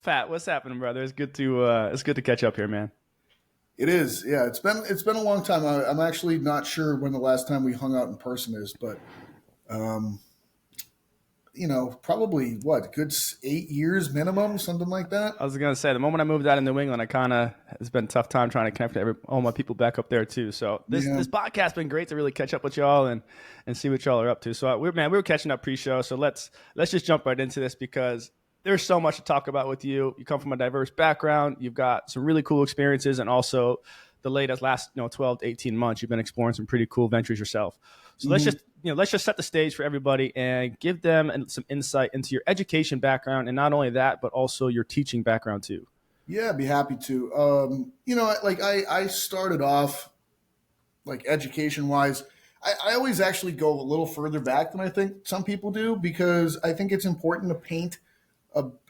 Pat, what's happening, brother? It's good to catch up here, man. It is, yeah. It's been a long time. I'm actually not sure when the last time we hung out in person is, but um, probably what, 8 years minimum, something like that. I was gonna say the moment I moved out of New England, I kind of it's been a tough time trying to connect with all my people back up there too. So this Yeah, this podcast's been great to really catch up with y'all and see what y'all are up to. So we were catching up pre-show. So let's just jump right into this because there's so much to talk about with you. You come from a diverse background. You've got some really cool experiences, and also the latest last 12 to 18 months, you've been exploring some pretty cool ventures yourself. So let's hmm just let's just set the stage for everybody and give them some insight into your education background, and not only that, but also your teaching background too. yeah. I'd be happy to. Like I started off like education wise. I always actually go a little further back than I think some people do because I think it's important to paint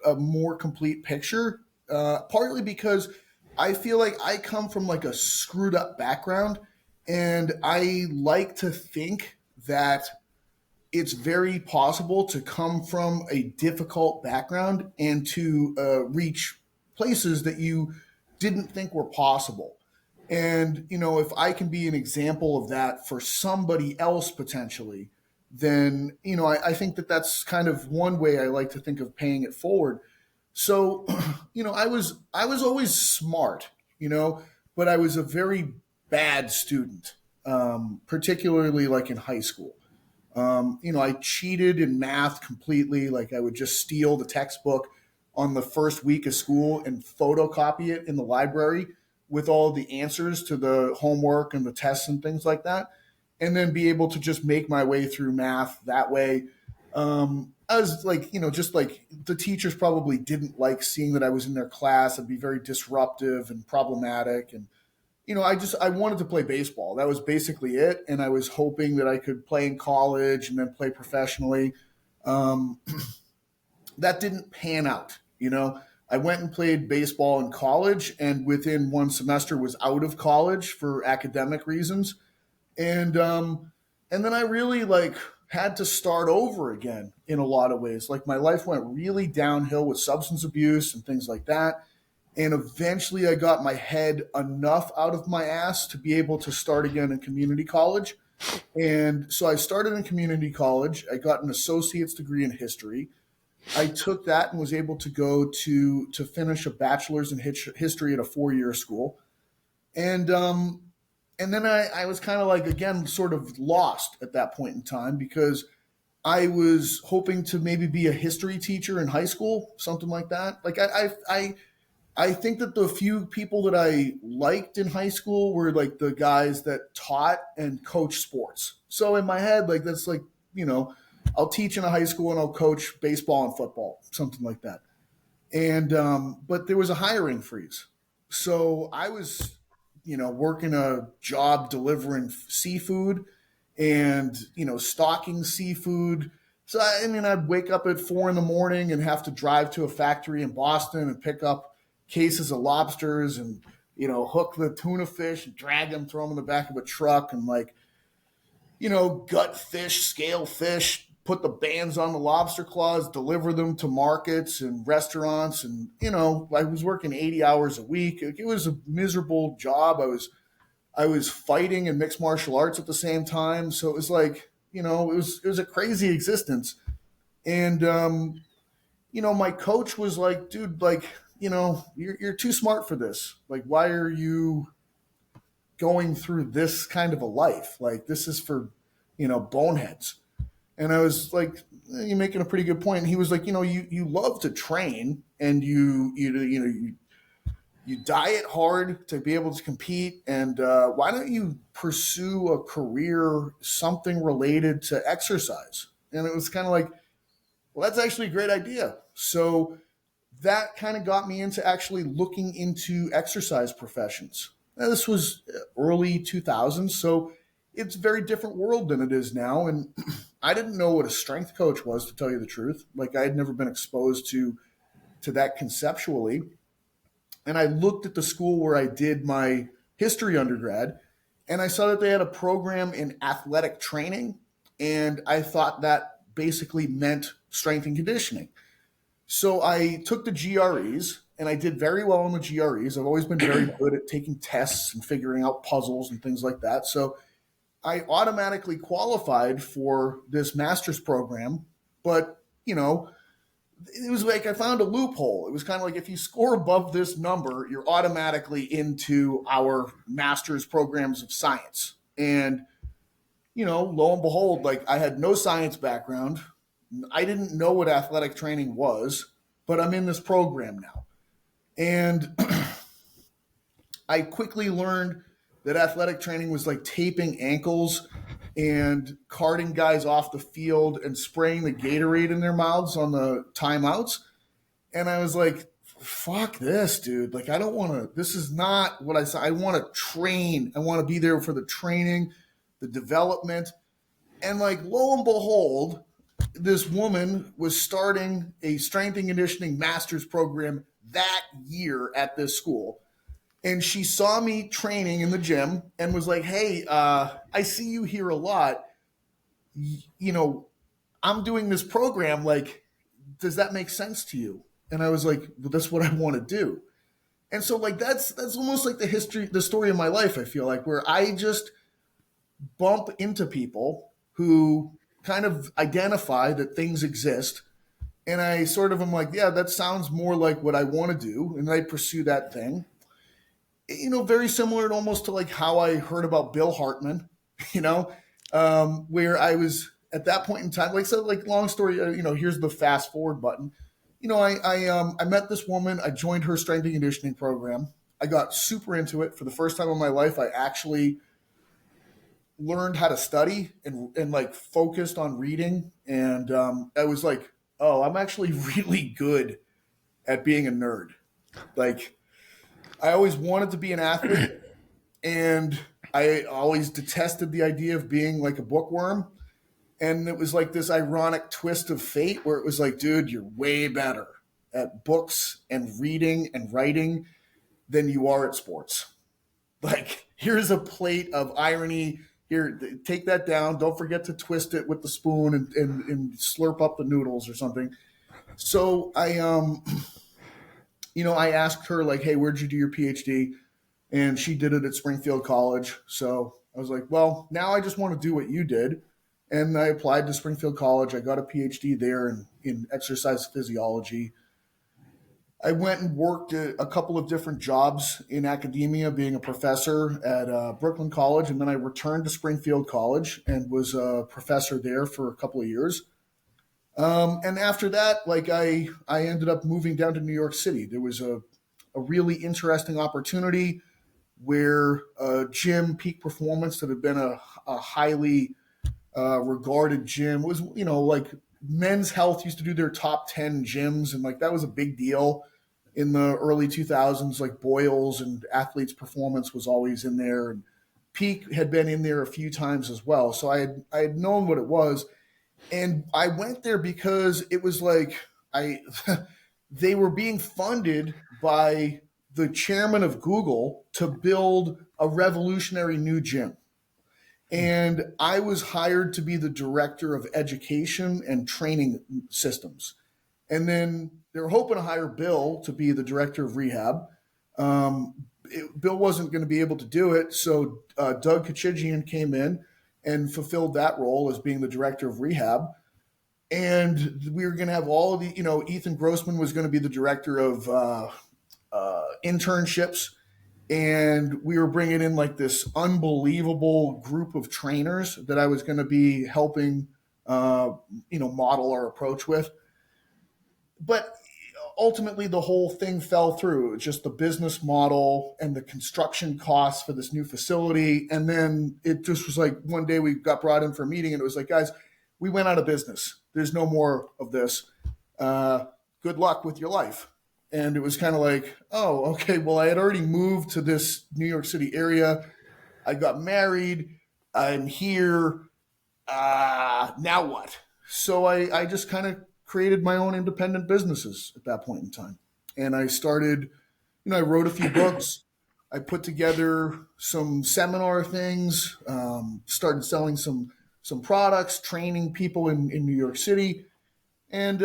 a more complete picture. Partly because I feel like I come from like a screwed up background, and I like to think that it's very possible to come from a difficult background and to reach places that you didn't think were possible. And, if I can be an example of that for somebody else potentially, then, I think that that's kind of one way I like to think of paying it forward. So, I was always smart, but I was a very bad student, particularly like in high school. I cheated in math completely. Like I would just steal the textbook on the first week of school and photocopy it in the library with all the answers to the homework and the tests and things like that, and then be able to just make my way through math that way. I was like, just like the teachers probably didn't like seeing that I was in their class. I'd be very disruptive and problematic, and I wanted to play baseball. That was basically it, and I was hoping that I could play in college and then play professionally. Um, that didn't pan out. I went and played baseball in college, and within one semester was out of college for academic reasons, and then I really like had to start over again in a lot of ways. Like my life went really downhill with substance abuse and things like that. And eventually I got my head enough out of my ass to be able to start again in community college. And so I started in community college. I got an associate's degree in history. I took that and was able to go to finish a bachelor's in history at a 4-year school. And and then I was kind of like again sort of lost at that point in time because I was hoping to maybe be a history teacher in high school, something like that. Like I think that the few people that I liked in high school were like the guys that taught and coached sports. So in my head, like that's like, you know, I'll teach in a high school and I'll coach baseball and football, something like that. And but there was a hiring freeze. So I was, working a job delivering seafood and, stocking seafood. So I mean, I'd wake up at 4 in the morning and have to drive to a factory in Boston and pick up cases of lobsters and, hook the tuna fish and drag them, throw them in the back of a truck and like, gut fish, scale fish, put the bands on the lobster claws, deliver them to markets and restaurants. And, I was working 80 hours a week. It was a miserable job. I was fighting in mixed martial arts at the same time. So it was like, it was a crazy existence. And, my coach was like, dude, like, you're too smart for this. Like, why are you going through this kind of a life? Like, this is for, boneheads. And I was like, you're making a pretty good point. And he was like, you love to train and you diet hard to be able to compete. And why don't you pursue a career, something related to exercise? And it was kind of like, well, that's actually a great idea. So that kind of got me into actually looking into exercise professions. Now, this was early 2000s, so it's a very different world than it is now. And I didn't know what a strength coach was, to tell you the truth. Like I had never been exposed to that conceptually. And I looked at the school where I did my history undergrad, and I saw that they had a program in athletic training, and I thought that basically meant strength and conditioning. So I took the GREs and I did very well in the GREs. I've always been very good at taking tests and figuring out puzzles and things like that. So I automatically qualified for this master's program, but it was like I found a loophole. It was kind of like if you score above this number, you're automatically into our master's programs of science. And lo and behold, like I had no science background. I didn't know what athletic training was, but I'm in this program now. And I quickly learned that athletic training was like taping ankles and carting guys off the field and spraying the Gatorade in their mouths on the timeouts. And I was like, fuck this, dude. Like, I don't want to, this is not what I said. I want to train. I want to be there for the training, the development. And like, lo and behold, this woman was starting a strength and conditioning master's program that year at this school. And she saw me training in the gym and was like, hey, I see you here a lot. You know, I'm doing this program. Like, does that make sense to you? And I was like, well, that's what I want to do. And so like that's almost like the story of my life, I feel like, where I just bump into people who kind of identify that things exist. And I sort of am like, yeah, that sounds more like what I want to do. And I pursue that thing. Very similar to almost to like how I heard about Bill Hartman, you know, where I was at that point in time, like, so like long story, here's the fast forward button. I met this woman. I joined her strength and conditioning program. I got super into it. For the first time in my life, I actually learned how to study and like focused on reading. And I was like, oh, I'm actually really good at being a nerd. Like, I always wanted to be an athlete, and I always detested the idea of being like a bookworm. And it was like this ironic twist of fate where it was like, dude, you're way better at books and reading and writing than you are at sports. Like, here's a plate of irony. Here, take that down. Don't forget to twist it with the spoon and slurp up the noodles or something. So I asked her, like, hey, where'd you do your PhD? And she did it at Springfield College. So I was like, well, now I just want to do what you did. And I applied to Springfield College. I got a PhD there in exercise physiology. I went and worked a couple of different jobs in academia, being a professor at Brooklyn College. And then I returned to Springfield College and was a professor there for a couple of years. And after that, like I ended up moving down to New York City. There was a really interesting opportunity where gym Peak Performance, that had been a highly regarded gym, was, like Men's Health used to do their top 10 gyms. And like that was a big deal in the early 2000s. Like Boyles and Athletes Performance was always in there. And Peak had been in there a few times as well. So I had known what it was. And I went there because it was like they were being funded by the chairman of Google to build a revolutionary new gym. And I was hired to be the director of education and training systems. And then they were hoping to hire Bill to be the director of rehab. Bill wasn't going to be able to do it. So Doug Kachigian came in and fulfilled that role as being the director of rehab. And we were going to have all of the, Ethan Grossman was going to be the director of internships. And we were bringing in like this unbelievable group of trainers that I was going to be helping, model our approach with. But ultimately, the whole thing fell through. It's just the business model and the construction costs for this new facility. And then it just was like one day we got brought in for a meeting, and it was like, guys, we went out of business. There's no more of this. Good luck with your life. And it was kind of like, oh, okay, well, I had already moved to this New York City area. I got married. I'm here. Now what? So I just kind of created my own independent businesses at that point in time. And I started, I wrote a few books. I put together some seminar things, started selling some products, training people in New York City. And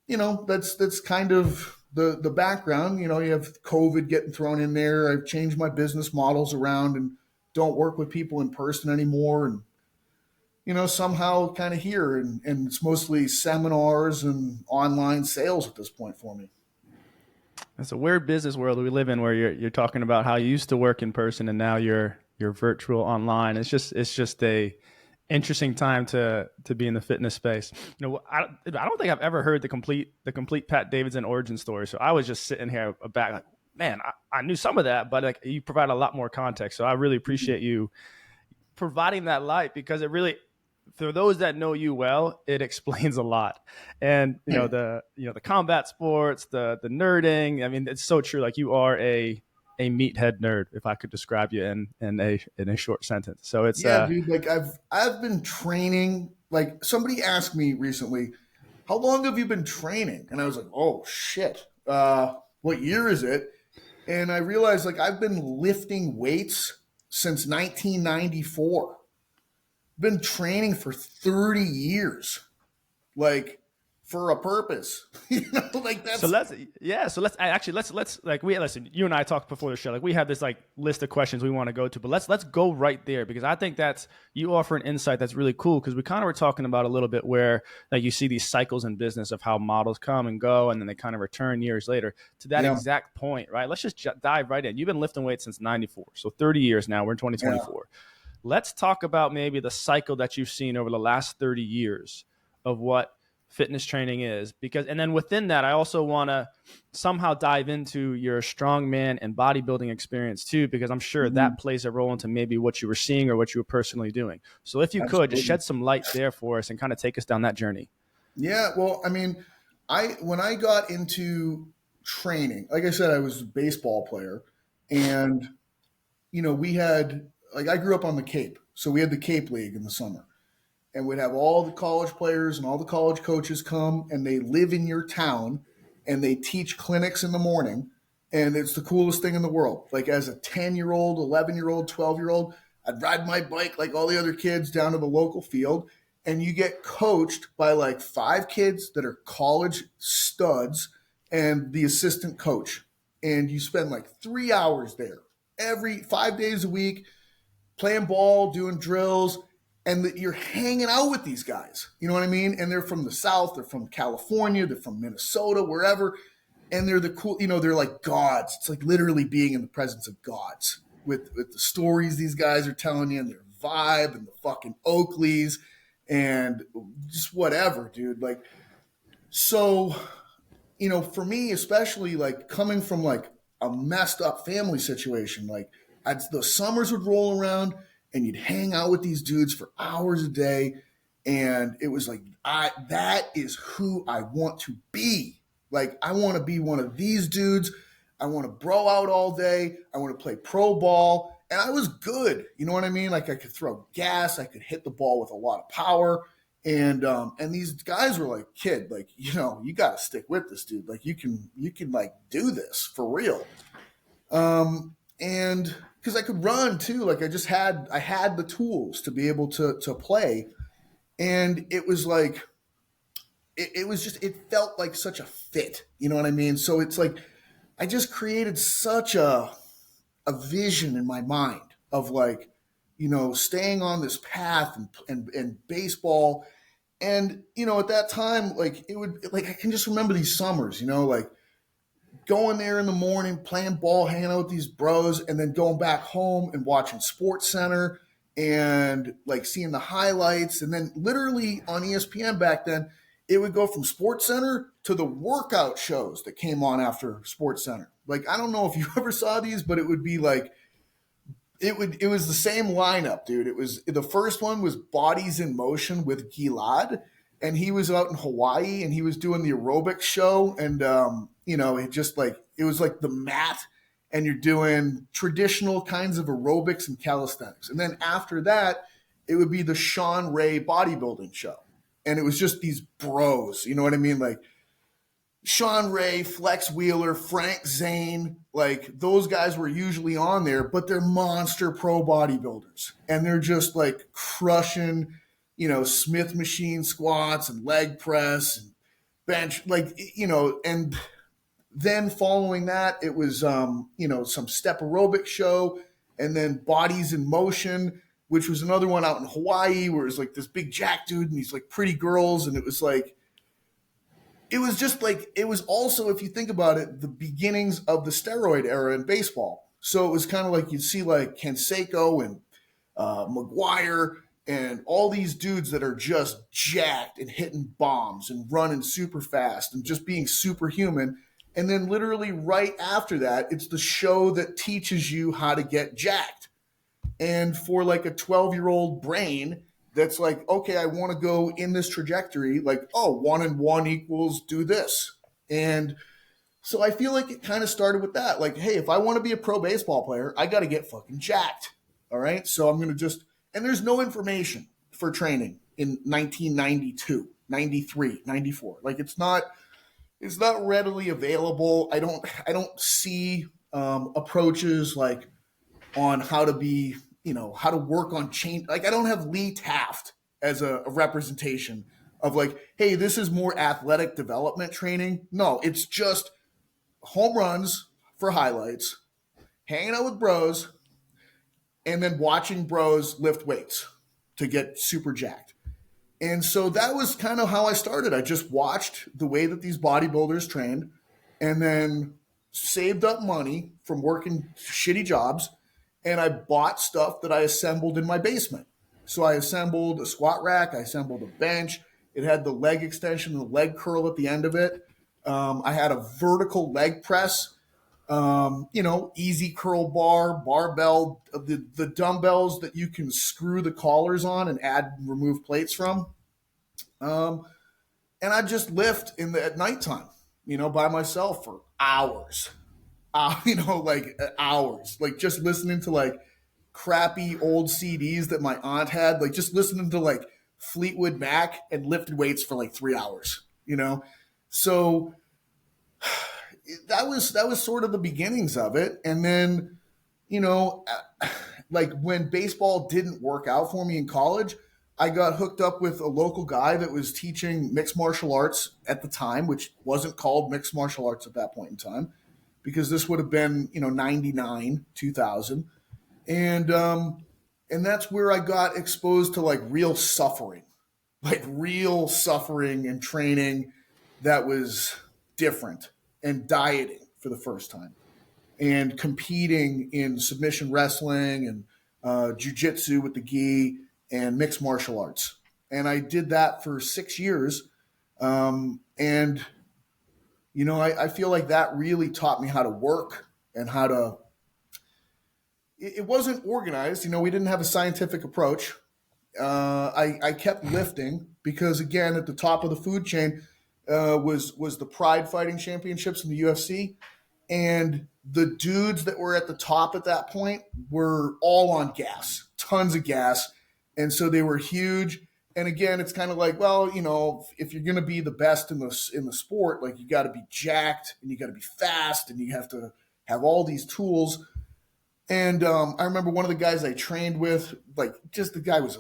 that's kind of the background. You have COVID getting thrown in there. I've changed my business models around and don't work with people in person anymore. And somehow kind of here, and it's mostly seminars and online sales at this point for me. It's a weird business world we live in where you're talking about how you used to work in person and now you're virtual online. It's just a interesting time to be in the fitness space. I don't think I've ever heard the complete Pat Davidson origin story. So I was just sitting here back like, man, I knew some of that, but like you provide a lot more context. So I really appreciate you providing that light because it really, for those that know you well, it explains a lot. And the combat sports, the nerding. I mean, it's so true. Like you are a meathead nerd, if I could describe you in a short sentence. So it's Yeah, dude. Like I've been training. Like somebody asked me recently, "How long have you been training?" And I was like, "Oh shit, what year is it?" And I realized like I've been lifting weights since 1994. Been training for 30 years, like for a purpose. Like So that's let's yeah. So let's actually let's like we listen. You and I talked before the show. Like we have this like list of questions we want to go to, but let's go right there because I think that's you offer an insight that's really cool because we kind of were talking about a little bit where like you see these cycles in business of how models come and go and then they kind of return years later to that yeah, exact point, right? Let's just dive right in. You've been lifting weights since '94, so 30 years now. We're in yeah. 2024. Let's talk about maybe the cycle that you've seen over the last 30 years of what fitness training is because and then within that I also want to somehow dive into your strongman and bodybuilding experience too because I'm sure Mhm. that plays a role into maybe what you were seeing or what you were personally doing. So if you could just Absolutely. shed some light there for us and kind of take us down that journey. Yeah. Well, I mean, I when I got into training, like I said, I was a baseball player, and we had like I grew up on the Cape, so we had the Cape League in the summer, and we'd have all the college players and all the college coaches come, and they live in your town, and they teach clinics in the morning, and it's the coolest thing in the world. Like as a 10-year-old, 11-year-old, 12-year-old, I'd ride my bike like all the other kids down to the local field, and you get coached by like five kids that are college studs and the assistant coach, and you spend like 3 hours there every 5 days a week playing ball, doing drills, and you're hanging out with these guys. You know what I mean? And they're from the South, they're from California, they're from Minnesota, wherever, and they're the cool. They're like gods. It's like literally being in the presence of gods with the stories these guys are telling you and their vibe and the fucking Oakleys and just whatever, dude. Like so for me, especially like coming from like a messed up family situation, like the summers would roll around and you'd hang out with these dudes for hours a day. And it was like, that is who I want to be. Like, I want to be one of these dudes. I want to bro out all day. I want to play pro ball. And I was good. You know what I mean? Like I could throw gas. I could hit the ball with a lot of power. And these guys were like, kid, like, you got to stick with this, dude. Like, you can like do this for real. And because I could run too, like I had the tools to be able to play, and it was like it was just it felt like such a fit. You know what I mean? So it's like I just created such a vision in my mind of like staying on this path and baseball. And at that time, like it would, like I can just remember these summers, like going there in the morning, playing ball, hanging out with these bros, and then going back home and watching Sports Center and like seeing the highlights. And then literally on ESPN back then, it would go from Sports Center to the workout shows that came on after Sports Center. Like I don't know if you ever saw these, but it would be like it was the same lineup, dude. It was the first one was Bodies in Motion with Gilad, and he was out in Hawaii and he was doing the aerobics show, and it just like it was like the mat, and you're doing traditional kinds of aerobics and calisthenics, and then after that, it would be the Sean Ray bodybuilding show, and it was just these bros, you know what I mean, like Sean Ray, Flex Wheeler, Frank Zane, like those guys were usually on there, but they're monster pro bodybuilders. And they're just like crushing, Smith machine squats and leg press. And bench, like, and then following that, it was, some step aerobic show, and then Bodies in Motion, which was another one out in Hawaii where it was like this big jack dude and these like pretty girls. And it was like, it was just like, it was also, if you think about it, the beginnings of the steroid era in baseball. So it was kind of like you'd see like Canseco and McGuire and all these dudes that are just jacked and hitting bombs and running super fast and just being superhuman. And then literally right after that, it's the show that teaches you how to get jacked. And for like a 12-year-old brain that's like, okay, I want to go in this trajectory, like, oh, 1 and 1 equals do this. And so I feel like it kind of started with that. Like, hey, if I want to be a pro baseball player, I got to get fucking jacked. All right. So I'm going to just, and there's no information for training in 1992, 93, 94. Like it's not readily available. I don't see approaches like on how to be, how to work on change. Like I don't have Lee Taft as a representation of like, hey, this is more athletic development training. No, it's just home runs for highlights, hanging out with bros, and then watching bros lift weights to get super jacked. And so that was kind of how I started. I just watched the way that these bodybuilders trained and then saved up money from working shitty jobs. And I bought stuff that I assembled in my basement. So I assembled a squat rack, I assembled a bench. It had the leg extension and the leg curl at the end of it. I had a vertical leg press, easy curl bar, barbell, the dumbbells that you can screw the collars on and add and remove plates from. Um, and I just lift at nighttime, by myself for hours, like hours, like just listening to like crappy old CDs that my aunt had, like just listening to like Fleetwood Mac and lifted weights for like 3 hours. So that was sort of the beginnings of it. And then, you know, like when baseball didn't work out for me in college, I got hooked up with a local guy that was teaching mixed martial arts at the time, which wasn't called mixed martial arts at that point in time, because this would have been, 99, 2000. And that's where I got exposed to like real suffering and training that was different, and dieting for the first time, and competing in submission wrestling and jujitsu with the gi and mixed martial arts. And I did that for 6 years. And, I feel like that really taught me how to work and how to, it wasn't organized. We didn't have a scientific approach. I kept lifting because, again, at the top of the food chain was the Pride Fighting Championships in the UFC. And the dudes that were at the top at that point were all on gas, tons of gas. And so they were huge. And again, it's kind of like, well, if you're going to be the best in the sport, like you got to be jacked and you got to be fast and you have to have all these tools. And I remember one of the guys I trained with, like, just the guy was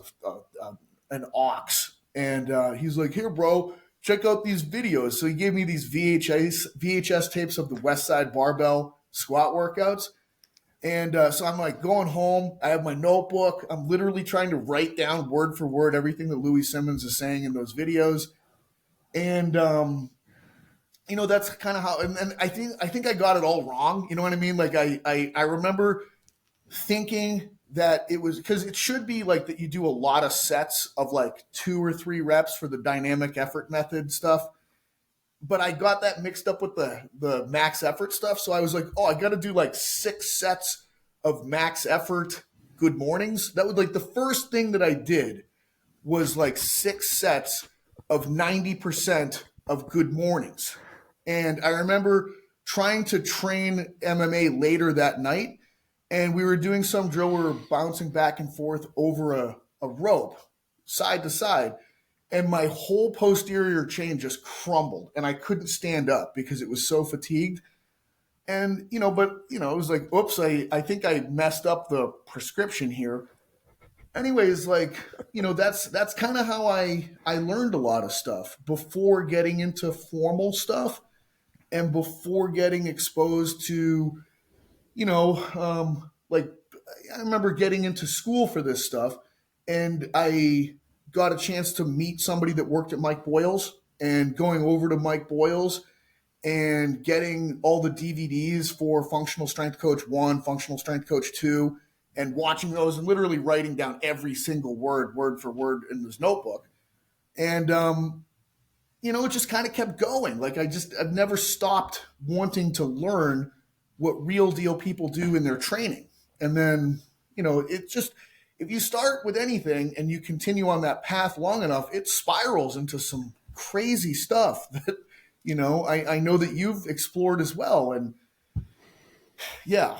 an ox. And he's like, here, bro, check out these videos. So he gave me these VHS tapes of the West Side Barbell squat workouts. And so I'm like going home. I have my notebook. I'm literally trying to write down word for word everything that Louis Simmons is saying in those videos. And, that's kind of how, and I think I got it all wrong. You know what I mean? Like I remember thinking that it was, because it should be like that you do a lot of sets of like 2 or 3 reps for the dynamic effort method stuff. But I got that mixed up with the max effort stuff. So I was like, oh, I got to do like 6 sets of max effort good mornings. That was like the first thing that I did was like 6 sets of 90% of good mornings. And I remember trying to train MMA later that night. And we were doing some drill where we were bouncing back and forth over a rope, side to side. And my whole posterior chain just crumbled and I couldn't stand up because it was so fatigued. And, it was like, oops, I think I messed up the prescription here. anyways, like, that's kind of how I learned a lot of stuff before getting into formal stuff and before getting exposed to, like, I remember getting into school for this stuff, and I got a chance to meet somebody that worked at Mike Boyle's, and going over to Mike Boyle's and getting all the DVDs for Functional Strength Coach 1, Functional Strength Coach 2, and watching those and literally writing down every single word for word in this notebook. And, it just kind of kept going. Like, I've never stopped wanting to learn what real deal people do in their training. And then, it just, if you start with anything and you continue on that path long enough, it spirals into some crazy stuff that, I know that you've explored as well. And yeah,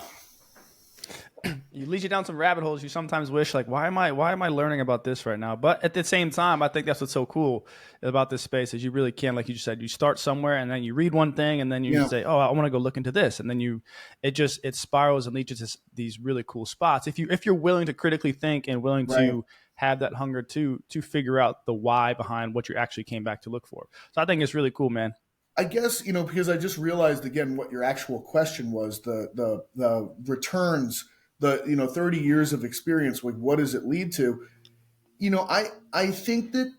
You lead you down some rabbit holes. You sometimes wish, like, why am I learning about this right now? But at the same time, I think that's what's so cool about this space is you really can, like you just said, you start somewhere and then you read one thing and then you yeah, say, oh, I want to go look into this, and then it spirals and leads you to these really cool spots. If you're willing to critically think and willing right. to have that hunger to figure out the why behind what you actually came back to look for. So I think it's really cool, man. I guess, because I just realized again what your actual question was, the returns, the 30 years of experience, like what does it lead to? I think that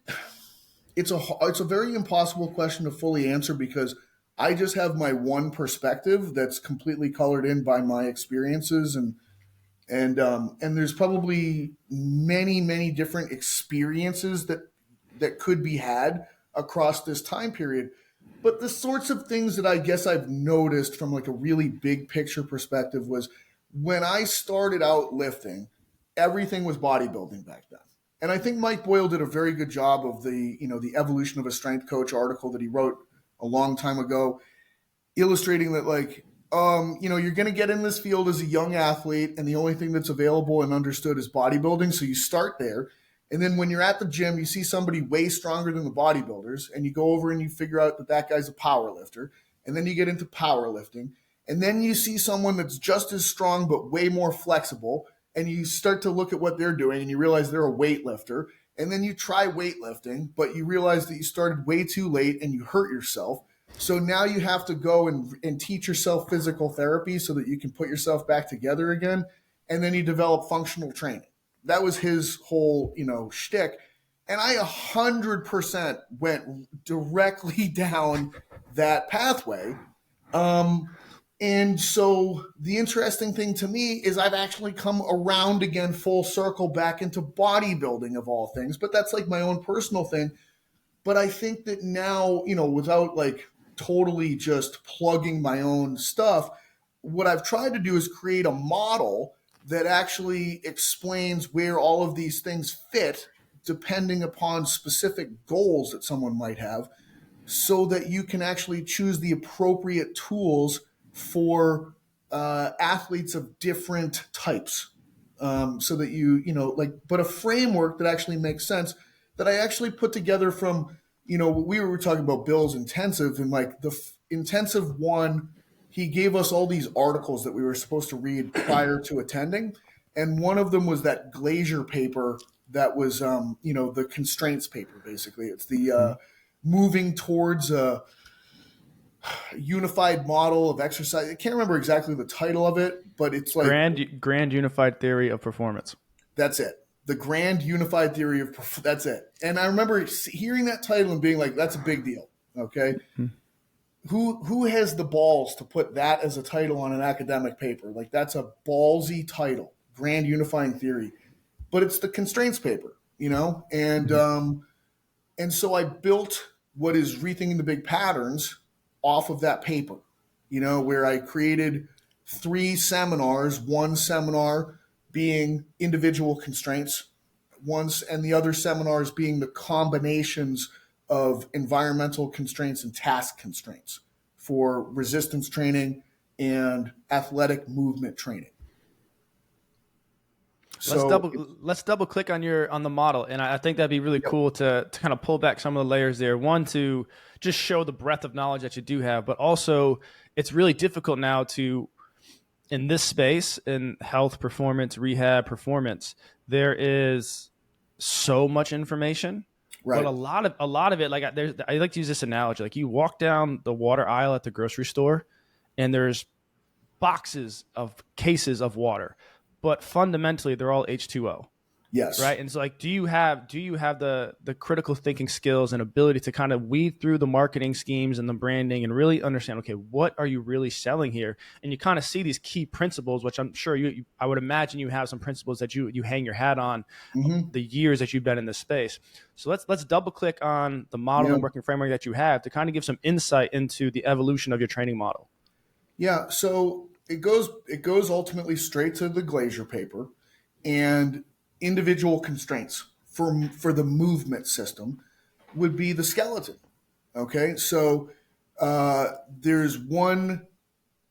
it's a very impossible question to fully answer because I just have my one perspective that's completely colored in by my experiences, and there's probably many different experiences that could be had across this time period. But the sorts of things that I guess I've noticed from like a really big picture perspective was when I started out lifting, everything was bodybuilding back then. And I think Mike Boyle did a very good job of the evolution of a strength coach article that he wrote a long time ago, illustrating that, like, you're going to get in this field as a young athlete, and the only thing that's available and understood is bodybuilding. So you start there. And then when you're at the gym, you see somebody way stronger than the bodybuilders, and you go over and you figure out that that guy's a power lifter. And then you get into powerlifting. And then you see someone that's just as strong but way more flexible, and you start to look at what they're doing and you realize they're a weightlifter. And then you try weightlifting, but you realize that you started way too late and you hurt yourself. So now you have to go and teach yourself physical therapy so that you can put yourself back together again. And then you develop functional training. That was his whole, shtick. And I 100% went directly down that pathway. And so the interesting thing to me is I've actually come around again full circle back into bodybuilding of all things. But that's like my own personal thing. But I think that now, without like totally just plugging my own stuff, what I've tried to do is create a model that actually explains where all of these things fit depending upon specific goals that someone might have, so that you can actually choose the appropriate tools for athletes of different types. So that but a framework that actually makes sense, that I actually put together from, we were talking about Bill's intensive, and like the intensive one, he gave us all these articles that we were supposed to read prior to attending. And one of them was that Glazier paper that was, the constraints paper, basically. It's the moving towards a unified model of exercise. I can't remember exactly the title of it, but it's like Grand Unified Theory of Performance. that's it. The Grand Unified Theory of that's it. And I remember hearing that title and being like, "That's a big deal." Okay, who has the balls to put that as a title on an academic paper? Like, that's a ballsy title, Grand Unifying Theory. But it's the constraints paper, and so I built what is Rethinking the Big Patterns off of that paper, where I created 3 seminars, one seminar being individual constraints, and the other seminars being the combinations of environmental constraints and task constraints for resistance training and athletic movement training. So, Let's double click on the model, and I think that'd be really yep, cool to kind of pull back some of the layers there. One, to just show the breadth of knowledge that you do have, but also it's really difficult now to in this space, in health, performance, rehab, performance, there is so much information, but Right. a lot of it, like there's, I like to use this analogy. Like you walk down the water aisle at the grocery store, and there's boxes of cases of water, but fundamentally they're all H2O, Yes. right? And so like, do you have the critical thinking skills and ability to kind of weed through the marketing schemes and the branding and really understand, okay, what are you really selling here? And you kind of see these key principles, which I'm sure I would imagine you have some principles that you hang your hat on Hmm. the years that you've been in this space. So let's double click on the model Yeah. and working framework that you have to kind of give some insight into the evolution of your training model. Yeah. So it goes ultimately straight to the glazier paper and individual constraints for the movement system would be the skeleton. Okay. So there's one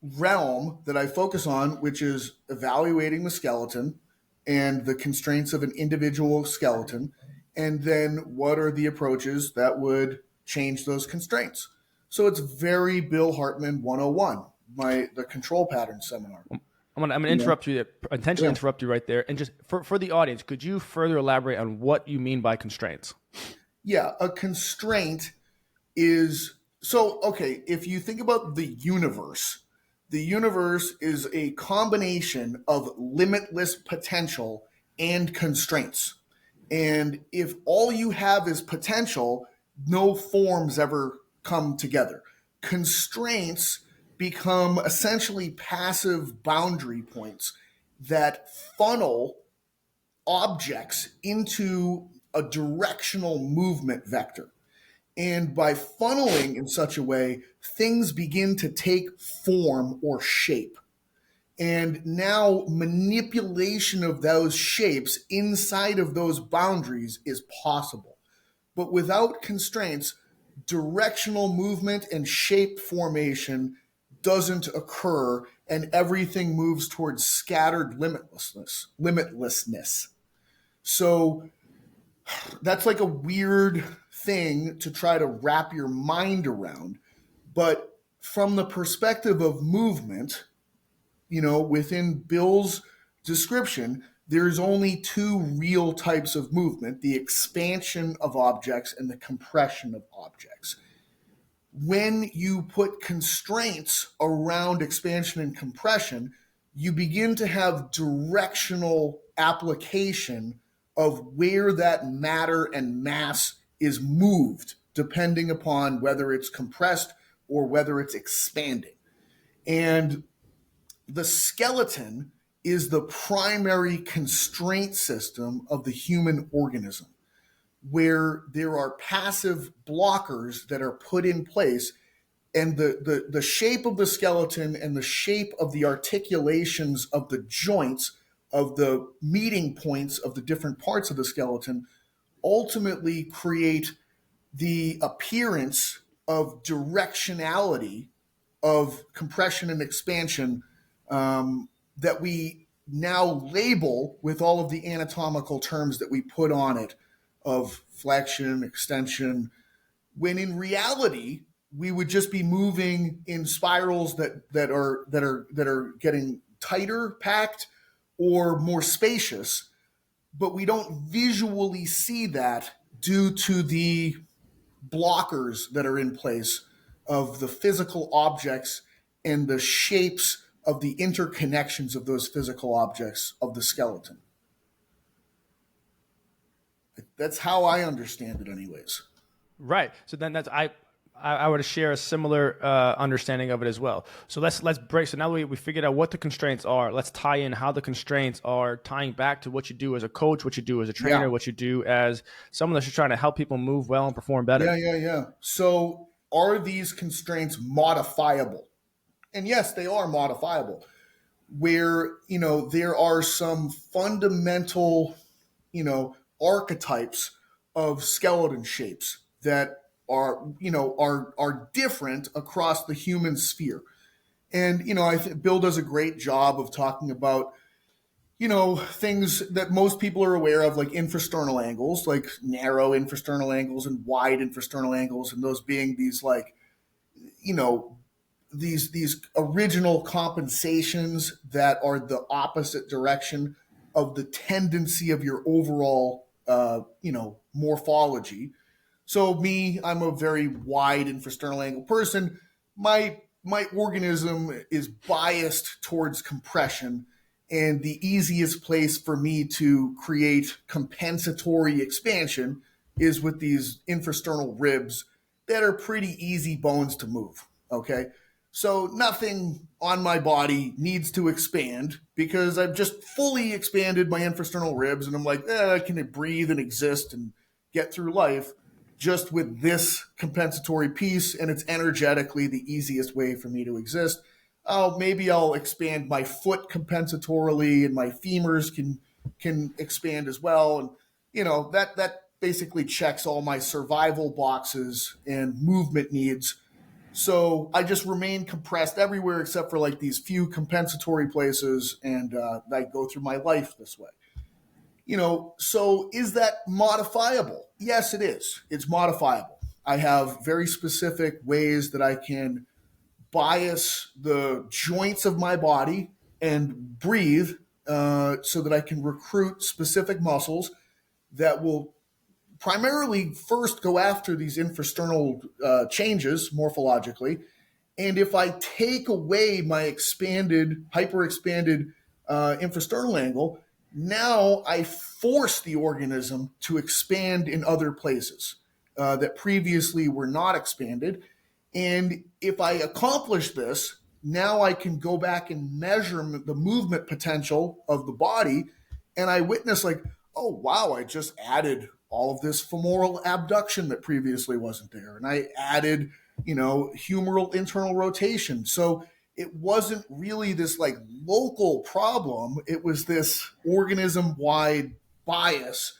realm that I focus on, which is evaluating the skeleton and the constraints of an individual skeleton, and then what are the approaches that would change those constraints. So it's very Bill Hartman 101, the control pattern seminar. I'm gonna You know? interrupt you, intentionally Yeah. interrupt you right there, and just for the audience, could you further elaborate on what you mean by constraints? Yeah, a constraint is so okay, if you think about the universe is a combination of limitless potential and constraints. And if all you have is potential, no forms ever come together. Constraints become essentially passive boundary points that funnel objects into a directional movement vector. And by funneling in such a way, things begin to take form or shape. And now manipulation of those shapes inside of those boundaries is possible. But without constraints, directional movement and shape formation doesn't occur, and everything moves towards scattered limitlessness. So that's like a weird thing to try to wrap your mind around. But from the perspective of movement, within Bill's description, there's only two real types of movement: the expansion of objects and the compression of objects. When you put constraints around expansion and compression, you begin to have directional application of where that matter and mass is moved, depending upon whether it's compressed or whether it's expanding. And the skeleton is the primary constraint system of the human organism, where there are passive blockers that are put in place, and the shape of the skeleton and the shape of the articulations of the joints of the meeting points of the different parts of the skeleton ultimately create the appearance of directionality of compression and expansion, that we now label with all of the anatomical terms that we put on it of flexion, extension, when in reality we would just be moving in spirals that are getting tighter packed or more spacious, but we don't visually see that due to the blockers that are in place of the physical objects and the shapes of the interconnections of those physical objects of the skeleton. That's how I understand it, anyways. Right. So then I would share a similar understanding of it as well. So let's break. So now that we figured out what the constraints are, let's tie in how the constraints are tying back to what you do as a coach, what you do as a Yeah. trainer, what you do as someone that's just trying to help people move well and perform Yeah, better. yeah, yeah. So are these constraints modifiable? And yes, they are modifiable. Where, there are some fundamental, archetypes of skeleton shapes that are different across the human sphere. And, I think Bill does a great job of talking about, things that most people are aware of, like infrasternal angles, like narrow infrasternal angles and wide infrasternal angles, and those being these, like, you know, these original compensations that are the opposite direction of the tendency of your overall morphology. So me, I'm a very wide infrasternal angle person. My organism is biased towards compression, and the easiest place for me to create compensatory expansion is with these infrasternal ribs that are pretty easy bones to move. Okay. So nothing on my body needs to expand because I've just fully expanded my infrasternal ribs, and I'm like, I can breathe and exist and get through life just with this compensatory piece, and it's energetically the easiest way for me to exist. Maybe I'll expand my foot compensatorily, and my femurs can expand as well, and that basically checks all my survival boxes and movement needs. So I just remain compressed everywhere except for like these few compensatory places, and I go through my life this way. So is that modifiable? Yes, it is. It's modifiable. I have very specific ways that I can bias the joints of my body and breathe, so that I can recruit specific muscles that will primarily first go after these infrasternal changes morphologically. And if I take away my hyper expanded infrasternal angle, now I force the organism to expand in other places that previously were not expanded. And if I accomplish this, now I can go back and measure the movement potential of the body. And I witness, like, oh, wow, I just added all of this femoral abduction that previously wasn't there. And I added, humeral internal rotation. So it wasn't really this like local problem. It was this organism wide bias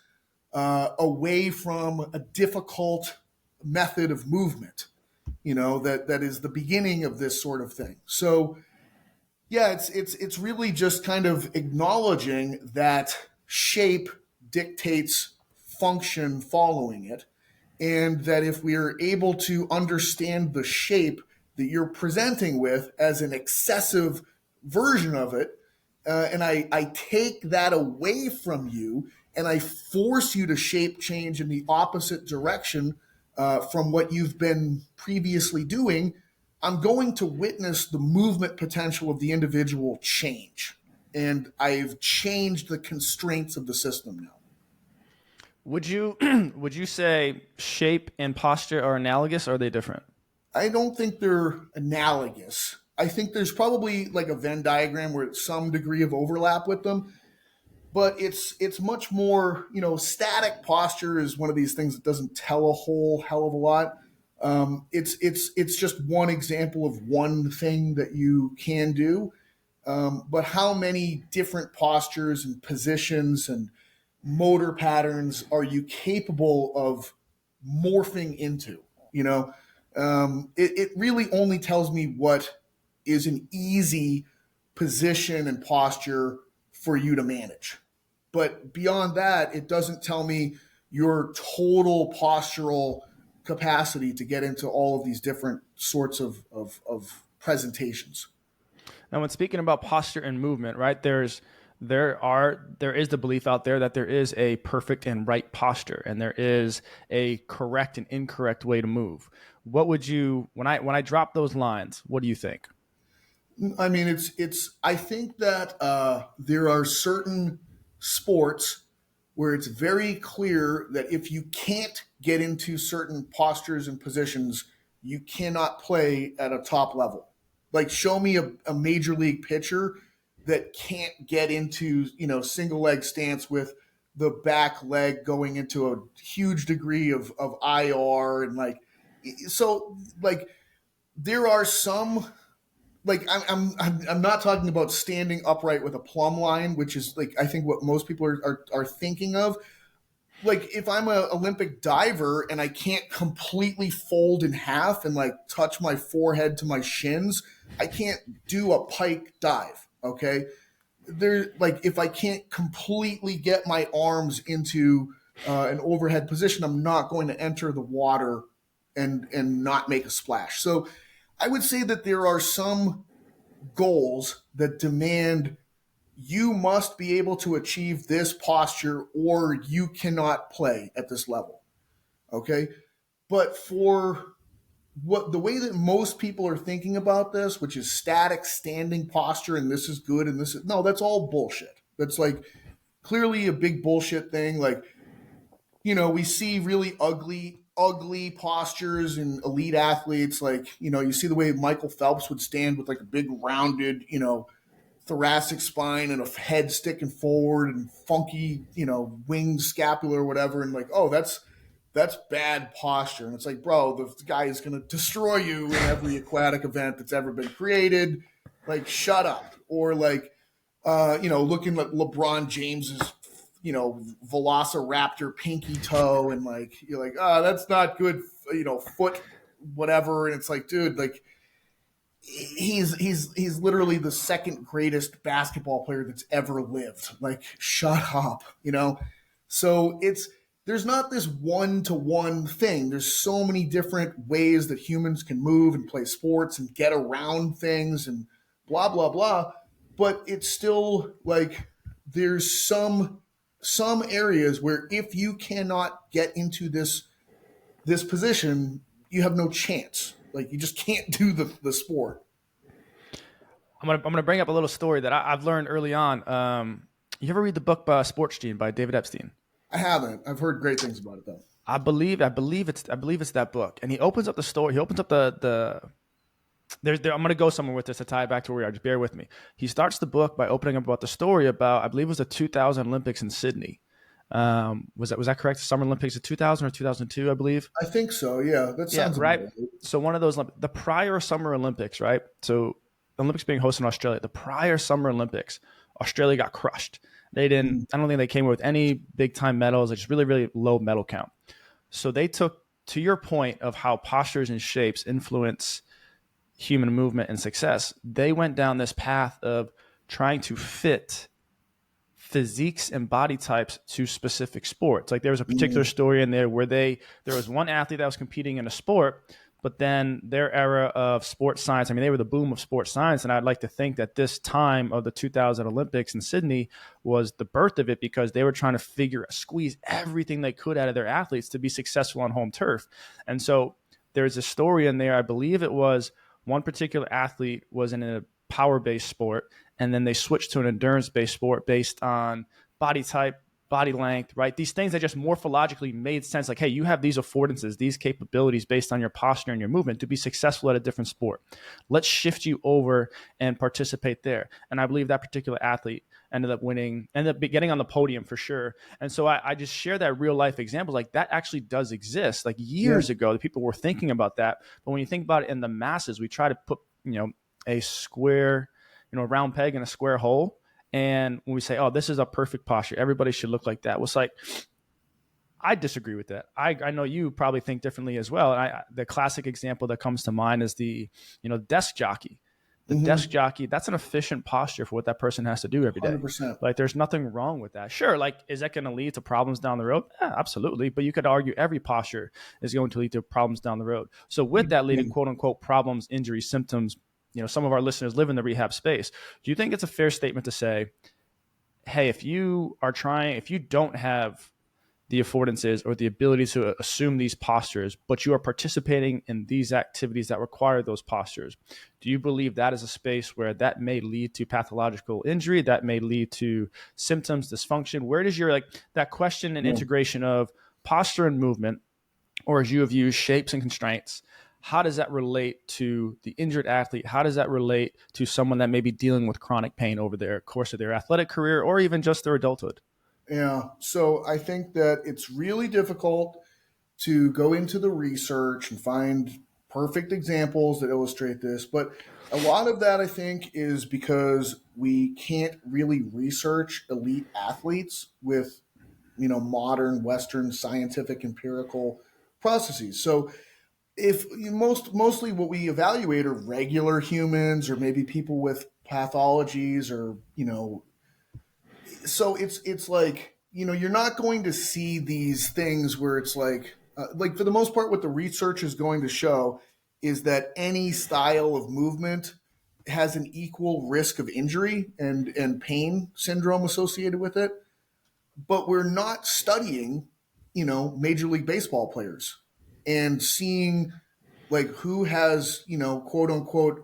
away from a difficult method of movement, that is the beginning of this sort of thing. So yeah, it's really just kind of acknowledging that shape dictates function following it, and that if we are able to understand the shape that you're presenting with as an excessive version of it, and I take that away from you and I force you to shape change in the opposite direction from what you've been previously doing, I'm going to witness the movement potential of the individual change. And I've changed the constraints of the system now. Would you would you say shape and posture are analogous, or are they different? I don't think they're analogous. I think there's probably like a Venn diagram where it's some degree of overlap with them, but it's much more, static posture is one of these things that doesn't tell a whole hell of a lot. It's just one example of one thing that you can do. But how many different postures and positions and motor patterns are you capable of morphing into? It really only tells me what is an easy position and posture for you to manage. But beyond that, it doesn't tell me your total postural capacity to get into all of these different sorts of presentations. Now, when speaking about posture and movement, right, there is the belief out there that there is a perfect and right posture, and there is a correct and incorrect way to move. What would you, when I drop those lines, what do you think? I mean, it's. I think that there are certain sports where it's very clear that if you can't get into certain postures and positions, you cannot play at a top level. Like, show me a major league pitcher that can't get into single leg stance with the back leg going into a huge degree of IR, and like there are some, like I'm not talking about standing upright with a plumb line, which is like I think what most people are thinking of. Like, if I'm an Olympic diver and I can't completely fold in half and like touch my forehead to my shins, I can't do a pike dive. Okay, there, like, if I can't completely get my arms into an overhead position, I'm not going to enter the water and not make a splash. So I would say that there are some goals that demand you must be able to achieve this posture or you cannot play at this level. Okay. But for what the way that most people are thinking about this, which is static standing posture and this is good and this is no, that's all bullshit. That's like clearly a big bullshit thing. Like, we see really ugly postures in elite athletes. Like, you see the way Michael Phelps would stand with like a big rounded, thoracic spine and a head sticking forward and funky, winged scapula or whatever. And like, oh, that's bad posture. And it's like, bro, the guy is going to destroy you in every aquatic event that's ever been created. Like, shut up. Or like, looking at LeBron James's, Velociraptor pinky toe, and like, you're like, that's not good, foot, whatever. And it's like, dude, like, he's literally the second greatest basketball player that's ever lived. Like, shut up. So there's not this one-to-one thing. There's so many different ways that humans can move and play sports and get around things and blah blah blah. But it's still like there's some areas where if you cannot get into this position, you have no chance. Like, you just can't do the sport. I'm gonna bring up a little story that I've learned early on. You ever read the book Sports Gene by David Epstein? I haven't. I've heard great things about it though. I believe it's that book, and he opens up the story. He opens up the. I'm gonna go somewhere with this to tie it back to where we are. Just bear with me. He starts the book by opening up about the story about, I believe it was the 2000 Olympics in Sydney. Was that correct? The Summer Olympics of 2000 or 2002, I believe. I think so. Yeah, that Yeah, sounds right. about right. So one of those, the prior Summer Olympics, right? So the Olympics being hosted in Australia, the prior Summer Olympics, Australia got crushed. They didn't. Mm, I don't think they came with any big time medals. Like, just really, really low medal count. So they took, to your point of how postures and shapes influence human movement and success, they went down this path of trying to fit physiques and body types to specific sports. Like, there was a particular mm, story in there where there was one athlete that was competing in a sport, but then their era of sports science, I mean, they were the boom of sports science. And I'd like to think that this time of the 2000 Olympics in Sydney was the birth of it, because they were trying to squeeze everything they could out of their athletes to be successful on home turf. And so there's a story in there, I believe it was one particular athlete was in a power-based sport, and then they switched to an endurance-based sport based on body type, body length, right? These things that just morphologically made sense. Like, hey, you have these affordances, these capabilities based on your posture and your movement to be successful at a different sport. Let's shift you over and participate there. And I believe that particular athlete ended up getting on the podium for sure. And so I just share that real life example. Like, that actually does exist. Like, yeah. years ago, the people were thinking about that. But when you think about it in the masses, we try to put, a square, round peg in a square hole. And when we say, oh, this is a perfect posture, everybody should look like that. Well, it's like, I disagree with that. I know you probably think differently as well. And the classic example that comes to mind is the desk jockey. The desk Mm-hmm. jockey, that's an efficient posture for what that person has to do every day. 100%. Like, there's nothing wrong with that. Sure, like, is that going to lead to problems down the road? Yeah, absolutely. But you could argue every posture is going to lead to problems down the road. So with that leading, quote unquote, problems, injuries, symptoms, some of our listeners live in the rehab space. Do you think it's a fair statement to say, hey, if you don't have the affordances or the ability to assume these postures, but you are participating in these activities that require those postures, do you believe that is a space where that may lead to pathological injury, that may lead to symptoms, dysfunction? Where does your, like, that question and Yeah. integration of posture and movement, or as you have used, shapes and constraints, how does that relate to the injured athlete? How does that relate to someone that may be dealing with chronic pain over their course of their athletic career or even just their adulthood? Yeah. So I think that it's really difficult to go into the research and find perfect examples that illustrate this. But a lot of that, I think, is because we can't really research elite athletes with, modern Western scientific empirical processes. So if mostly what we evaluate are regular humans or maybe people with pathologies or, so it's like, you're not going to see these things where it's like for the most part what the research is going to show is that any style of movement has an equal risk of injury and pain syndrome associated with it. But we're not studying, Major League Baseball players and seeing like who has, quote unquote,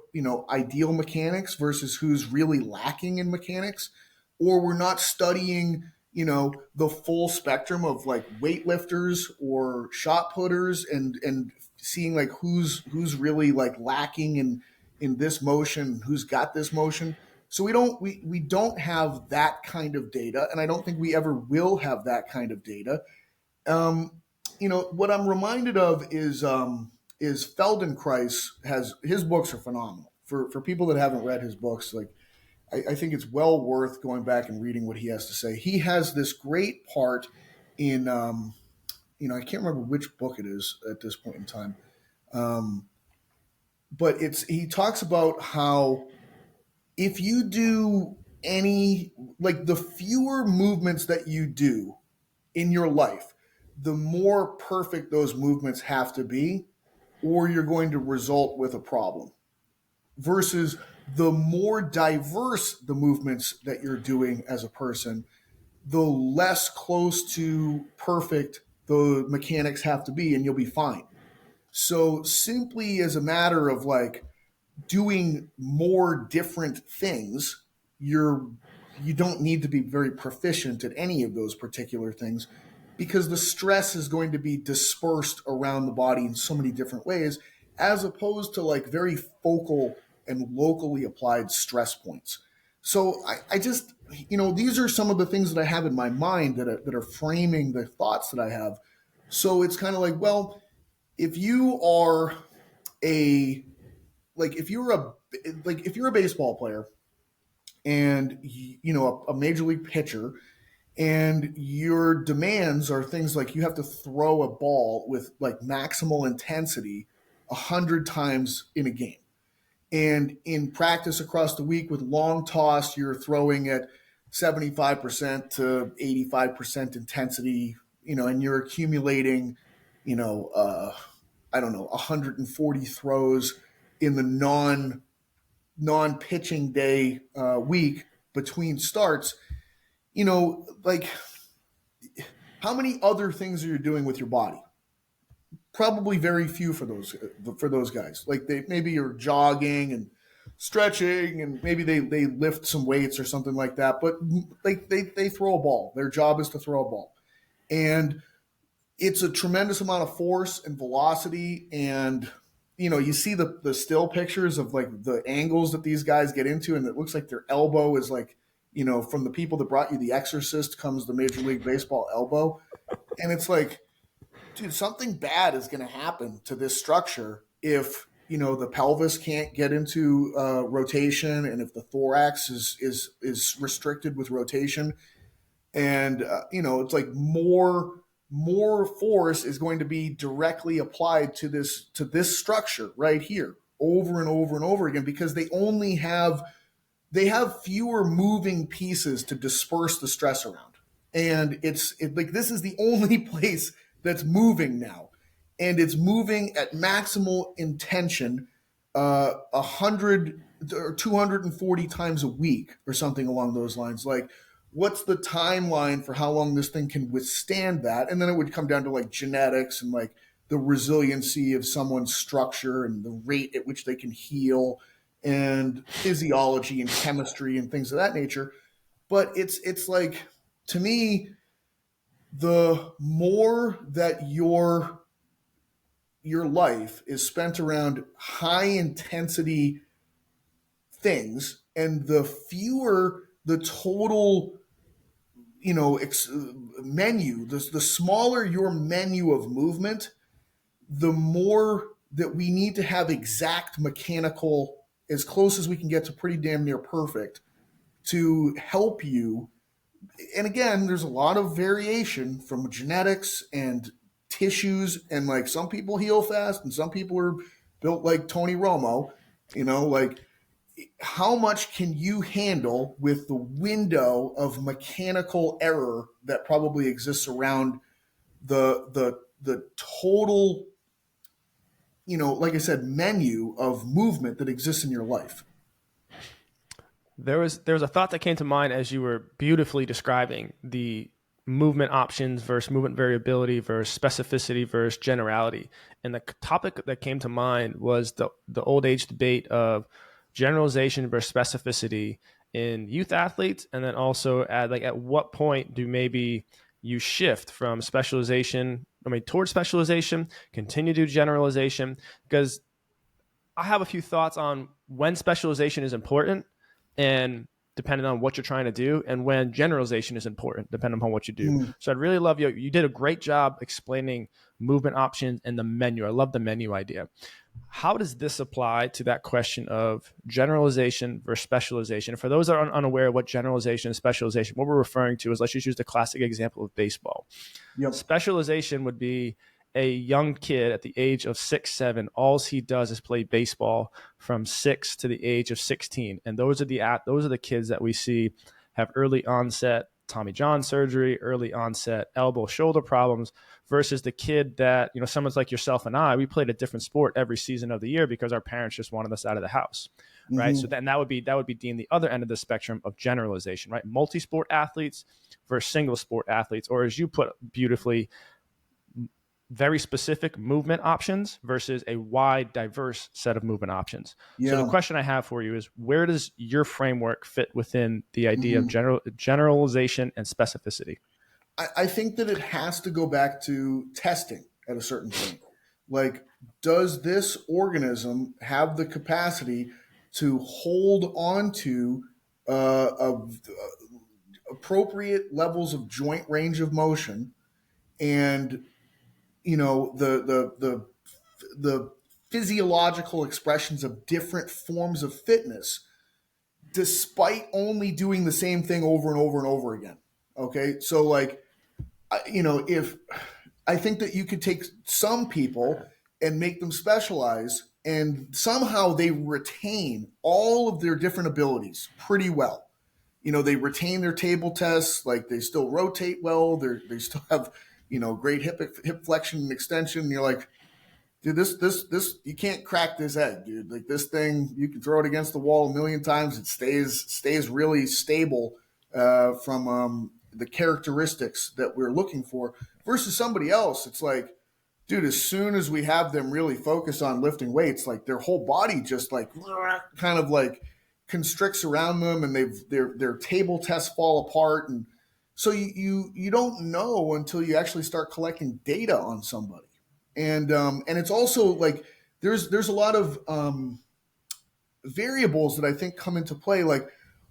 ideal mechanics versus who's really lacking in mechanics. Or we're not studying, the full spectrum of like weightlifters or shot putters and seeing like who's really like lacking in this motion, who's got this motion. So we don't have that kind of data, and I don't think we ever will have that kind of data. um, what I'm reminded of is Feldenkrais has his books are phenomenal. For people that haven't read his books, like I think it's well worth going back and reading what he has to say. He has this great part in I can't remember which book it is at this point in time, um, but it's he talks about how if you do any like the fewer movements that you do in your life, the more perfect those movements have to be, or you're going to result with a problem. Versus the more diverse the movements that you're doing as a person, the less close to perfect the mechanics have to be, and you'll be fine. So, simply as a matter of like doing more different things, you don't need to be very proficient at any of those particular things because the stress is going to be dispersed around the body in so many different ways, as opposed to like very focal and locally applied stress points. So I just, these are some of the things that I have in my mind that are framing the thoughts that I have. So it's kind of like, well, if you are a like if you're a baseball player and a major league pitcher, and your demands are things like you have to throw a ball with like maximal intensity 100 times in a game, and in practice across the week with long toss you're throwing at 75% to 85% intensity, and you're accumulating, you know uh, I don't know, 140 throws in the non pitching day week between starts. Like, how many other things are you doing with your body? Probably very few for those guys. Like, they maybe are jogging and stretching, and maybe they lift some weights or something like that. But like they throw a ball. Their job is to throw a ball, and it's a tremendous amount of force and velocity. And you see the still pictures of like the angles that these guys get into, and it looks like their elbow is like, from the people that brought you The Exorcist comes the Major League Baseball elbow. And it's like, dude, something bad is going to happen to this structure if the pelvis can't get into rotation, and if the thorax is restricted with rotation. And it's like more force is going to be directly applied to this structure right here over and over and over again, because they have fewer moving pieces to disperse the stress around. And like this is the only place that's moving now, and it's moving at maximal intention 100 or 240 times a week or something along those lines. Like, what's the timeline for how long this thing can withstand that? And then it would come down to like genetics and like the resiliency of someone's structure and the rate at which they can heal, and physiology and chemistry and things of that nature. But it's like, to me, the more that your life is spent around high intensity things, and the fewer the total, menu, the smaller your menu of movement, the more that we need to have exact mechanical, as close as we can get to pretty damn near perfect, to help you. And again, there's a lot of variation from genetics and tissues, and like some people heal fast and some people are built like Tony Romo. Like, how much can you handle with the window of mechanical error that probably exists around the total like I said, menu of movement that exists in your life. There was a thought that came to mind as you were beautifully describing the movement options versus movement variability versus specificity versus generality. And the topic that came to mind was the old age debate of generalization versus specificity in youth athletes, and then also at what point do maybe you shift from specialization, towards specialization, continue to do generalization, because I have a few thoughts on when specialization is important and depending on what you're trying to do, and when generalization is important depending on what you do. Mm. So I'd really love you. You did a great job explaining movement options and the menu. I love the menu idea. How does this apply to that question of generalization versus specialization? For those that are unaware of what generalization and specialization, what we're referring to is, let's just use the classic example of baseball. Yep. Specialization would be a young kid at the age of 6, 7. All he does is play baseball from 6 to the age of 16, and those are the kids that we see have early onset Tommy John surgery, early onset elbow shoulder problems, versus the kid that, someone's like yourself and I, we played a different sport every season of the year because our parents just wanted us out of the house. Right. So Mm-hmm. then that would be deemed the other end of the spectrum of generalization, right? Multi-sport athletes versus single sport athletes, or as you put beautifully, very specific movement options versus a wide, diverse set of movement options. So the Yeah. question I have for you is, where does your framework fit within the idea of Mm-hmm. generalization and specificity? I think that it has to go back to testing at a certain point. Like, does this organism have the capacity to hold on to appropriate levels of joint range of motion, and the physiological expressions of different forms of fitness, despite only doing the same thing over and over and over again. Okay, so like, if I think that you could take some people and make them specialize, and somehow they retain all of their different abilities pretty well. They retain their table tests, like they still rotate well, they still have, great hip flexion and extension. And you're like, dude, this you can't crack this egg, dude. Like, this thing, you can throw it against the wall a million times, it stays really stable from the characteristics that we're looking for. Versus somebody else, it's like, dude, as soon as we have them really focus on lifting weights, like their whole body just like kind of like constricts around them, and their table tests fall apart. And so you don't know until you actually start collecting data on somebody. And it's also like, there's a lot of variables that I think come into play. Like,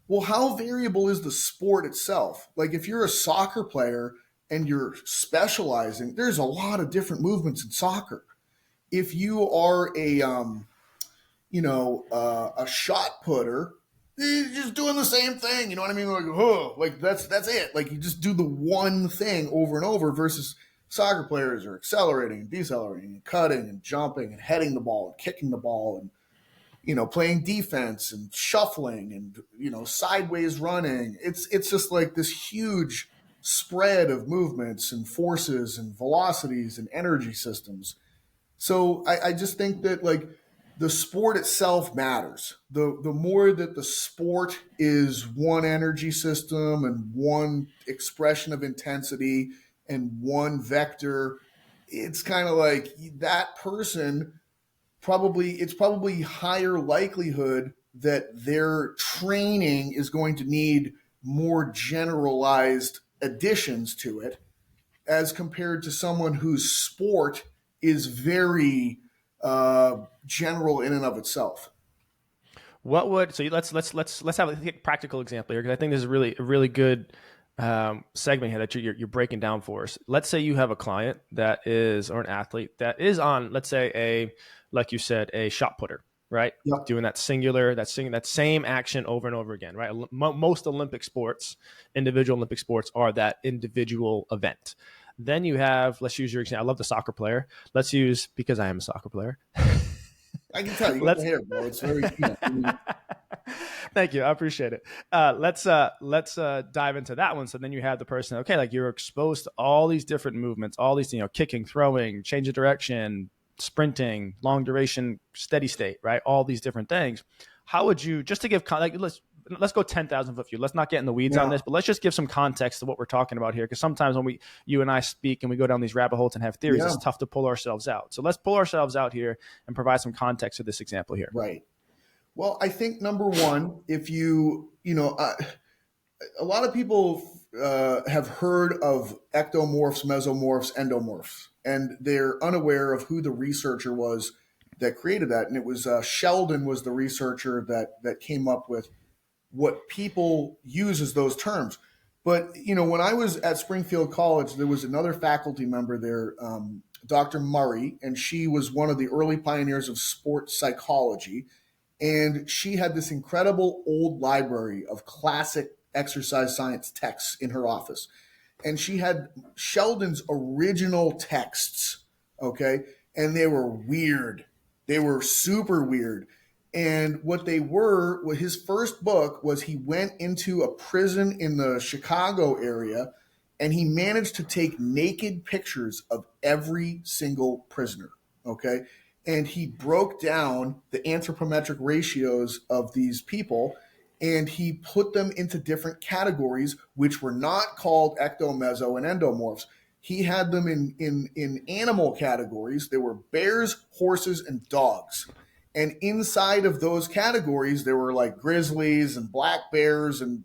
well, how variable is the sport itself? Like, if you're a soccer player and you're specializing, there's a lot of different movements in soccer. If you are a shot putter, you're just doing the same thing. You know what I mean? Like, oh, like that's it. Like, you just do the one thing over and over. Versus soccer players are accelerating and decelerating and cutting and jumping and heading the ball and kicking the ball, and playing defense and shuffling and sideways running. It's just like this huge spread of movements and forces and velocities and energy systems. So I just think that, like, the sport itself matters. The more that the sport is one energy system and one expression of intensity and one vector, it's kind of like that person, it's probably higher likelihood that their training is going to need more generalized additions to it, as compared to someone whose sport is very general in and of itself. What would so let's have a practical example here, because I think this is really a really good segment here that you're breaking down for us. Let's say you have a client that is, or an athlete that is on, let's say, like you said, a shot putter, right? Yep. Doing that that same action over and over again, right? Most Olympic sports, individual Olympic sports, are that individual event. Then you have, let's use your example. I love the soccer player. Let's use, because I am a soccer player. I can tell you got let's the hair, bro. It's very. Thank you. I appreciate it. Let's dive into that one. So then you have the person, okay, like, you're exposed to all these different movements, all these, kicking, throwing, change of direction, sprinting, long duration, steady state, right? All these different things. How would you, just to give, like, let's go 10,000 foot view. Let's not get in the weeds on Yeah. this, but let's just give some context to what we're talking about here. Because sometimes when you and I speak and we go down these rabbit holes and have theories, Yeah. it's tough to pull ourselves out. So let's pull ourselves out here and provide some context to this example here. Right. Well, I think number one, if a lot of people have heard of ectomorphs, mesomorphs, endomorphs, and they're unaware of who the researcher was that created that. And it was Sheldon was the researcher that came up with what people use as those terms. But when I was at Springfield College, there was another faculty member there, Dr. Murray, and she was one of the early pioneers of sports psychology. And she had this incredible old library of classic exercise science texts in her office. And she had Sheldon's original texts, okay? And they were weird. They were super weird. And what they were, his first book was he went into a prison in the Chicago area and he managed to take naked pictures of every single prisoner, okay? And he broke down the anthropometric ratios of these people and he put them into different categories, which were not called ecto, meso, and endomorphs. He had them in animal categories. There were bears, horses, and dogs. And inside of those categories, there were like grizzlies and black bears and,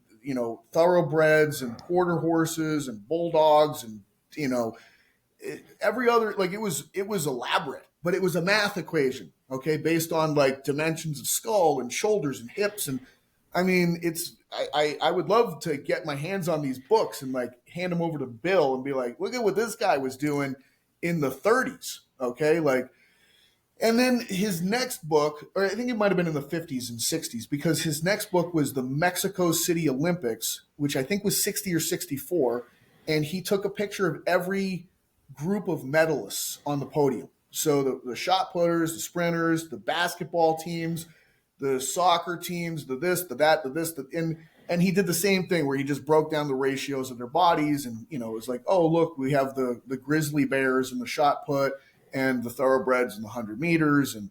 thoroughbreds and quarter horses and bulldogs and, every other, like it was elaborate, but it was a math equation, okay, based on like dimensions of skull and shoulders and hips. And I mean, I would love to get my hands on these books and like hand them over to Bill and be like, look at what this guy was doing in the 30s. Okay. Like, and then his next book, or I think it might have been in the 50s and 60s, because his next book was the Mexico City Olympics, which I think was 60 or 64. And he took a picture of every group of medalists on the podium. So the shot putters, the sprinters, the basketball teams, the soccer teams, the this, the that, the this, and he did the same thing where he just broke down the ratios of their bodies, and it was like, oh look, we have the grizzly bears and the shot put, and the thoroughbreds and the 100 meters, and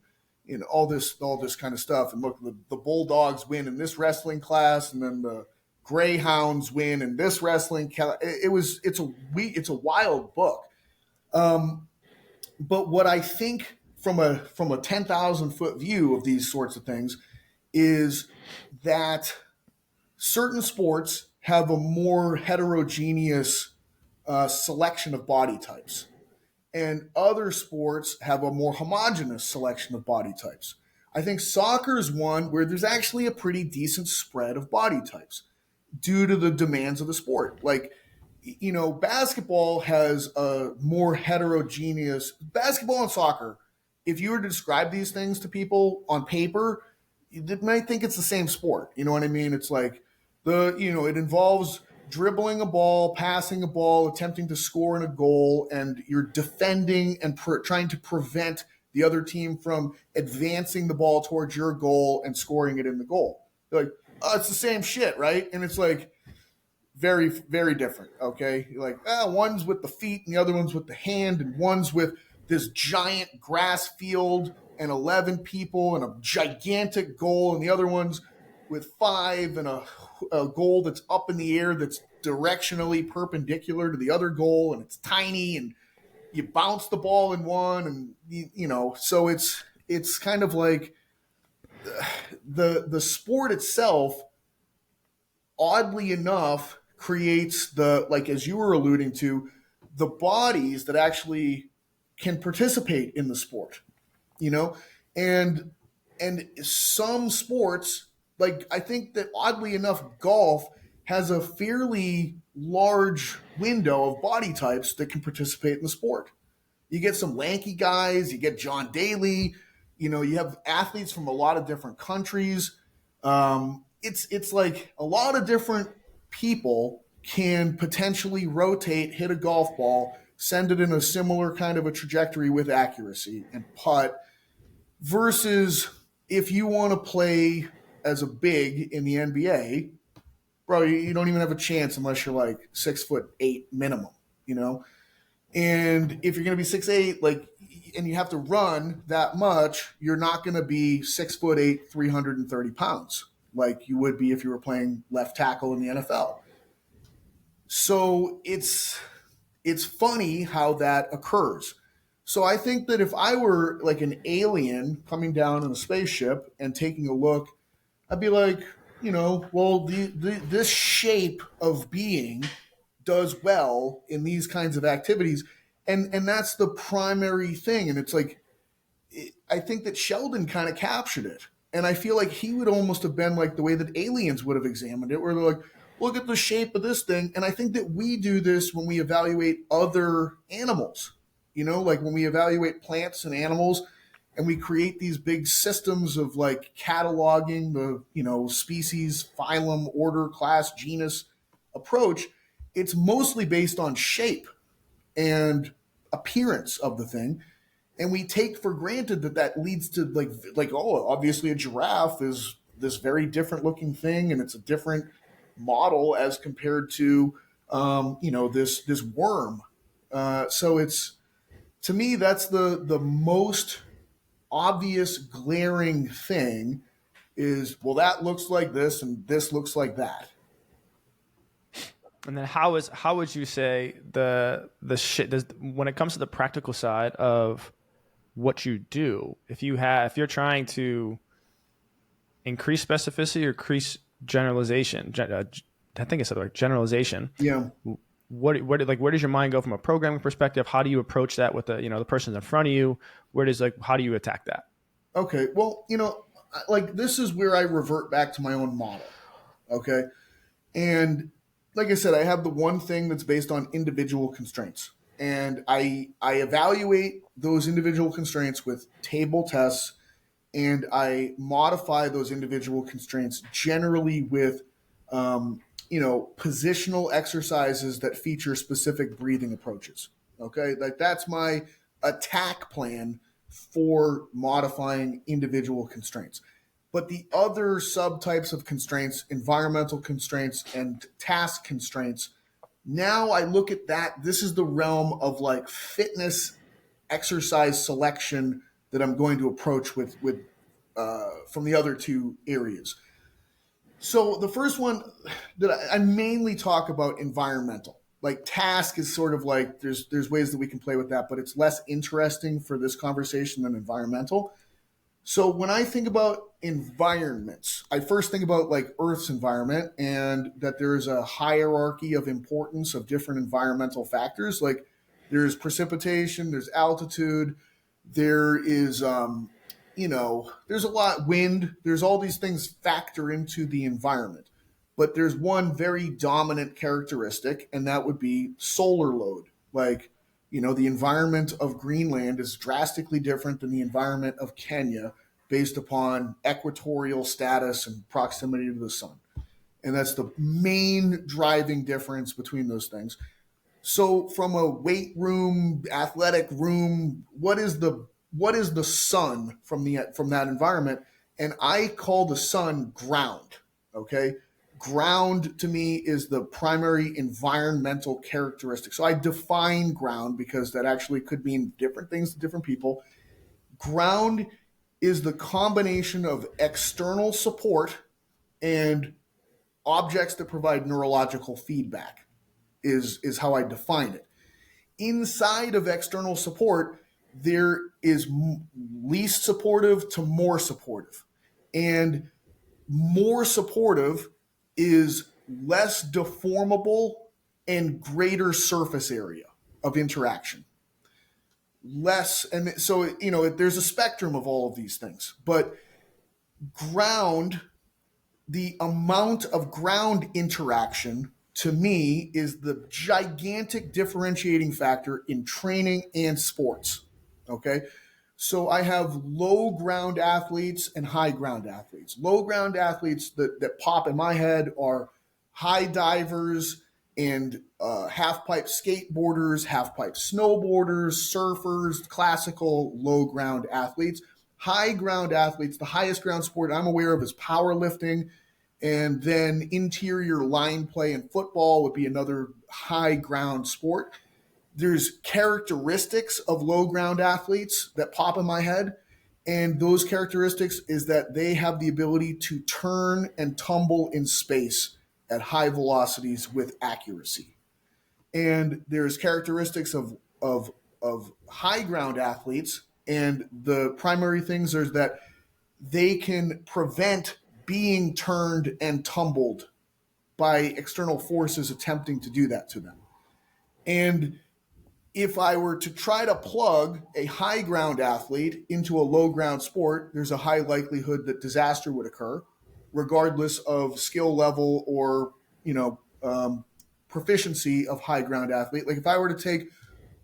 all this kind of stuff. And look, the bulldogs win in this wrestling class, and then the greyhounds win in this wrestling. It's a wild book. But what I think from a 10,000 foot view of these sorts of things is that certain sports have a more heterogeneous selection of body types, and other sports have a more homogenous selection of body types. I think soccer is one where there's actually a pretty decent spread of body types due to the demands of the sport. Like, basketball has a more heterogeneous basketball and soccer. If you were to describe these things to people on paper, they might think it's the same sport. You know what I mean? It's like it involves dribbling a ball, passing a ball, attempting to score in a goal, and you're defending and trying to prevent the other team from advancing the ball towards your goal and scoring it in the goal. They're like, oh, it's the same shit, right? And it's like very, very different. Okay, you're like, one's with the feet and the other one's with the hand, and one's with this giant grass field and 11 people and a gigantic goal, and the other one's with 5 and a goal that's up in the air that's directionally perpendicular to the other goal, and it's tiny, and you bounce the ball in one, and so it's kind of like the sport itself, oddly enough, creates like as you were alluding to, the bodies that actually can participate in the sport, and some sports, like I think that oddly enough, golf has a fairly large window of body types that can participate in the sport. You get some lanky guys, you get John Daly, you have athletes from a lot of different countries. It's like a lot of different people can potentially rotate, hit a golf ball, send it in a similar kind of a trajectory with accuracy and putt, versus if you want to play as a big in the NBA, bro, you don't even have a chance unless you're like 6'8" minimum, And if you're going to be 6'8", like and you have to run that much, you're not going to be 6'8", 330 pounds like you would be if you were playing left tackle in the NFL. So it's funny how that occurs. So I think that if I were like an alien coming down in a spaceship and taking a look, I'd be like, well, this shape of being does well in these kinds of activities, and that's the primary thing. And it's like I think that Sheldon kind of captured it. And I feel like he would almost have been like the way that aliens would have examined it, where they're like, look at the shape of this thing. And I think that we do this when we evaluate other animals, like when we evaluate plants and animals and we create these big systems of like cataloging the, species, phylum, order, class, genus approach. It's mostly based on shape and appearance of the thing, and we take for granted that that leads to like oh, obviously a giraffe is this very different looking thing and it's a different model as compared to this worm. So it's, to me, that's the most obvious glaring thing is, well, that looks like this and this looks like that. And then how would you say the shit does when it comes to the practical side of what you do, if you're trying to increase specificity or increase generalization, I think it's like generalization. Yeah. Where does your mind go from a programming perspective? How do you approach that with the person in front of you? How do you attack that? Okay. Well, like this is where I revert back to my own model. Okay. And like I said, I have the one thing that's based on individual constraints. And I evaluate those individual constraints with table tests, and I modify those individual constraints generally with positional exercises that feature specific breathing approaches. Okay, like that's my attack plan for modifying individual constraints. But the other subtypes of constraints, environmental constraints and task constraints, now I look at that. This is the realm of like fitness exercise selection that I'm going to approach with from the other two areas. So the first one that I mainly talk about environmental. Like task is sort of like there's ways that we can play with that, but it's less interesting for this conversation than environmental. So when I think about environments, I first think about like Earth's environment and that there is a hierarchy of importance of different environmental factors. Like there's precipitation, there's altitude, there is there's a lot wind, there's all these things factor into the environment. But there's one very dominant characteristic, and that would be solar load. Like, the environment of Greenland is drastically different than the environment of Kenya based upon equatorial status and proximity to the sun. And that's the main driving difference between those things. So from a weight room, athletic room, what is the sun from that environment? And I call the sun ground. Okay? Ground to me is the primary environmental characteristic. So I define ground because that actually could mean different things to different people. Ground is the combination of external support and objects that provide neurological feedback is how I define it. Inside of external support, there is least supportive to more supportive. And more supportive is less deformable and greater surface area of interaction. Less, and so, there's a spectrum of all of these things. But ground, the amount of ground interaction to me is the gigantic differentiating factor in training and sports. Okay. So I have low ground athletes and high ground athletes. Low ground athletes that pop in my head are high divers and half pipe skateboarders, half pipe snowboarders, surfers, classical low ground athletes. High ground athletes, the highest ground sport I'm aware of is powerlifting, and then interior line play and football would be another high ground sport. there's characteristics of low ground athletes that pop in my head. And those characteristics is that they have the ability to turn and tumble in space at high velocities with accuracy. And there's characteristics of high ground athletes. And the primary things are that they can prevent being turned and tumbled by external forces attempting to do that to them. And if I were to try to plug a high ground athlete into a low ground sport, there's a high likelihood that disaster would occur, regardless of skill level or proficiency of high ground athlete. Like if I were to take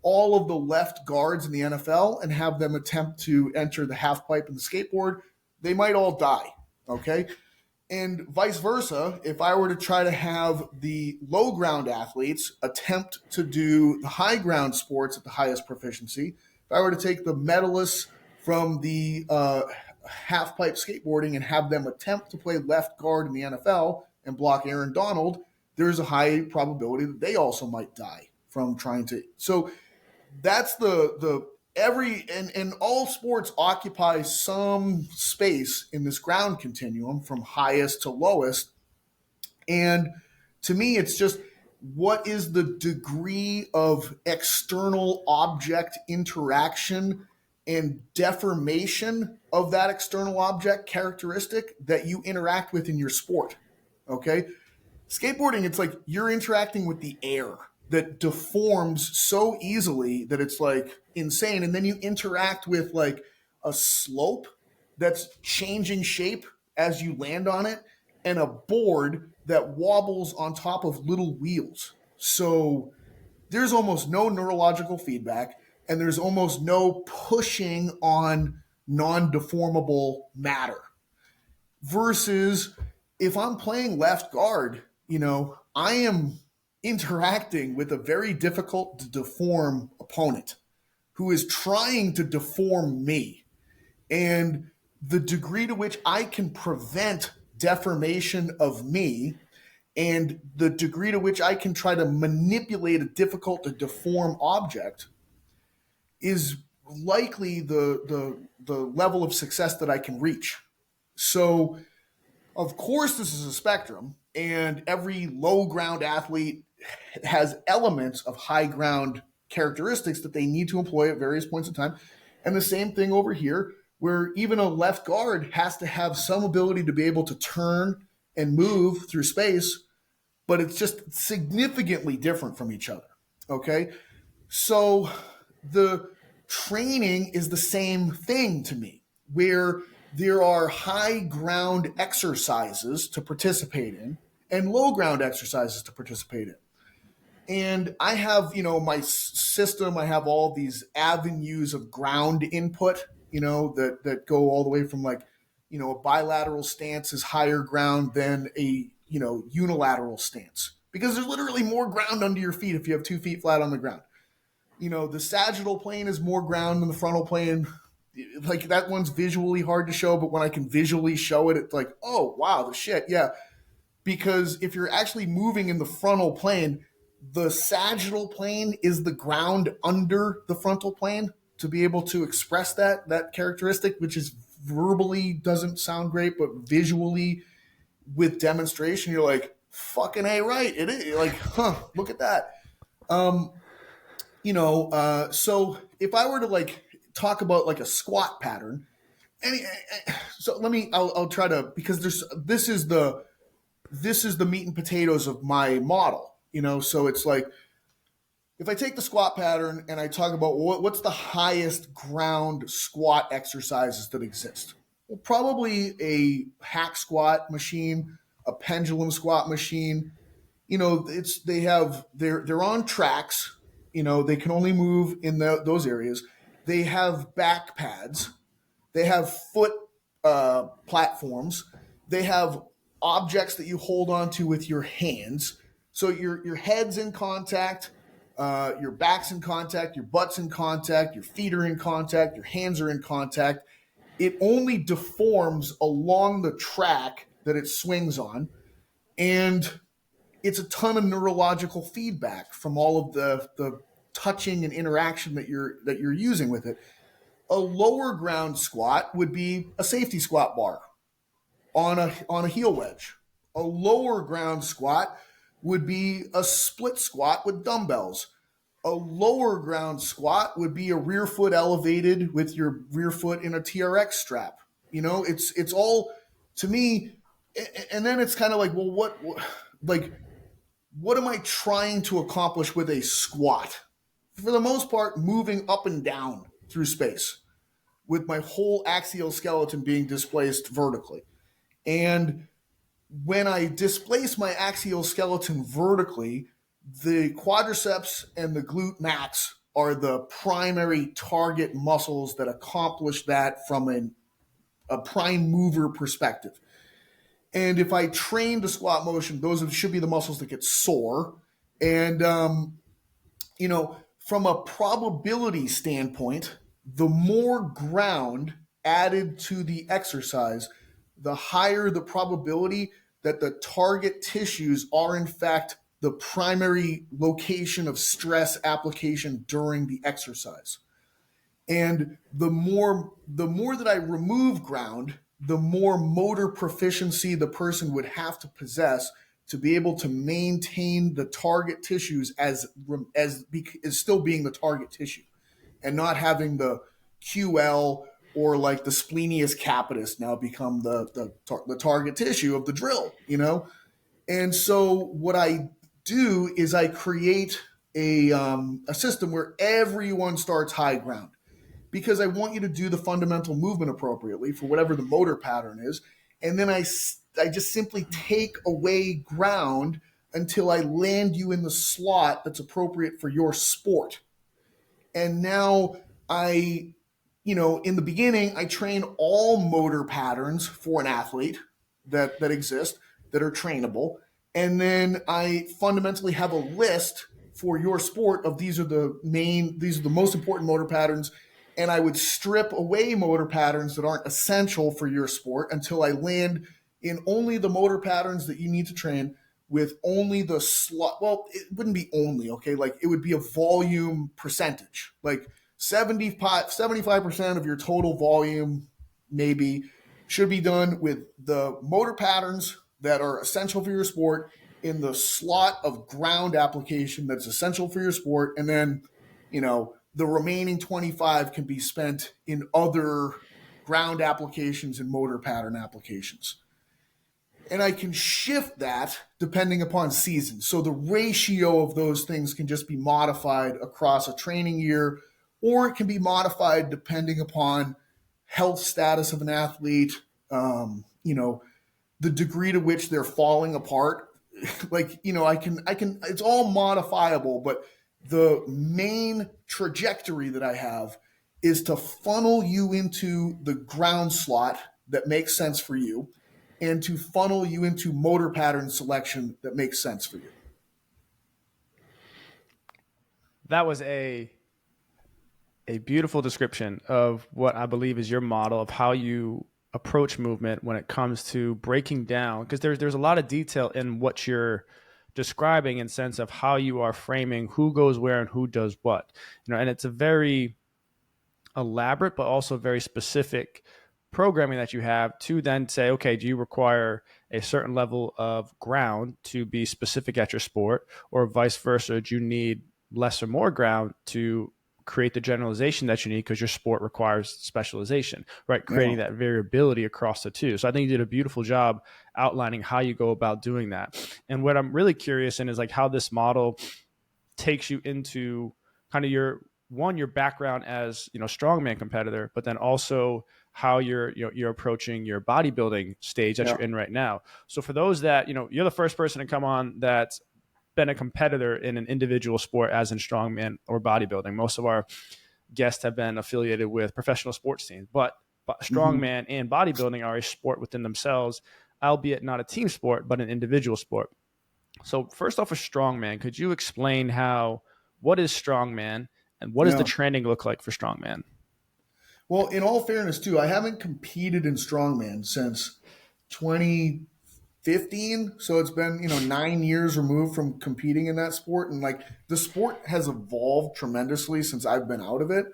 all of the left guards in the NFL and have them attempt to enter the half pipe and the skateboard, they might all die. Okay. And vice versa, if I were to try to have the low ground athletes attempt to do the high ground sports at the highest proficiency, if I were to take the medalists from the half pipe skateboarding and have them attempt to play left guard in the NFL and block Aaron Donald, there's a high probability that they also might die from trying to. So that's the every and all sports occupy some space in this ground continuum from highest to lowest. And to me, it's just what is the degree of external object interaction and deformation of that external object characteristic that you interact with in your sport. Okay. Skateboarding, it's like you're interacting with the air that deforms so easily that it's like insane. And then you interact with like a slope that's changing shape as you land on it and a board that wobbles on top of little wheels. So there's almost no neurological feedback and there's almost no pushing on non-deformable matter. Versus if I'm playing left guard, I am interacting with a very difficult to deform opponent who is trying to deform me. And the degree to which I can prevent deformation of me and the degree to which I can try to manipulate a difficult to deform object is likely the level of success that I can reach. So, of course, this is a spectrum, and every low ground athlete has elements of high ground characteristics that they need to employ at various points in time. And the same thing over here, where even a left guard has to have some ability to be able to turn and move through space, but it's just significantly different from each other. Okay. So the training is the same thing to me, where there are high ground exercises to participate in and low ground exercises to participate in. And I have, my system, I have all these avenues of ground input, that go all the way from like, a bilateral stance is higher ground than a, unilateral stance. Because there's literally more ground under your feet if you have 2 feet flat on the ground. The sagittal plane is more ground than the frontal plane. Like that one's visually hard to show, but when I can visually show it, it's like, oh, wow, the shit, yeah. Because if you're actually moving in the frontal plane, the sagittal plane is the ground under the frontal plane to be able to express that characteristic, which is verbally doesn't sound great, but visually with demonstration, you're like, fucking A, right. It is like, look at that. So if I were to like talk about like a squat pattern, so I'll try to, because this is the meat and potatoes of my model, so it's like, if I take the squat pattern and I talk about what's the highest ground squat exercises that exist, well, probably a hack squat machine, a pendulum squat machine, they're on tracks, they can only move in those areas. They have back pads, they have foot platforms, they have objects that you hold onto with your hands. So your head's in contact, your back's in contact, your butt's in contact, your feet are in contact, your hands are in contact. It only deforms along the track that it swings on. And it's a ton of neurological feedback from all of the touching and interaction that you're using with it. A lower ground squat would be a safety squat bar on a heel wedge. A lower ground squat would be a split squat with dumbbells. A lower ground squat would be a rear foot elevated with your rear foot in a TRX strap. It's all, to me. And then it's kind of like, well, like what am I trying to accomplish with a squat? For the most part, moving up and down through space with my whole axial skeleton being displaced vertically. And when I displace my axial skeleton vertically, the quadriceps and the glute max are the primary target muscles that accomplish that from a prime mover perspective. And if I train the squat motion, those should be the muscles that get sore. And, from a probability standpoint, the more ground added to the exercise, the higher the probability that the target tissues are, in fact, the primary location of stress application during the exercise. And the more that I remove ground, the more motor proficiency the person would have to possess to be able to maintain the target tissues as still being the target tissue, and not having the QL or like the splenius capitis now become the target tissue of the drill. And so what I do is I create a system where everyone starts high ground, because I want you to do the fundamental movement appropriately for whatever the motor pattern is. And then I just simply take away ground until I land you in the slot that's appropriate for your sport. And now in the beginning, I train all motor patterns for an athlete that exist, that are trainable. And then I fundamentally have a list for your sport of these are the most important motor patterns. And I would strip away motor patterns that aren't essential for your sport until I land in only the motor patterns that you need to train, with only the slot. Well, it wouldn't be only, okay? Like, it would be a volume percentage. Like 75% of your total volume maybe should be done with the motor patterns that are essential for your sport in the slot of ground application that's essential for your sport. And then, the remaining 25 can be spent in other ground applications and motor pattern applications. And I can shift that depending upon season. So the ratio of those things can just be modified across a training year, or it can be modified depending upon health status of an athlete, the degree to which they're falling apart. I can, it's all modifiable, but the main trajectory that I have is to funnel you into the ground slot that makes sense for you, and to funnel you into motor pattern selection that makes sense for you. That was a beautiful description of what I believe is your model of how you approach movement when it comes to breaking down, because there's a lot of detail in what you're describing, in sense of how you are framing who goes where and who does what. And it's a very elaborate but also very specific programming that you have to then say, okay, do you require a certain level of ground to be specific at your sport, or vice versa? Do you need less or more ground to create the generalization that you need because your sport requires specialization, right? Yeah. Creating that variability across the two. So I think you did a beautiful job outlining how you go about doing that. And what I'm really curious in is like how this model takes you into kind of your background as strongman competitor, but then also how you're approaching your bodybuilding stage that Yeah. you're in right now. So for those that you're the first person to come on that's been a competitor in an individual sport, as in strongman or bodybuilding. Most of our guests have been affiliated with professional sports teams, but Mm-hmm. strongman and bodybuilding are a sport within themselves, albeit not a team sport, but an individual sport. So first off, a strongman, could you explain what is strongman and what does the Yeah. training look like for strongman? Well, in all fairness, too, I haven't competed in strongman since 2010. 15, so it's been 9 years removed from competing in that sport, and like the sport has evolved tremendously since I've been out of it,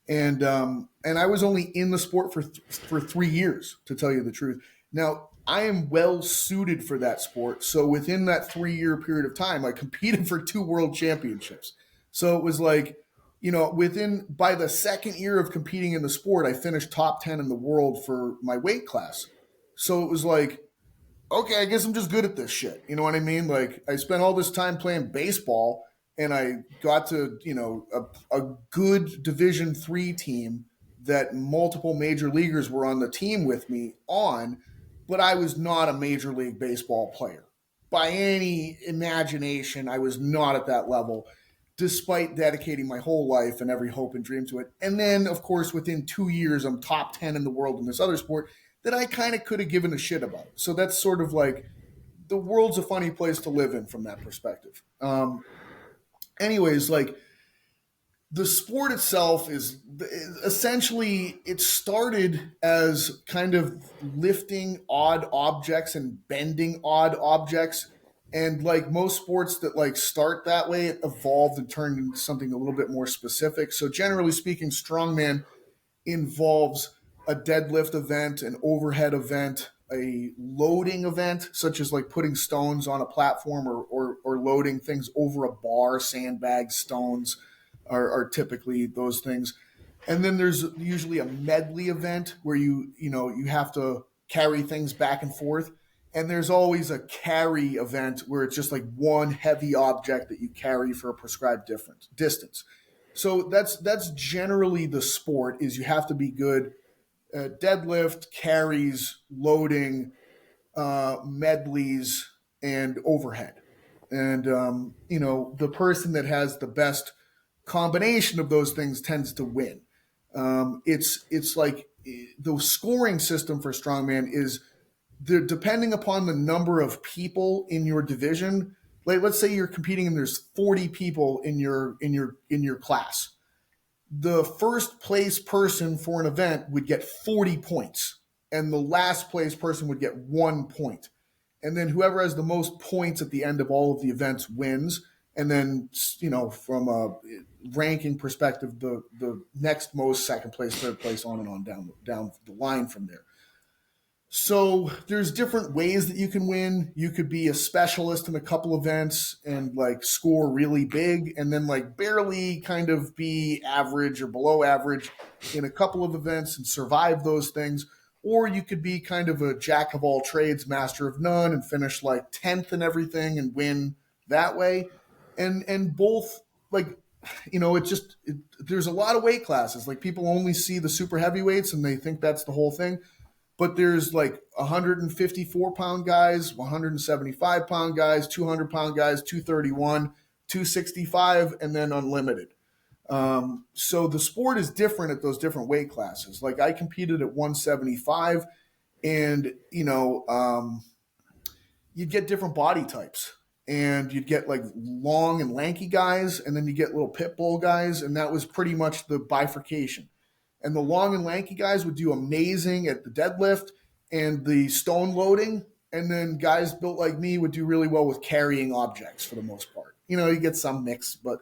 and I was only in the sport for 3 years, to tell you the truth. Now I am well suited for that sport, so within that 3 year period of time, I competed for two world championships. So it was like, within by the second year of competing in the sport, I finished top 10 in the world for my weight class. So it was like, okay, I guess I'm just good at this shit. You know what I mean? Like I spent all this time playing baseball, and I got to, a good Division 3 team that multiple major leaguers were on the team with me on, but I was not a major league baseball player. By any imagination, I was not at that level, despite dedicating my whole life and every hope and dream to it. And then, of course, within 2 years, I'm top 10 in the world in this other sport that I kind of could have given a shit about. So that's sort of like the world's a funny place to live in from that perspective. Anyways, like the sport itself is essentially, it started as kind of lifting odd objects and bending odd objects. And like most sports that like start that way, it evolved and turned into something a little bit more specific. So generally speaking, strongman involves a deadlift event, an overhead event, a loading event, such as like putting stones on a platform, or loading things over a bar, sandbags, stones are typically those things. And then there's usually a medley event where you have to carry things back and forth. And there's always a carry event where it's just like one heavy object that you carry for a prescribed difference distance. So that's generally the sport. Is you have to be good at deadlift, carries, loading, medleys, and overhead. And the person that has the best combination of those things tends to win. It's like the scoring system for strongman is depending upon the number of people in your division. Like let's say you're competing and there's 40 people in your class. The first place person for an event would get 40 points, and the last place person would get 1 point. And then whoever has the most points at the end of all of the events wins. And then, from a ranking perspective, the next most, second place, third place, on and on down the line from there. So there's different ways that you can win. You could be a specialist in a couple events and like score really big, and then like barely kind of be average or below average in a couple of events and survive those things. Or you could be kind of a jack of all trades, master of none, and finish like 10th in everything and win that way. And both, like, there's a lot of weight classes. Like people only see the super heavyweights and they think that's the whole thing, but there's like 154-pound guys, 175-pound guys, 200-pound guys, 231, 265, and then unlimited. So the sport is different at those different weight classes. Like I competed at 175, and you'd get different body types, and you'd get like long and lanky guys, and then you get little pit bull guys, and that was pretty much the bifurcation. And the long and lanky guys would do amazing at the deadlift and the stone loading. And then guys built like me would do really well with carrying objects for the most part. You get some mix, but,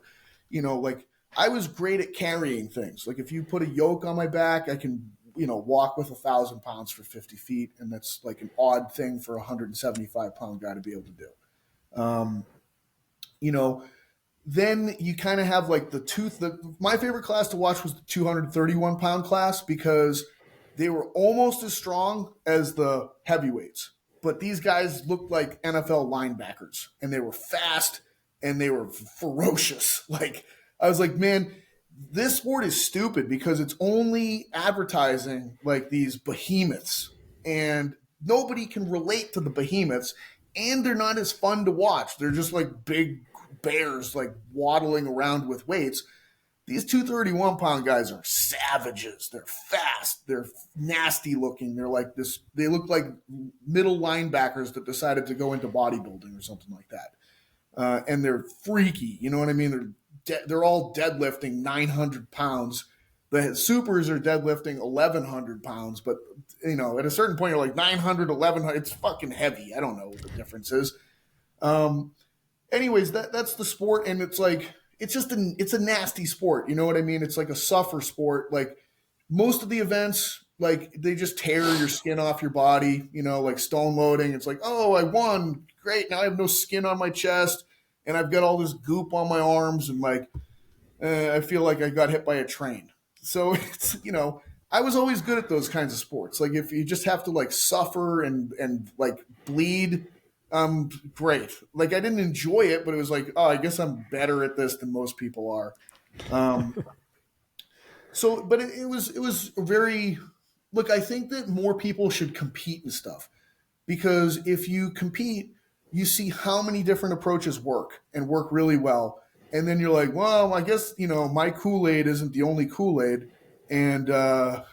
like I was great at carrying things. Like if you put a yoke on my back, I can, walk with 1,000 pounds for 50 feet. And that's like an odd thing for a 175-pound guy to be able to do. Um, you know, then you kind of have like my favorite class to watch was the 231-pound class, because they were almost as strong as the heavyweights, but these guys looked like NFL linebackers, and they were fast and they were ferocious. Like I was like, man, this sport is stupid because it's only advertising like these behemoths, and nobody can relate to the behemoths, and they're not as fun to watch. They're just like big bears like waddling around with weights. These 231-pound guys are savages. They're fast. They're nasty looking. They're like this. They look like middle linebackers that decided to go into bodybuilding or something like that. And they're freaky. You know what I mean? They're all deadlifting 900 pounds. The supers are deadlifting 1,100 pounds, but at a certain point, you're like 900, 1,100. It's fucking heavy. I don't know what the difference is. Um, anyways, that's the sport, and it's like it's a nasty sport. You know what I mean? It's like a suffer sport. Like most of the events, like they just tear your skin off your body. Like stone loading. It's like, oh, I won, great. Now I have no skin on my chest, and I've got all this goop on my arms, and like I feel like I got hit by a train. So it's. I was always good at those kinds of sports. Like if you just have to like suffer and like bleed, great. Like I didn't enjoy it, but it was like, oh, I guess I'm better at this than most people are. Um, but it was very. Look, I think that more people should compete and stuff because if you compete, you see how many different approaches work and work really well, and then you're like, well, I guess my Kool-Aid isn't the only Kool-Aid, and a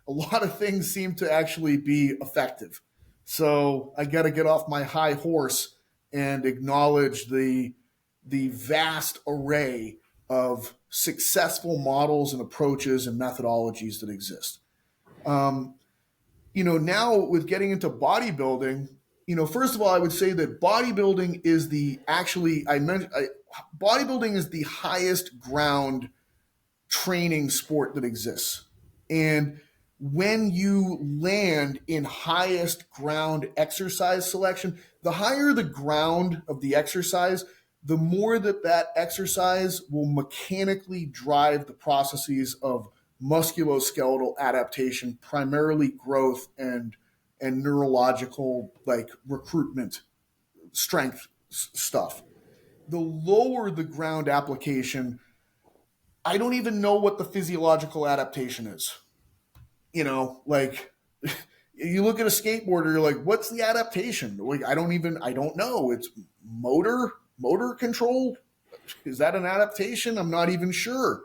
lot of things seem to actually be effective. So I got to get off my high horse and acknowledge the vast array of successful models and approaches and methodologies that exist. Um, now with getting into bodybuilding, first of all, I would say that bodybuilding is the actually I mentioned bodybuilding is the highest ground training sport that exists, and when you land in highest ground exercise selection, the higher the ground of the exercise, the more that exercise will mechanically drive the processes of musculoskeletal adaptation, primarily growth and neurological like recruitment strength stuff. The lower the ground application, I don't even know what the physiological adaptation is. Like you look at a skateboarder, you're like, what's the adaptation? Like I don't know. It's motor control. Is that an adaptation? I'm not even sure.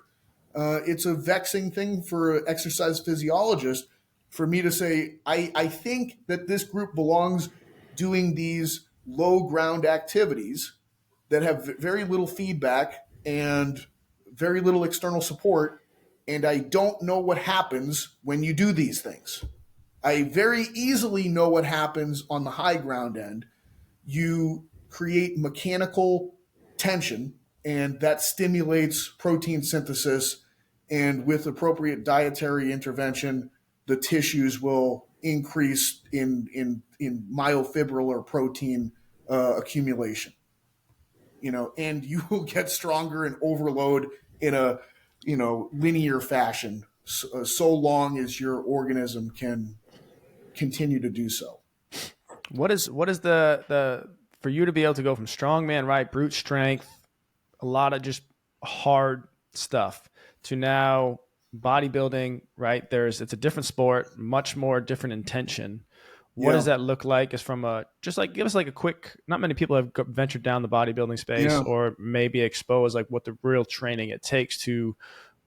It's a vexing thing for an exercise physiologist for me to say, I think that this group belongs doing these low ground activities that have very little feedback and very little external support. And I don't know what happens when you do these things. I very easily know what happens on the high ground end. You create mechanical tension, and that stimulates protein synthesis. And with appropriate dietary intervention, the tissues will increase in myofibrillar protein accumulation. And you will get stronger and overload in a linear fashion, so long as your organism can continue to do so. What is the for you to be able to go from strongman, right, brute strength, a lot of just hard stuff, to now bodybuilding, right? It's a different sport, much more different intention. What Yeah, does that look like? Is from a just like give us like a quick. Not many people have ventured down the bodybuilding space, yeah, or maybe expose like what the real training it takes to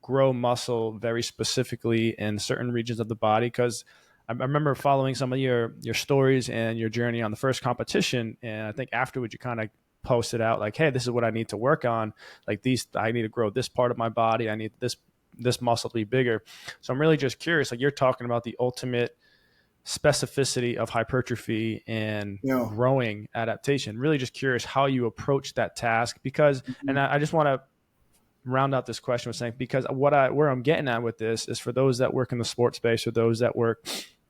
grow muscle very specifically in certain regions of the body. Because I remember following some of your stories and your journey on the first competition, and I think afterwards you kind of posted out like, hey, this is what I need to work on. Like I need to grow this part of my body. I need this muscle to be bigger. So I'm really just curious. Like you're talking about the ultimate specificity of hypertrophy and yeah. growing adaptation. Really just curious how you approach that task because, and I just want to round out this question with saying, because where I'm getting at with this is for those that work in the sports space or those that work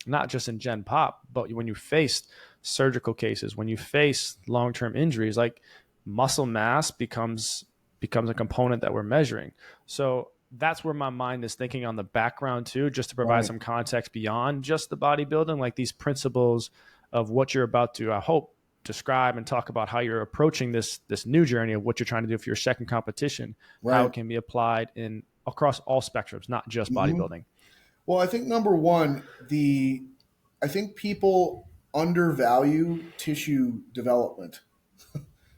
not just in Gen Pop, but when you face surgical cases, when you face long-term injuries, like muscle mass becomes a component that we're measuring. So that's where my mind is thinking on the background too, just to provide Right. some context beyond just the bodybuilding, like these principles of what you're about to, I hope, describe and talk about how you're approaching this new journey of what you're trying to do for your second competition, how it Right. can be applied in across all spectrums, not just hmm bodybuilding. Well, I think number one, I think people undervalue tissue development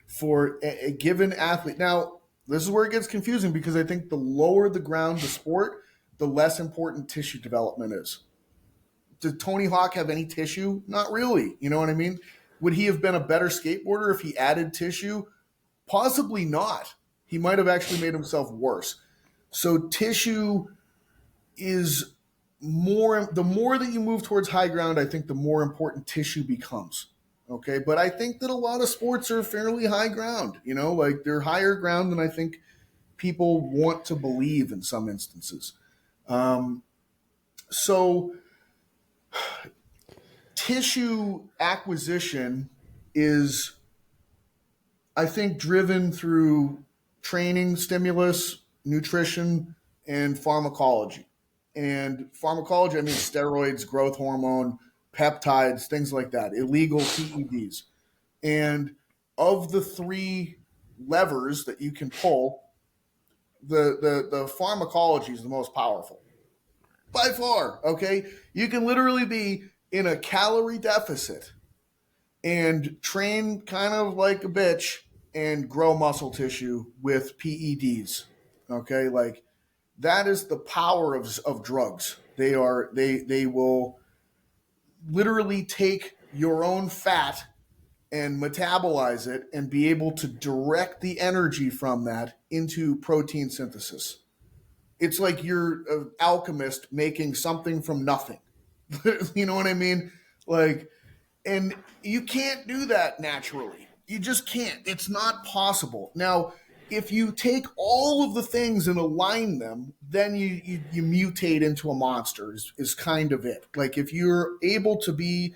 for a given athlete. Now, this is where it gets confusing because I think the lower the ground the sport, the less important tissue development is. Did Tony Hawk have any tissue? Not really. You know what I mean? Would he have been a better skateboarder if he added tissue? Possibly not. He might have actually made himself worse. So tissue is more, the more that you move towards high ground, I think the more important tissue becomes. Okay. But I think that a lot of sports are fairly high ground, like they're higher ground than I think people want to believe in some instances. Um, so tissue acquisition is, I think, driven through training, stimulus, nutrition, and pharmacology. And pharmacology, I mean steroids, growth hormone, peptides, things like that, illegal PEDs. And of the three levers that you can pull, the pharmacology is the most powerful by far. Okay. You can literally be in a calorie deficit and train kind of like a bitch and grow muscle tissue with PEDs. Okay, like that is the power of drugs. They will literally take your own fat and metabolize it and be able to direct the energy from that into protein synthesis. It's like you're an alchemist making something from nothing. You know what I mean? Like, and you can't do that naturally. You just can't. It's not possible. Now, if you take all of the things and align them, then you mutate into a monster, is kind of it. Like if you're able to be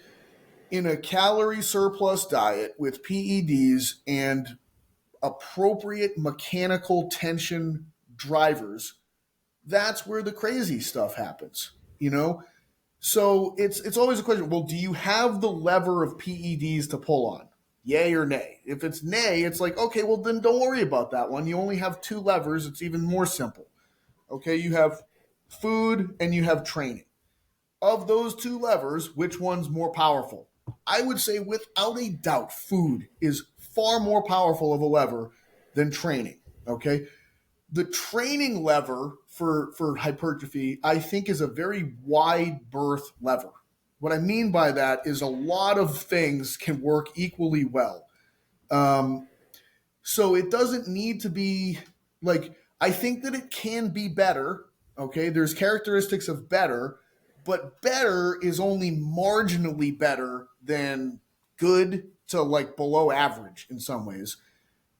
in a calorie surplus diet with PEDs and appropriate mechanical tension drivers, that's where the crazy stuff happens. So it's always a question. Well, do you have the lever of PEDs to pull on? Yay or nay? If it's nay, it's like, okay, well then don't worry about that one. You only have two levers. It's even more simple. Okay, you have food and you have training. Of those two levers, which one's more powerful? I would say without a doubt, food is far more powerful of a lever than training. Okay, the training lever for hypertrophy, I think, is a very wide berth lever. What I mean by that is a lot of things can work equally well. Um, so it doesn't need to be like, I think that it can be better. Okay, there's characteristics of better, but better is only marginally better than good to like below average in some ways.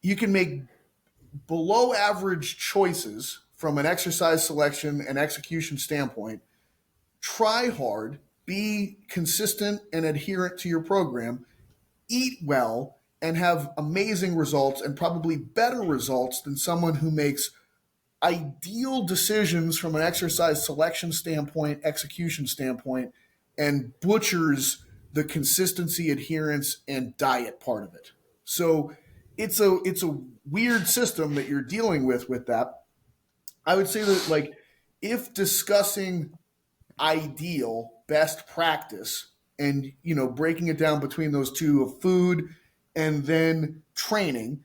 You can make below average choices from an exercise selection and execution standpoint. Try hard, be consistent and adherent to your program, eat well, and have amazing results and probably better results than someone who makes ideal decisions from an exercise selection standpoint, execution standpoint, and butchers the consistency, adherence, and diet part of it. So it's a weird system that you're dealing with that. I would say that like if discussing ideal best practice and breaking it down between those two of food and then training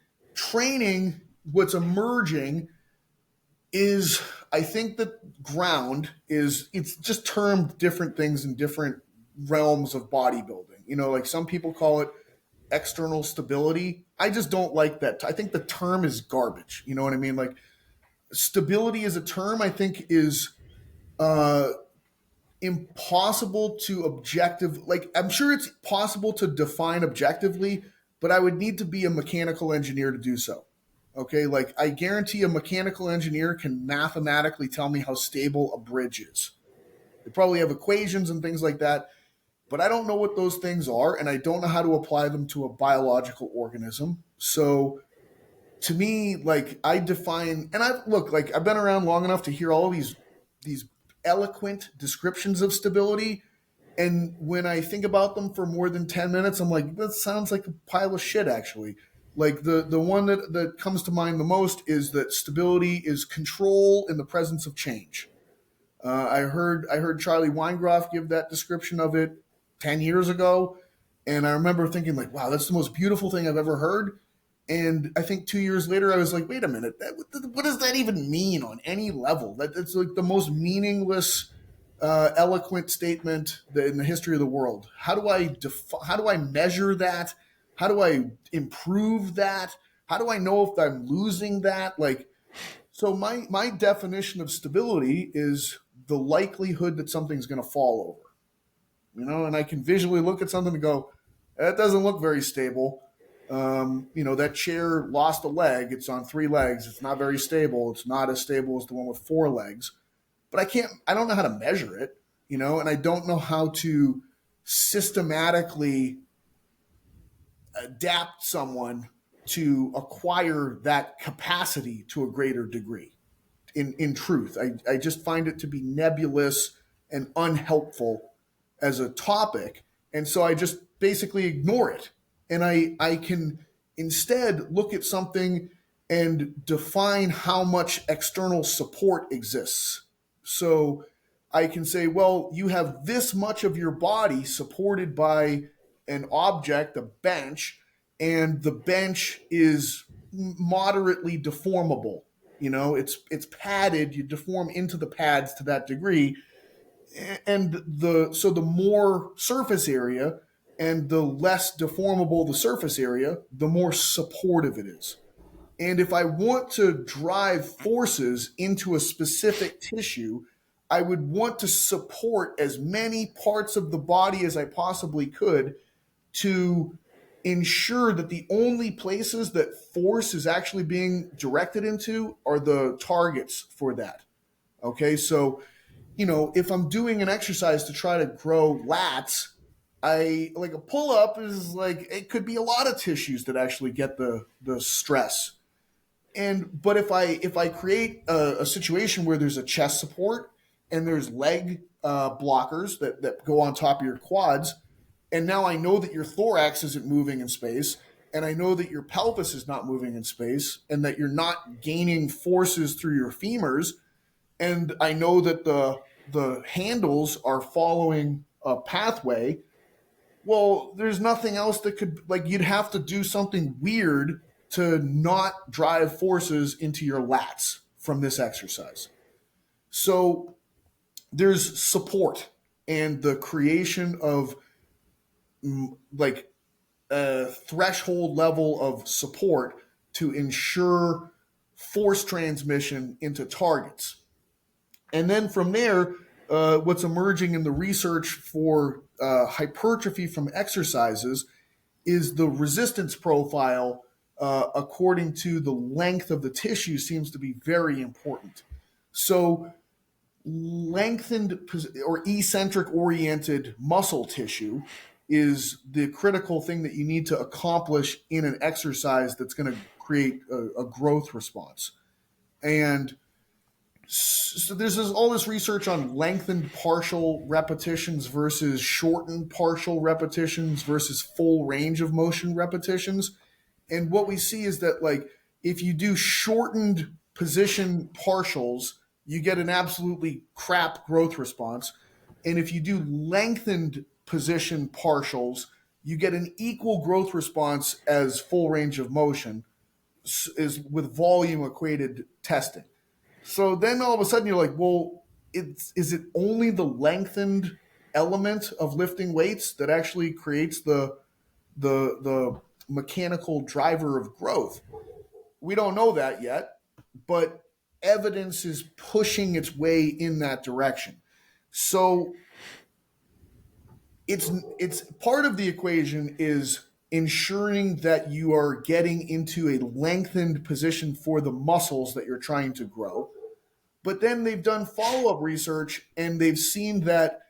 what's emerging is, I think that ground is, it's just termed different things in different realms of bodybuilding. Like some people call it external stability. I just don't like that. I think the term is garbage. You know what I mean? Like stability as a term, I think is uh, impossible to objective. Like I'm sure it's possible to define objectively, but I would need to be a mechanical engineer to do so. Okay, like I guarantee a mechanical engineer can mathematically tell me how stable a bridge is. They probably have equations and things like that, but I don't know what those things are, and I don't know how to apply them to a biological organism. So to me, like I define, and I look like I've been around long enough to hear all these eloquent descriptions of stability. And when I think about them for more than 10 minutes, I'm like, that sounds like a pile of shit, actually. Like the one that comes to mind the most is that stability is control in the presence of change. I heard Charlie Weingroff give that description of it 10 years ago, and I remember thinking like, wow, that's the most beautiful thing I've ever heard. And I think 2 years later, I was like, wait a minute, what does that even mean on any level? That's like the most meaningless, eloquent statement in the history of the world. How do I measure that? How do I improve that? How do I know if I'm losing that? Like, so my definition of stability is the likelihood that something's going to fall over. And I can visually look at something and go, that doesn't look very stable. That chair lost a leg. It's on three legs. It's not very stable. It's not as stable as the one with four legs. But I don't know how to measure it, and I don't know how to systematically adapt someone to acquire that capacity to a greater degree. In truth, I just find it to be nebulous and unhelpful as a topic. And so I just basically ignore it. And I can instead look at something and define how much external support exists. So I can say, well, you have this much of your body supported by an object, a bench, and the bench is moderately deformable. It's padded. You deform into the pads to that degree, and the more surface area and the less deformable the surface area, the more supportive it is. And if I want to drive forces into a specific tissue, I would want to support as many parts of the body as I possibly could to ensure that the only places that force is actually being directed into are the targets for that. Okay, so if I'm doing an exercise to try to grow lats, I like a pull up is like it could be a lot of tissues that actually get the stress. But if I create a situation where there's a chest support and there's leg blockers that go on top of your quads, and now I know that your thorax isn't moving in space, and I know that your pelvis is not moving in space, and that you're not gaining forces through your femurs, and I know that the handles are following a pathway. Well, there's nothing else that could, like, you'd have to do something weird to not drive forces into your lats from this exercise. So there's support and the creation of like a threshold level of support to ensure force transmission into targets. And then from there, what's emerging in the research for hypertrophy from exercises is the resistance profile, according to the length of the tissue, seems to be very important. So lengthened or eccentric oriented muscle tissue is the critical thing that you need to accomplish in an exercise that's going to create a growth response. And so there's all this research on lengthened partial repetitions versus shortened partial repetitions versus full range of motion repetitions. And what we see is that, like, if you do shortened position partials, you get an absolutely crap growth response. And if you do lengthened position partials, you get an equal growth response as full range of motion, is with volume equated testing. So then all of a sudden you're like, well, is it only the lengthened element of lifting weights that actually creates the mechanical driver of growth? We don't know that yet, but evidence is pushing its way in that direction. So it's part of the equation is ensuring that you are getting into a lengthened position for the muscles that you're trying to grow. But then they've done follow-up research and they've seen that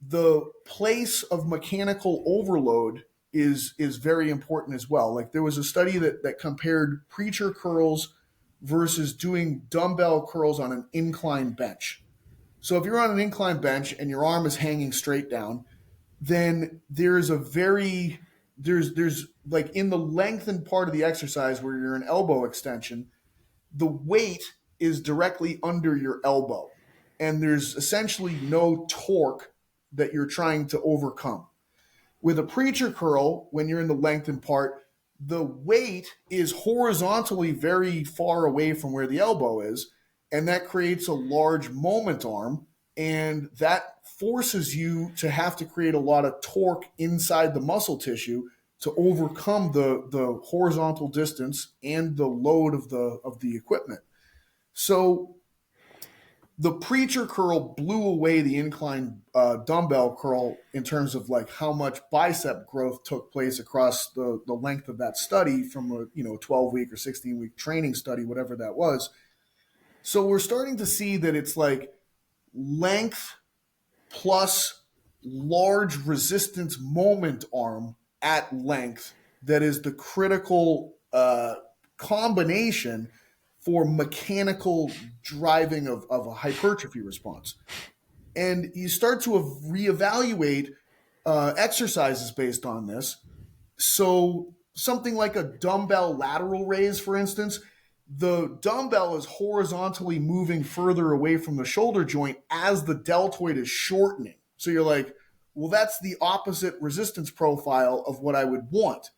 the place of mechanical overload is very important as well. Like, there was a study that compared preacher curls versus doing dumbbell curls on an incline bench. So if you're on an incline bench and your arm is hanging straight down, then there's like in the lengthened part of the exercise where you're in elbow extension, the weight is directly under your elbow, and there's essentially no torque that you're trying to overcome. With a preacher curl, when you're in the lengthened part, the weight is horizontally very far away from where the elbow is, and that creates a large moment arm, and that forces you to have to create a lot of torque inside the muscle tissue to overcome the horizontal distance and the load of the equipment. So the preacher curl blew away the incline dumbbell curl in terms of like how much bicep growth took place across the length of that study from a 12-week or 16-week training study, whatever that was. So we're starting to see that it's like length plus large resistance moment arm at length that is the critical combination for mechanical driving of a hypertrophy response. And you start to reevaluate exercises based on this. So something like a dumbbell lateral raise, for instance, the dumbbell is horizontally moving further away from the shoulder joint as the deltoid is shortening. So you're like, well, that's the opposite resistance profile of what I would want.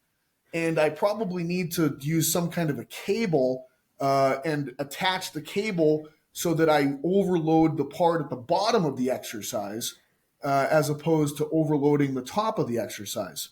And I probably need to use some kind of a cable and attach the cable so that I overload the part at the bottom of the exercise as opposed to overloading the top of the exercise.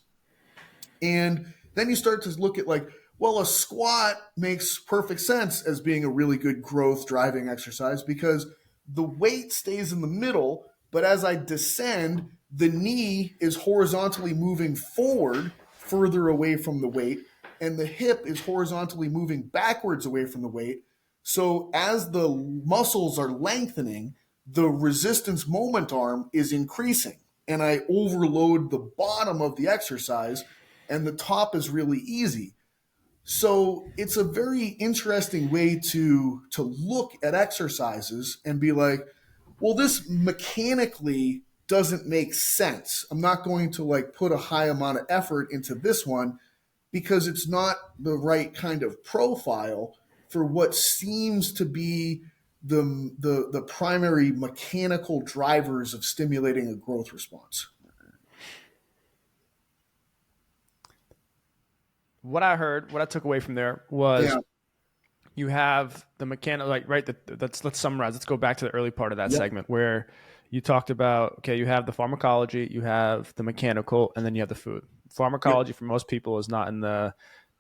And then you start to look at like, well, a squat makes perfect sense as being a really good growth driving exercise because the weight stays in the middle, but as I descend, the knee is horizontally moving forward further away from the weight, and the hip is horizontally moving backwards away from the weight. So as the muscles are lengthening, the resistance moment arm is increasing, and I overload the bottom of the exercise, and the top is really easy. So it's a very interesting way to look at exercises and be like, well, this mechanically doesn't make sense. I'm not going to like put a high amount of effort into this one because it's not the right kind of profile for what seems to be the primary mechanical drivers of stimulating a growth response. What I heard, what I took away from there was Yeah. you have the mechanical, like, right. Let's summarize. Let's go back to the early part of that Yep. segment where you talked about, okay, you have the pharmacology, you have the mechanical, and then you have the food. Yep. Pharmacology for most people is not in the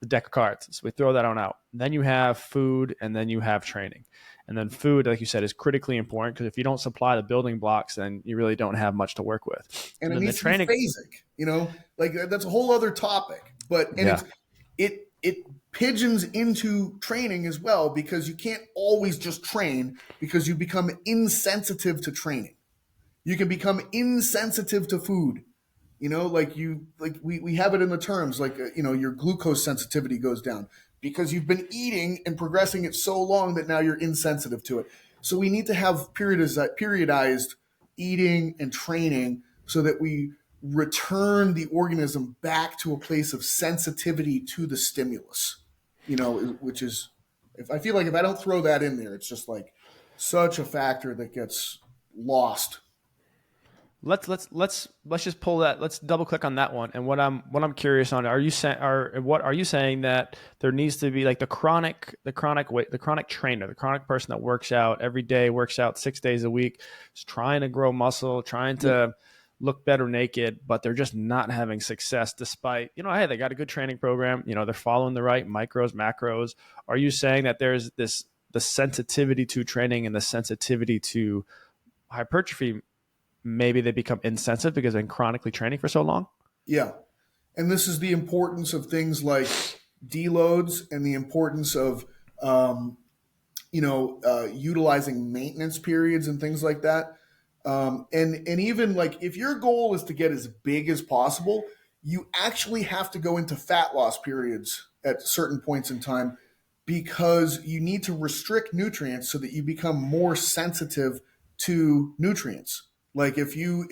deck of cards. So we throw that on out. Then you have food, and then you have training. And then food, like you said, is critically important because if you don't supply the building blocks, then you really don't have much to work with. And And it then the needs to be training, phasic, like that's a whole other topic. But and yeah. it pigeons into training as well because you can't always just train because you become insensitive to training. You can become insensitive to food. We have it in the terms like your glucose sensitivity goes down because you've been eating and progressing it so long that now you're insensitive to it. So we need to have periodized eating and training so that we return the organism back to a place of sensitivity to the stimulus. Which is, if I feel like if I don't throw that in there, it's just like such a factor that gets lost. Let's just pull that. Let's double click on that one. And what I'm curious on, are you saying, or what are you saying that there needs to be like the chronic trainer, the chronic person that works out every day, works out 6 days a week, is trying to grow muscle, trying Yeah. to look better naked, but they're just not having success despite, hey, they got a good training program, they're following the right micros, macros. Are you saying that there's the sensitivity to training and the sensitivity to hypertrophy, maybe they become insensitive because they've been chronically training for so long? Yeah. And this is the importance of things like deloads and the importance of, utilizing maintenance periods and things like that. And even like if your goal is to get as big as possible, you actually have to go into fat loss periods at certain points in time because you need to restrict nutrients so that you become more sensitive to nutrients. Like if you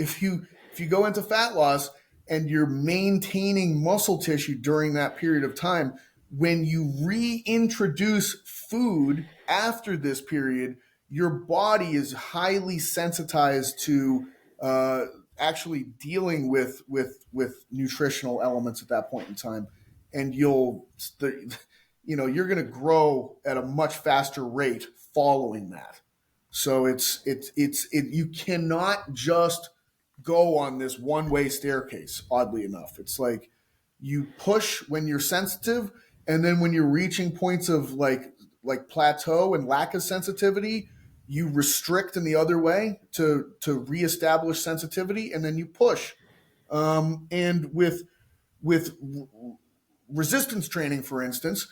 go into fat loss and you're maintaining muscle tissue during that period of time, when you reintroduce food after this period, your body is highly sensitized to actually dealing with nutritional elements at that point in time, and you're going to grow at a much faster rate following that. So you cannot just go on this one way staircase. Oddly enough, it's like you push when you're sensitive, and then when you're reaching points of like plateau and lack of sensitivity, you restrict in the other way to reestablish sensitivity, and then you push. And with resistance training, for instance,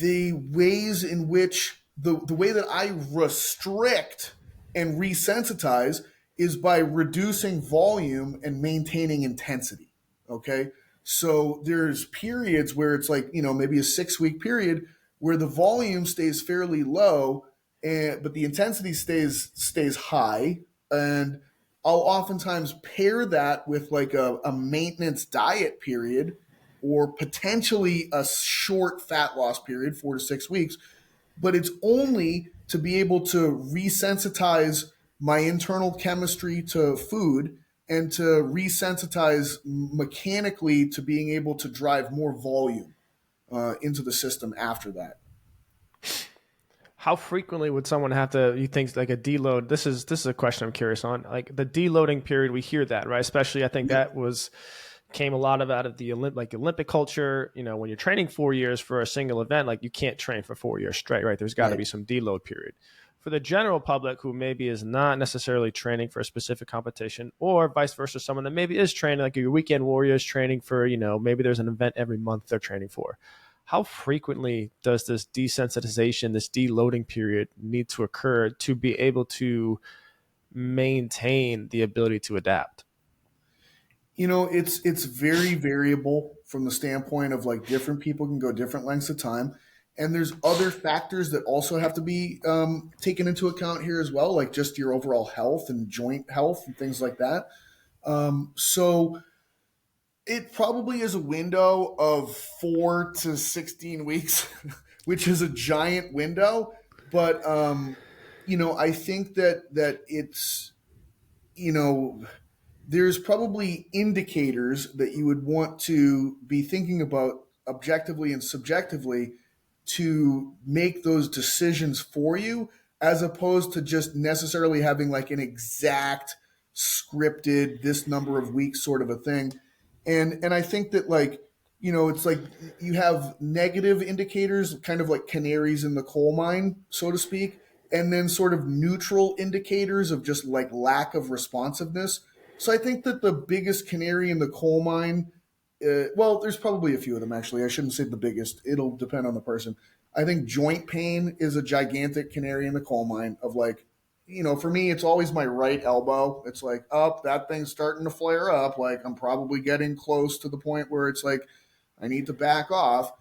the ways in which the way that I restrict and resensitize is by reducing volume and maintaining intensity. Okay. So there's periods where it's like, maybe a 6 week period where the volume stays fairly low, but the intensity stays high. And I'll oftentimes pair that with like a maintenance diet period, or potentially a short fat loss period, 4 to 6 weeks. But it's only to be able to resensitize my internal chemistry to food and to resensitize mechanically to being able to drive more volume into the system after that. How frequently would someone have to? You think like a deload? This is a question I'm curious on. Like the deloading period, we hear that, right? Especially, I think Yep. that was came a lot of out of the Olympic culture. When you're training 4 years for a single event, like you can't train for 4 years straight, right? There's got to Right. be some deload period. For the general public who maybe is not necessarily training for a specific competition, or vice versa, someone that maybe is training, like your weekend warriors training for, maybe there's an event every month they're training for. How frequently does this desensitization, this deloading period need to occur to be able to maintain the ability to adapt? It's very variable from the standpoint of like different people can go different lengths of time, and there's other factors that also have to be taken into account here as well, like just your overall health and joint health and things like that. So it probably is a window of 4 to 16 weeks, which is a giant window. But I think that it's you know there's probably indicators that you would want to be thinking about objectively and subjectively to make those decisions for you, as opposed to just necessarily having like an exact scripted this number of weeks sort of a thing. And I think that, like, it's like you have negative indicators, kind of like canaries in the coal mine, so to speak, and then sort of neutral indicators of just like lack of responsiveness. So I think that the biggest canary in the coal mine, well, there's probably a few of them actually. I shouldn't say the biggest. It'll depend on the person. I think joint pain is a gigantic canary in the coal mine of like, for me, it's always my right elbow. It's like, up, that thing's starting to flare up. Like, I'm probably getting close to the point where it's like, I need to back off.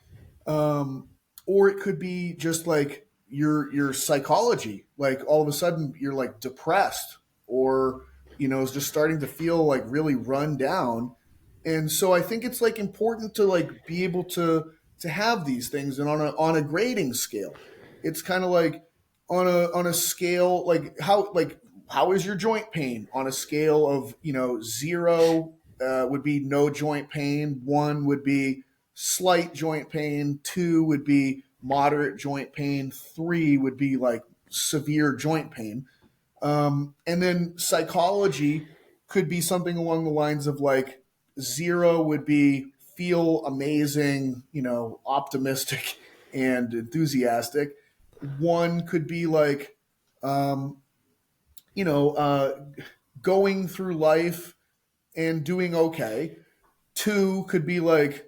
Um, or it could be just like your psychology. Like, all of a sudden, you're like depressed, or, is just starting to feel like really run down. And so I think it's like important to like be able to have these things, and on a grading scale. It's kind of like on a scale, like how is your joint pain on a scale of, 0 would be no joint pain, 1 would be slight joint pain, 2 would be moderate joint pain, 3 would be like severe joint pain. And then psychology could be something along the lines of like 0 would be feel amazing, optimistic and enthusiastic. 1 could be like, um, you know, uh, going through life and doing okay. 2 could be like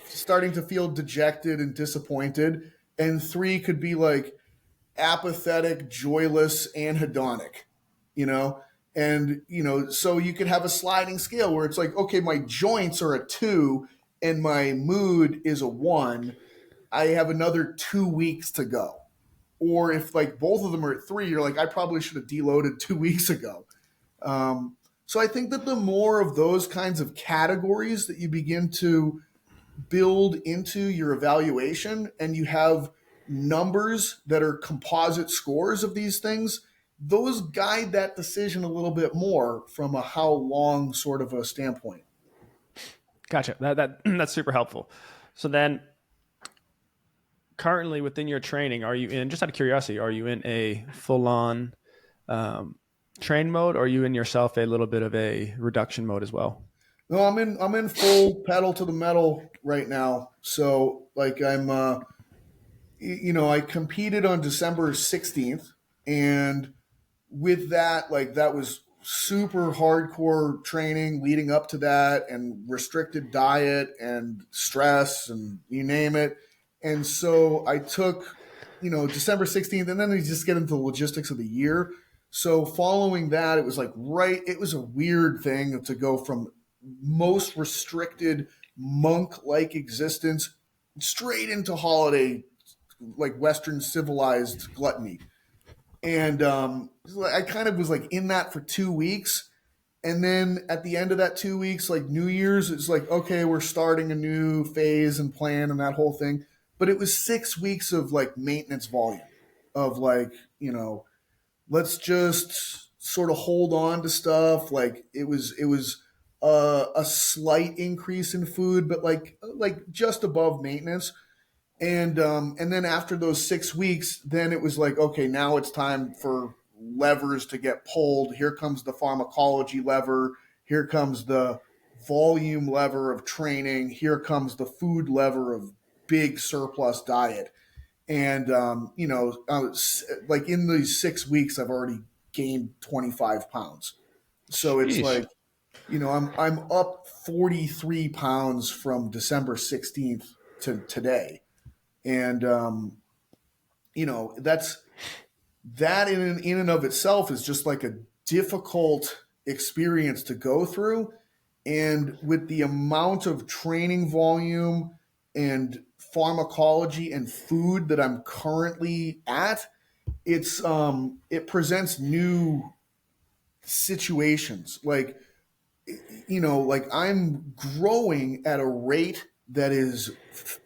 starting to feel dejected and disappointed. And 3 could be like apathetic, joyless, and hedonic, you know? And, so you could have a sliding scale where it's like, okay, my joints are a 2 and my mood is a 1. I have another 2 weeks to go. Or if like both of them are at 3, you're like, I probably should have deloaded 2 weeks ago. So I think that the more of those kinds of categories that you begin to build into your evaluation, and you have numbers that are composite scores of these things, those guide that decision a little bit more from a how long sort of a standpoint. Gotcha. That's super helpful. So then, currently within your training, are you in? Just out of curiosity, are you in a full on um, train mode, or are you in yourself a little bit of a reduction mode as well? No, I'm in full pedal to the metal right now. So like I competed on December 16th, and with that, like that was super hardcore training leading up to that, and restricted diet and stress and you name it. And so I took, December 16th, and then we just get into the logistics of the year. So following that, it was like, it was a weird thing to go from most restricted monk like existence straight into holiday, like Western civilized gluttony. And I kind of was like in that for 2 weeks. And then at the end of that 2 weeks, like New Year's, it's like, okay, we're starting a new phase and plan and that whole thing. But it was 6 weeks of like maintenance volume of like, let's just sort of hold on to stuff. Like it was a slight increase in food, but like just above maintenance. And then after those 6 weeks, then it was like, okay, now it's time for levers to get pulled. Here comes the pharmacology lever. Here comes the volume lever of training. Here comes the food lever of big surplus diet. And I was like in these 6 weeks, I've already gained 25 pounds. So it's Sheesh. like, I'm up 43 pounds from December 16th to today. And that's that in and of itself is just like a difficult experience to go through. And with the amount of training volume and pharmacology and food that I'm currently at, it presents new situations. Like I'm growing at a rate that is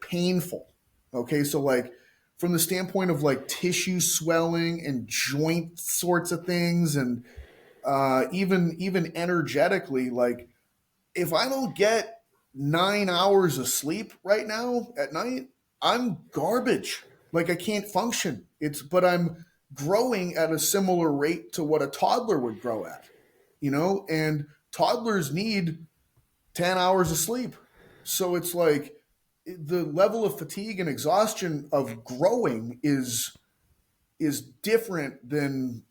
painful. Okay, so like from the standpoint of like tissue swelling and joint sorts of things, and even energetically, like if I don't get 9 hours of sleep right now at night, I'm garbage. Like I can't function. But I'm growing at a similar rate to what a toddler would grow at, and toddlers need 10 hours of sleep. So it's like the level of fatigue and exhaustion of growing is different than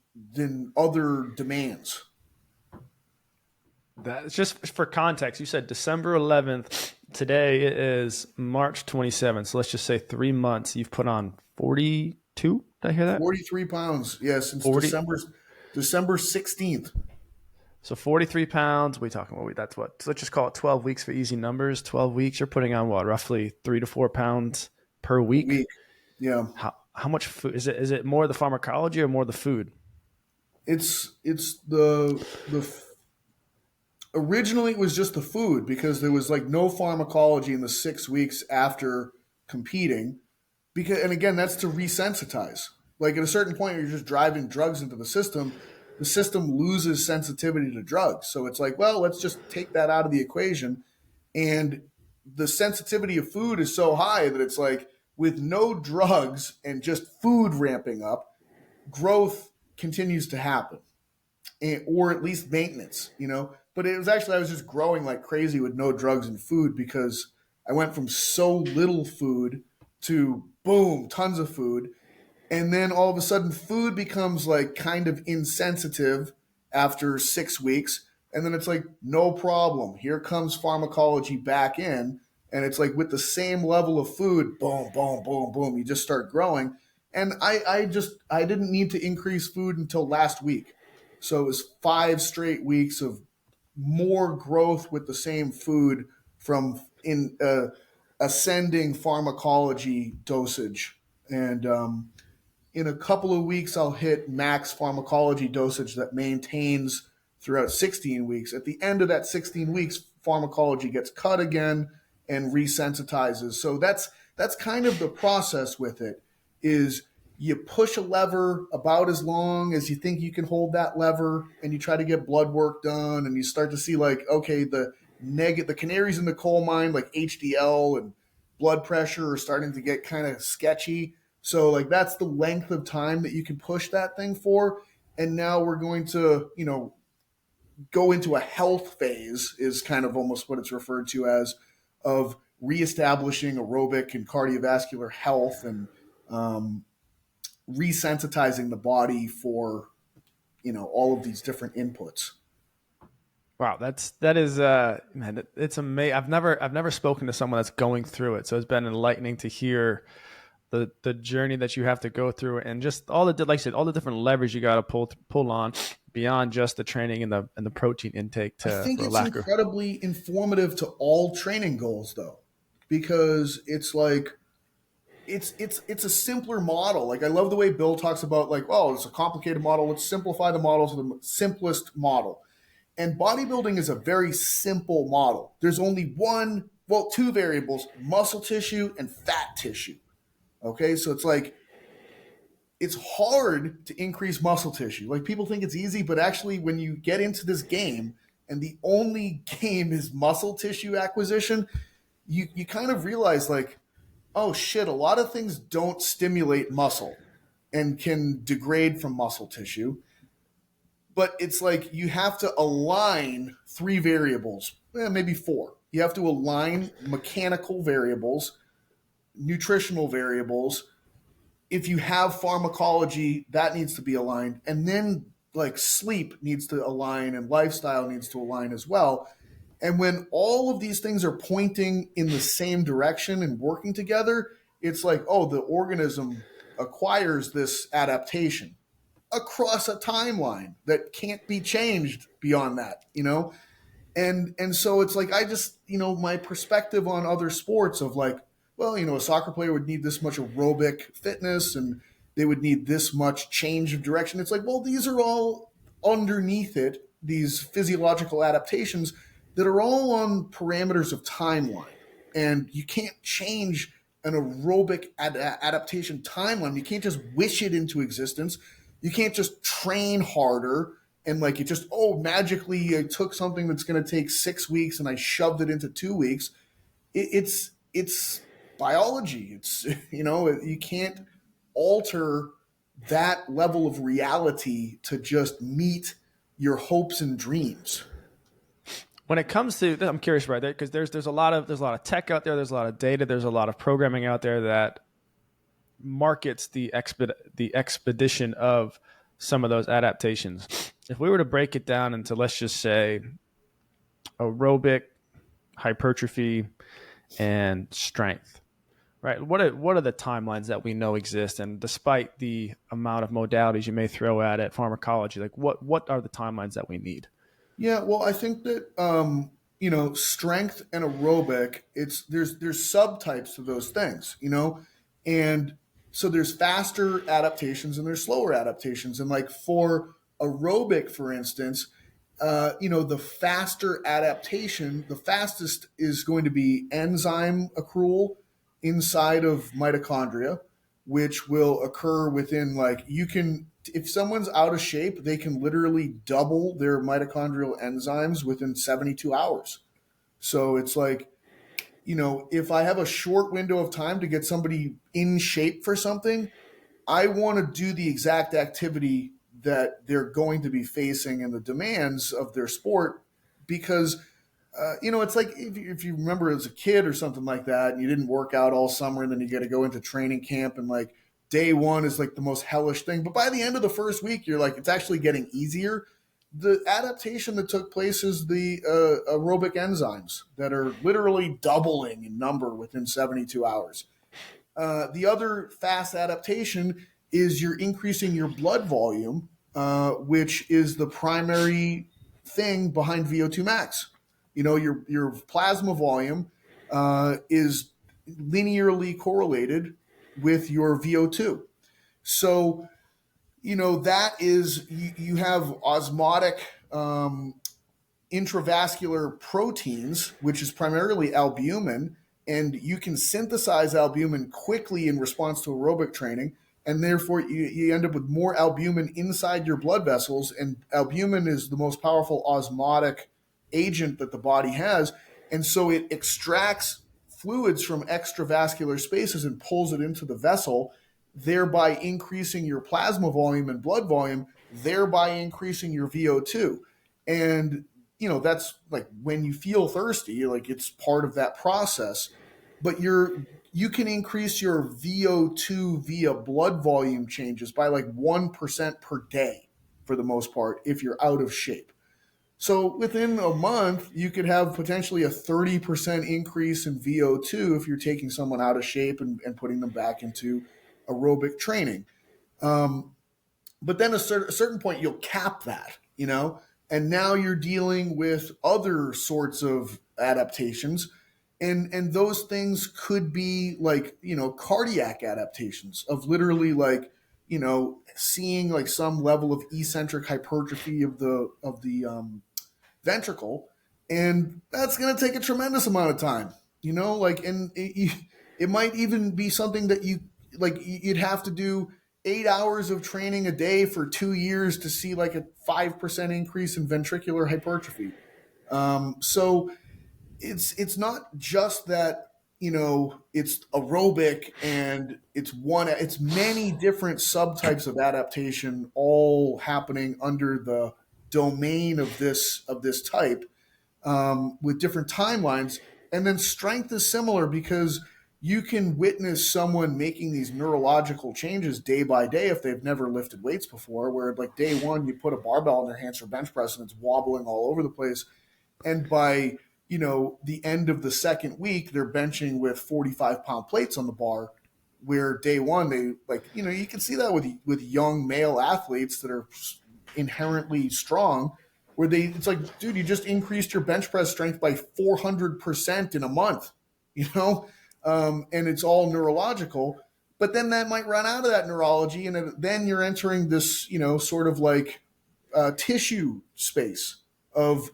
other demands. That's just for context. You said December 11th. Today is March 27th. So let's just say 3 months. You've put on 42. Did I hear that? 43 pounds, yeah, since 40. December 16th. So 43 pounds. We talking about that's what? So let's just call it 12 weeks for easy numbers. 12 weeks. You're putting on what? Roughly 3 to 4 pounds per A week. week. Yeah. How much food is it? Is it more the pharmacology or more the food? It's the originally it was just the food because there was like no pharmacology in the 6 weeks after competing. Because, and again, that's to resensitize. Like at a certain point, you're just driving drugs into the system loses sensitivity to drugs. So it's like, well, let's just take that out of the equation. And the sensitivity of food is so high that it's like with no drugs and just food ramping up, growth continues to happen, or at least maintenance. But it was actually, I was just growing like crazy with no drugs and food because I went from so little food to boom, tons of food. And then all of a sudden, food becomes like kind of insensitive after 6 weeks. And then it's like, no problem. Here comes pharmacology back in. And it's like with the same level of food, boom, boom, boom, boom, you just start growing. And I didn't need to increase food until last week. So it was 5 straight weeks of more growth with the same food from in ascending pharmacology dosage. And in a couple of weeks, I'll hit max pharmacology dosage that maintains throughout 16 weeks. At the end of that 16 weeks, pharmacology gets cut again and resensitizes. So that's kind of the process with it is you push a lever about as long as you think you can hold that lever and you try to get blood work done and you start to see like, okay, the canaries in the coal mine like HDL and blood pressure are starting to get kind of sketchy. So like that's the length of time that you can push that thing for. And now we're going to, go into a health phase is kind of almost what it's referred to as, of reestablishing aerobic and cardiovascular health and um, resensitizing the body for all of these different inputs. Wow, that is man, it's amazing. I've never spoken to someone that's going through it, so it's been enlightening to hear the journey that you have to go through, and just all the, like I said, all the different levers you got to pull on beyond just the training and the protein intake I to think for it's lack of. incredibly informative to all training goals, though, because it's like it's a simpler model. Like I love the way Bill talks about like, oh, it's a complicated model. Let's simplify the model to the simplest model. And bodybuilding is a very simple model. There's only two variables: muscle tissue and fat tissue. Okay, so it's like it's hard to increase muscle tissue. Like people think it's easy, but actually, when you get into this game and the only game is muscle tissue acquisition, you kind of realize like, oh shit, a lot of things don't stimulate muscle and can degrade from muscle tissue. But it's like you have to align three variables, maybe four. You have to align mechanical variables, nutritional variables. If you have pharmacology, that needs to be aligned. And then like sleep needs to align and lifestyle needs to align as well. And when all of these things are pointing in the same direction and working together, it's like, oh, the organism acquires this adaptation across a timeline that can't be changed beyond that. And so it's like I just my perspective on other sports of like, well, a soccer player would need this much aerobic fitness and they would need this much change of direction. It's like, well, these are all underneath it, these physiological adaptations that are all on parameters of timeline. And you can't change an aerobic adaptation timeline. You can't just wish it into existence. You can't just train harder and like it just, oh, magically I took something that's going to take 6 weeks and I shoved it into 2 weeks. It's biology. It's you can't alter that level of reality to just meet your hopes and dreams. When it comes to, I'm curious right there because there's a lot of tech out there, there's a lot of data, there's a lot of programming out there that markets the expedition of some of those adaptations. If we were to break it down into, let's just say, aerobic, hypertrophy, and strength, right? What are the timelines that we know exist? And despite the amount of modalities you may throw at it, pharmacology, like what are the timelines that we need? Yeah, well, I think that strength and aerobic, there's subtypes of those things. And so there's faster adaptations and there's slower adaptations. And like for aerobic, for instance, the faster adaptation, the fastest is going to be enzyme accrual inside of mitochondria, which will occur within like if someone's out of shape, they can literally double their mitochondrial enzymes within 72 hours. So it's like, if I have a short window of time to get somebody in shape for something, I want to do the exact activity that they're going to be facing and the demands of their sport because it's like if you remember as a kid or something like that and you didn't work out all summer and then you got to go into training camp and like day one is like the most hellish thing, but by the end of the first week you're like it's actually getting easier. The adaptation that took place is the aerobic enzymes that are literally doubling in number within 72 hours. The other fast adaptation is you're increasing your blood volume, which is the primary thing behind VO2 max. Your plasma volume is linearly correlated with your VO2. So, that is, you have osmotic intravascular proteins, which is primarily albumin, and you can synthesize albumin quickly in response to aerobic training, and therefore you end up with more albumin inside your blood vessels, and albumin is the most powerful osmotic agent that the body has, and so it extracts fluids from extravascular spaces and pulls it into the vessel, thereby increasing your plasma volume and blood volume, thereby increasing your VO2. And that's like when you feel thirsty, like it's part of that process. But you can increase your VO2 via blood volume changes by like 1% per day for the most part if you're out of shape. So within a month, you could have potentially a 30% increase in VO2 if you're taking someone out of shape and putting them back into aerobic training. Um, but then a certain point, you'll cap that, you know, and now you're dealing with other sorts of adaptations. And those things could be like, you know, cardiac adaptations of literally like, you know, seeing like some level of eccentric hypertrophy of the ventricle, and that's going to take a tremendous amount of time, you know, like, and it might even be something that you like, you'd have to do 8 hours of training a day for 2 years to see like a 5% increase in ventricular hypertrophy. So it's not just that, you know, it's aerobic and it's many different subtypes of adaptation all happening under the domain of this type, with different timelines. And then strength is similar because you can witness someone making these neurological changes day by day if they've never lifted weights before, where like day one you put a barbell in their hands for bench press and it's wobbling all over the place, and by, you know, the end of the second week they're benching with 45-pound plates on the bar, where day one they, like, you know, you can see that with young male athletes that are inherently strong, where they, it's like, dude, you just increased your bench press strength by 400% in a month, you know. And it's all neurological. But then that might run out of that neurology, and then you're entering this, you know, sort of like tissue space of,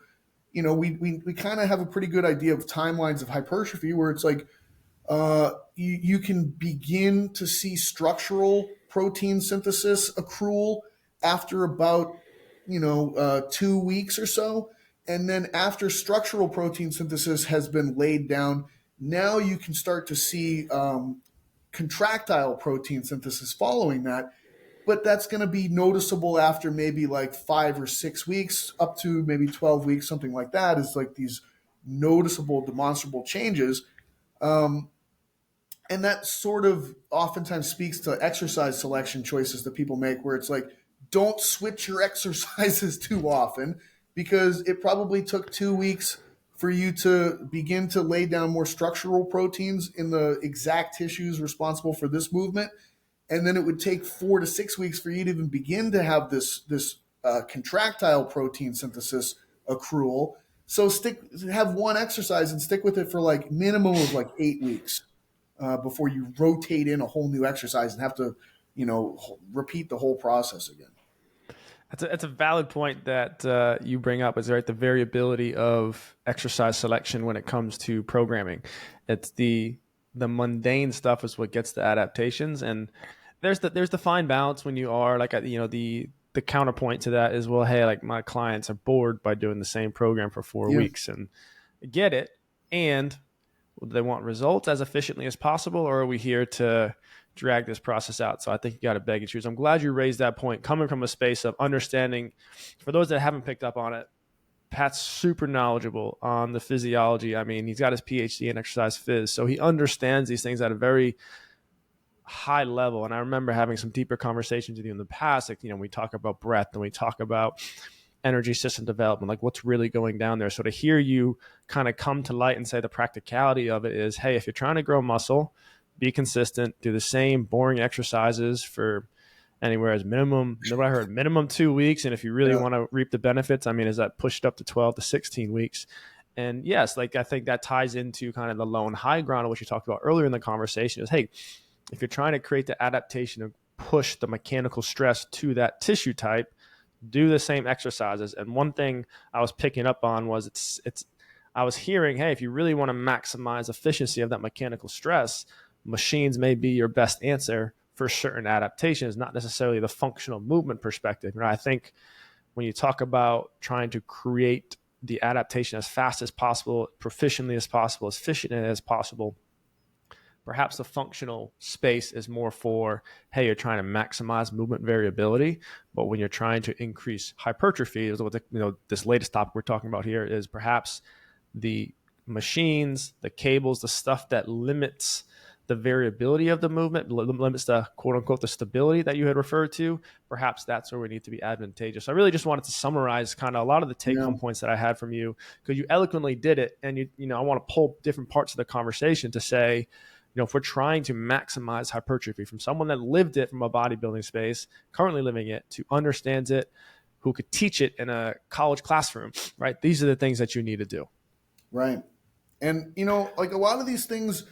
you know, we kind of have a pretty good idea of timelines of hypertrophy, where it's like, you can begin to see structural protein synthesis accrual after about, you know, 2 weeks or so. And then after structural protein synthesis has been laid down, now you can start to see contractile protein synthesis following that. But that's going to be noticeable after maybe like 5 or 6 weeks, up to maybe 12 weeks, something like that, is like these noticeable, demonstrable changes. Um, and that sort of oftentimes speaks to exercise selection choices that people make, where it's like, don't switch your exercises too often, because it probably took 2 weeks for you to begin to lay down more structural proteins in the exact tissues responsible for this movement, and then it would take 4 to 6 weeks for you to even begin to have this contractile protein synthesis accrual. So have one exercise and stick with it for like minimum of like 8 weeks, before you rotate in a whole new exercise and have to, you know, repeat the whole process again. That's a valid point that you bring up, is right, the variability of exercise selection when it comes to programming. It's the mundane stuff is what gets the adaptations, and there's the fine balance when you are like, you know, the counterpoint to that is, well, hey, like my clients are bored by doing the same program for 4 Yeah. weeks, and I get it. And do they want results as efficiently as possible, or are we here to drag this process out? So I think you got to beg and choose. I'm glad you raised that point, coming from a space of understanding. For those that haven't picked up on it, Pat's super knowledgeable on the physiology. I mean, he's got his PhD in exercise phys, so he understands these things at a very high level. And I remember having some deeper conversations with you in the past. Like, you know, we talk about breath and we talk about energy system development, like what's really going down there. So to hear you kind of come to light and say the practicality of it is, hey, if you're trying to grow muscle, be consistent, do the same boring exercises for anywhere as minimum, what I heard, minimum 2 weeks. And if you really Yeah. want to reap the benefits, I mean, is that pushed up to 12 to 16 weeks? And yes, like I think that ties into kind of the low and high ground, which you talked about earlier in the conversation, is, hey, if you're trying to create the adaptation of push the mechanical stress to that tissue type, do the same exercises. And one thing I was picking up on was it's I was hearing, hey, if you really want to maximize efficiency of that mechanical stress, machines may be your best answer for certain adaptations, not necessarily the functional movement perspective. You know, I think when you talk about trying to create the adaptation as fast as possible, proficiently as possible, as efficient as possible, perhaps the functional space is more for, hey, you're trying to maximize movement variability, but when you're trying to increase hypertrophy, is what this latest topic we're talking about here is perhaps the machines, the cables, the stuff that limits the variability of the movement, limits the quote unquote the stability that you had referred to, perhaps that's where we need to be advantageous. I really just wanted to summarize kind of a lot of the take Yeah. home points that I had from you, because you eloquently did it. And I want to pull different parts of the conversation to say, if we're trying to maximize hypertrophy from someone that lived it from a bodybuilding space, currently living it, to understands it, who could teach it in a college classroom, right? These are the things that you need to do. Right. And like a lot of these things,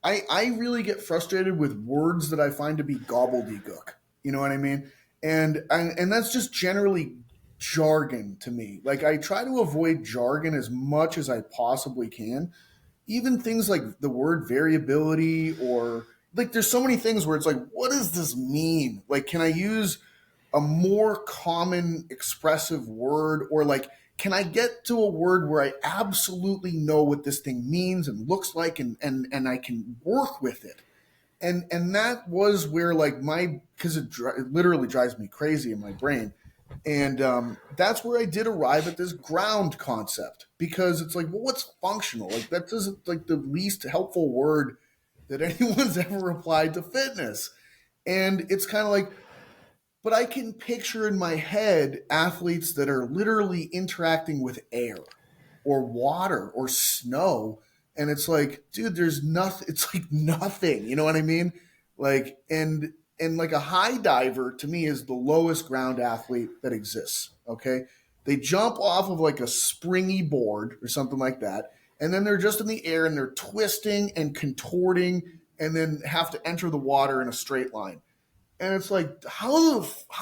I really get frustrated with words that I find to be gobbledygook. You know what I mean? And that's just generally jargon to me. Like I try to avoid jargon as much as I possibly can. Even things like the word variability, or like there's so many things where it's like, what does this mean? Like, can I use a more common expressive word, or like, can I get to a word where I absolutely know what this thing means and looks like, and I can work with it? And that was where like because it literally drives me crazy in my brain. And that's where I did arrive at this ground concept, because it's like, well, what's functional? Like that doesn't, like, the least helpful word that anyone's ever applied to fitness. And it's kind of like, but I can picture in my head athletes that are literally interacting with air or water or snow. And it's like, dude, there's nothing. It's like nothing. You know what I mean? Like, and like a high diver to me is the lowest ground athlete that exists. Okay. They jump off of like a springy board or something like that. And then they're just in the air and they're twisting and contorting and then have to enter the water in a straight line. And it's like, how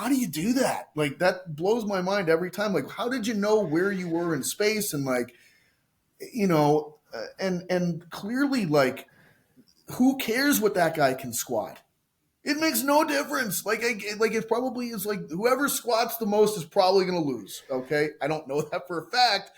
do you do that? Like that blows my mind every time. Like, how did you know where you were in space? And like, and clearly, like, who cares what that guy can squat? It makes no difference. Like, it probably is like whoever squats the most is probably going to lose. Okay, I don't know that for a fact,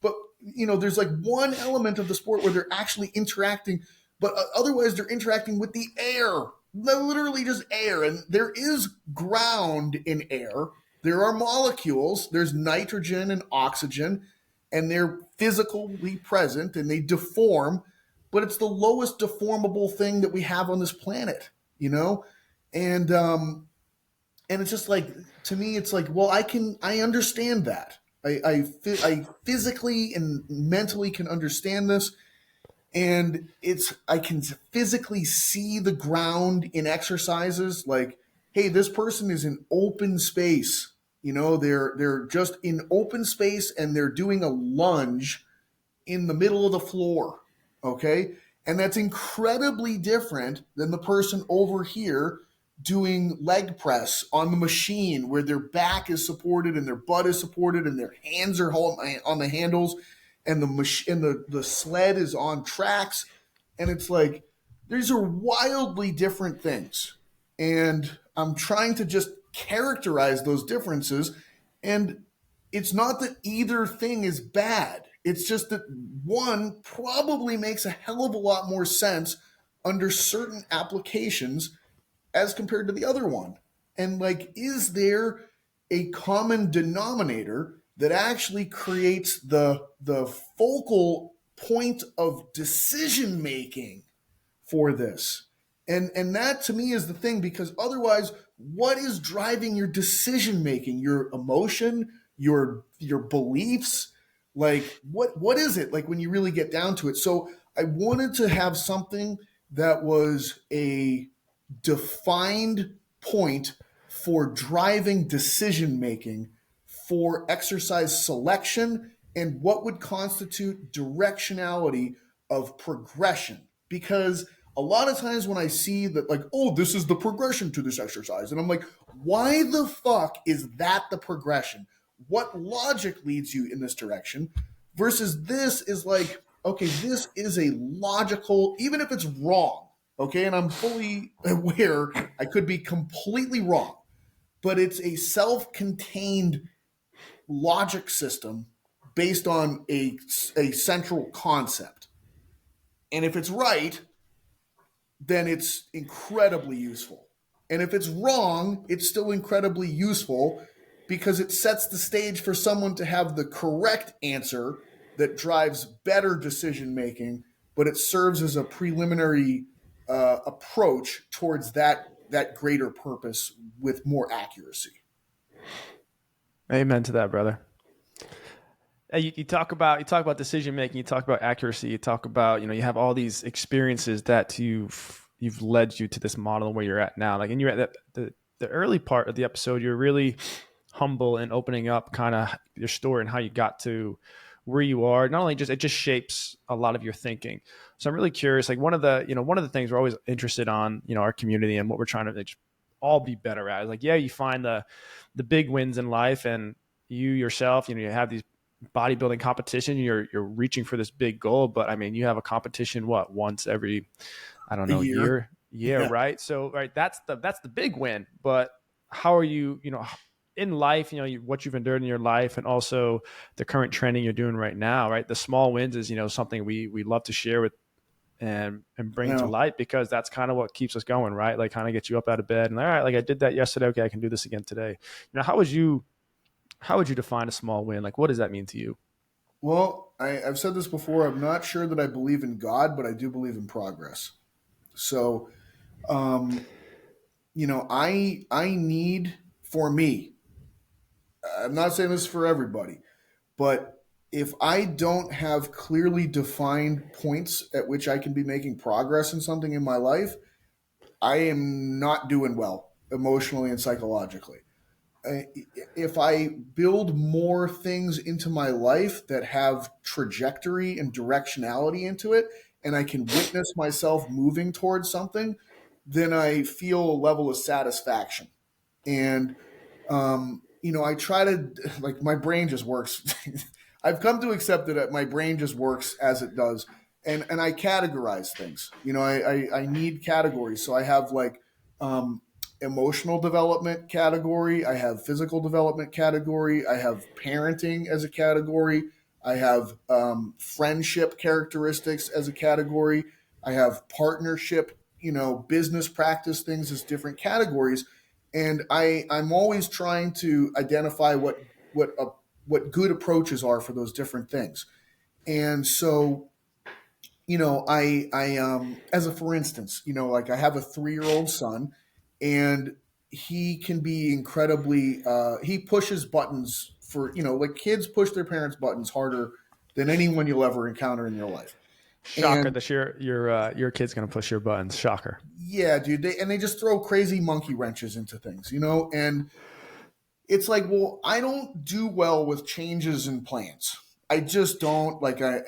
but there's like one element of the sport where they're actually interacting, but otherwise they're interacting with the air, literally just air. And there is ground in air. There are molecules. There's nitrogen and oxygen, and they're physically present and they deform. But it's the lowest deformable thing that we have on this planet, you know, and and it's just like, to me, it's like, well, I understand that. I physically and mentally can understand this, and I can physically see the ground in exercises. Like, hey, this person is in open space. They're just in open space and they're doing a lunge in the middle of the floor. Okay, and that's incredibly different than the person over here doing leg press on the machine, where their back is supported and their butt is supported and their hands are on the handles, and the sled is on tracks. And it's like, these are wildly different things, and I'm trying to just characterize those differences. And it's not that either thing is bad. It's just that one probably makes a hell of a lot more sense under certain applications as compared to the other one. And like, is there a common denominator that actually creates the focal point of decision making for this? And that to me is the thing, because otherwise, what is driving your decision making? Your emotion, your beliefs? Like, what is it, like, when you really get down to it? So I wanted to have something that was a defined point for driving decision making for exercise selection and what would constitute directionality of progression. Because a lot of times when I see that, like, oh, this is the progression to this exercise, and I'm like, why the fuck is that the progression? What logic leads you in this direction? Versus this is like, okay, this is a logical, even if it's wrong, okay, and I'm fully aware I could be completely wrong, but it's a self-contained logic system based on a central concept. And if it's right, then it's incredibly useful. And if it's wrong, it's still incredibly useful, because it sets the stage for someone to have the correct answer that drives better decision making, but it serves as a preliminary approach towards that greater purpose with more accuracy. Amen to that, brother. You talk about decision making. You talk about accuracy. You talk about you have all these experiences that you've led you to this model where you're at now. Like, and you're at the early part of the episode. You're really humble and opening up kind of your story and how you got to where you are. Not only just it just shapes a lot of your thinking. So I'm really curious. Like one of the things we're always interested on our community and what we're trying to just all be better at. Is like, yeah, you find the big wins in life and you yourself, you have these bodybuilding competition, you're reaching for this big goal, but I mean, you have a competition once every, I don't A know, year. year. Yeah, Yeah. right. So right, that's the big win. But how are you, in life, what you've endured in your life and also the current training you're doing right now, right? The small wins is, something we love to share with and bring to Yeah. light, because that's kind of what keeps us going, right? Like kind of get you up out of bed and all right, like I did that yesterday. Okay, I can do this again today. How would you define a small win? Like, what does that mean to you? Well, I've said this before. I'm not sure that I believe in God, but I do believe in progress. So, um, I need, for me. I'm not saying this for everybody, but if I don't have clearly defined points at which I can be making progress in something in my life, I am not doing well emotionally and psychologically. If I build more things into my life that have trajectory and directionality into it, and I can witness myself moving towards something, then I feel a level of satisfaction. And I try to, like, my brain just works. I've come to accept that my brain just works as it does, and I categorize things. I need categories, so I have like um, emotional development category, I have physical development category, I have parenting as a category, I have friendship characteristics as a category, I have partnership, business practice things as different categories, and I'm always trying to identify what good approaches are for those different things. And so, I as a for instance, like I have a 3-year-old son, and he can be incredibly he pushes buttons for, like kids push their parents' buttons harder than anyone you'll ever encounter in your life. Shocker And that your kid's gonna push your buttons. Shocker. yeah, dude, they just throw crazy monkey wrenches into things, and it's like, well, I don't do well with changes in plans. I just don't like. I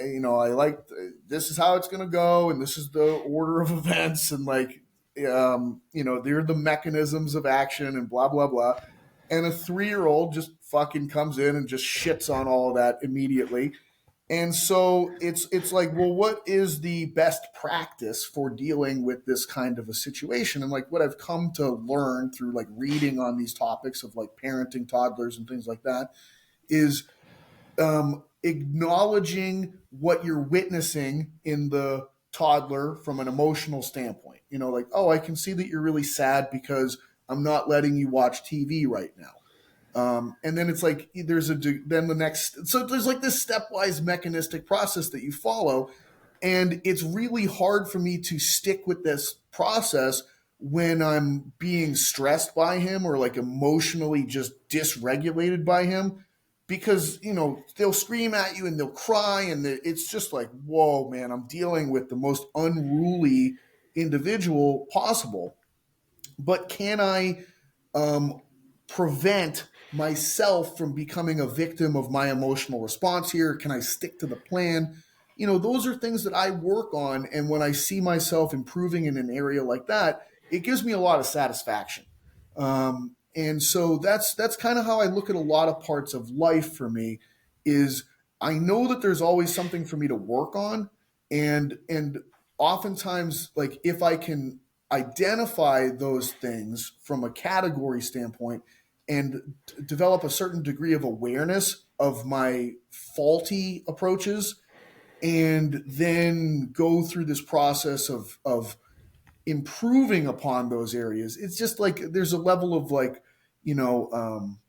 like this is how it's going to go, and this is the order of events, and like, they're the mechanisms of action, and blah blah blah. And a 3-year-old just fucking comes in and just shits on all of that immediately. And so it's like, well, what is the best practice for dealing with this kind of a situation? And like what I've come to learn through like reading on these topics of like parenting toddlers and things like that is acknowledging what you're witnessing in the toddler from an emotional standpoint. Like, oh, I can see that you're really sad because I'm not letting you watch TV right now. And then it's like then the next, so there's like this stepwise mechanistic process that you follow, and it's really hard for me to stick with this process when I'm being stressed by him or like emotionally just dysregulated by him, because they'll scream at you and they'll cry, and it's just like, whoa, man, I'm dealing with the most unruly individual possible. But can I um, prevent myself from becoming a victim of my emotional response here? Can I stick to the plan? Those are things that I work on. And when I see myself improving in an area like that, it gives me a lot of satisfaction. And so that's kind of how I look at a lot of parts of life for me is I know that there's always something for me to work on. And oftentimes, like if I can identify those things from a category standpoint and develop a certain degree of awareness of my faulty approaches, and then go through this process of improving upon those areas, it's just like there's a level of like, you know um,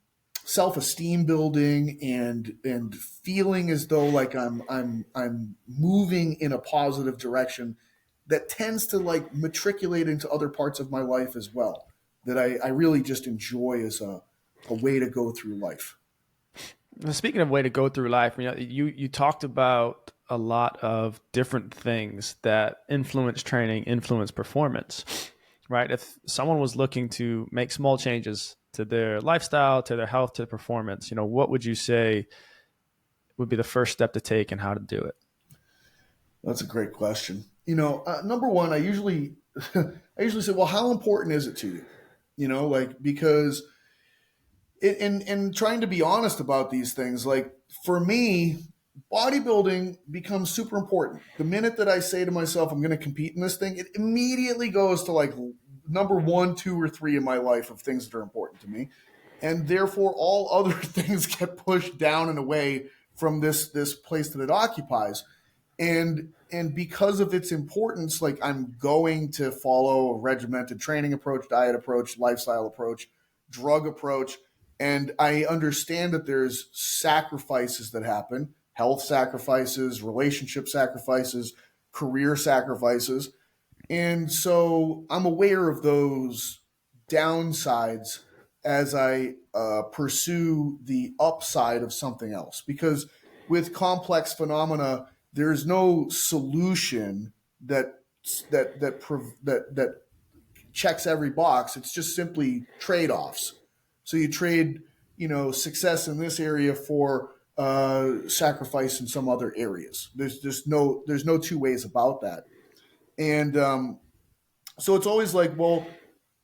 self-esteem building and feeling as though like I'm moving in a positive direction that tends to like matriculate into other parts of my life as well, that I really just enjoy as a way to go through life. Speaking of way to go through life, you talked about a lot of different things that influence training, influence performance, right? If someone was looking to make small changes to their lifestyle, to their health, to their performance, what would you say would be the first step to take and how to do it? That's a great question. Number one, I usually I usually say, well, how important is it to you? Like, because in trying to be honest about these things, like for me, bodybuilding becomes super important. The minute that I say to myself, I'm going to compete in this thing, it immediately goes to like number one, two, or three in my life of things that are important to me. And therefore, all other things get pushed down and away from this place that it occupies. And because of its importance, like I'm going to follow a regimented training approach, diet approach, lifestyle approach, drug approach. And I understand that there's sacrifices that happen, health sacrifices, relationship sacrifices, career sacrifices. And so I'm aware of those downsides as I pursue the upside of something else. Because with complex phenomena, there's no solution that checks every box. It's just simply trade offs. So you trade, success in this area for sacrifice in some other areas. There's no two ways about that. And so it's always like, well,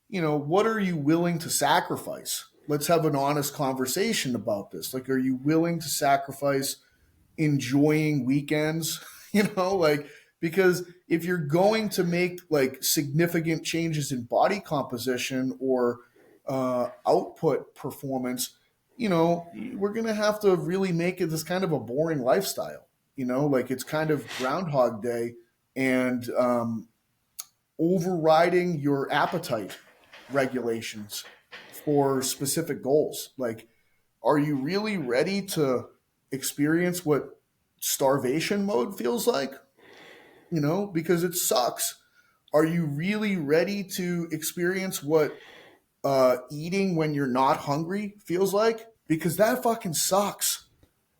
what are you willing to sacrifice? Let's have an honest conversation about this. Like, are you willing to sacrifice enjoying weekends? Like, because if you're going to make like significant changes in body composition or output performance, we're going to have to really make it this kind of a boring lifestyle. Like it's kind of Groundhog Day and overriding your appetite regulations for specific goals. Like, are you really ready to experience what starvation mode feels like? Because it sucks. Are you really ready to experience what eating when you're not hungry feels like? Because that fucking sucks.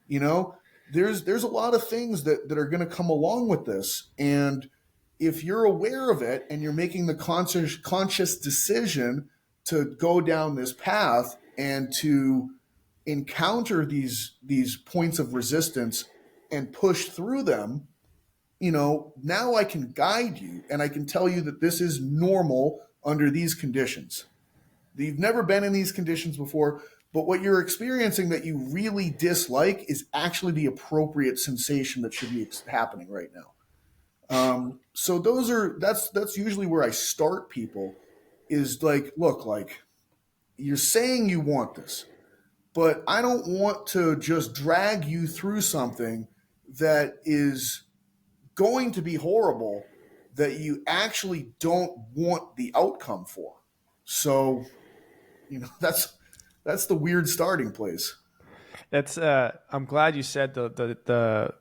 You know, there's a lot of things that are going to come along with this, and if you're aware of it and you're making the conscious decision to go down this path and to encounter these points of resistance and push through them, now I can guide you and I can tell you that this is normal under these conditions. You've never been in these conditions before, but what you're experiencing that you really dislike is actually the appropriate sensation that should be happening right now. So that's usually where I start people is like, look, like you're saying you want this, but I don't want to just drag you through something that is going to be horrible that you actually don't want the outcome for. So, that's the weird starting place. It's I'm glad you said the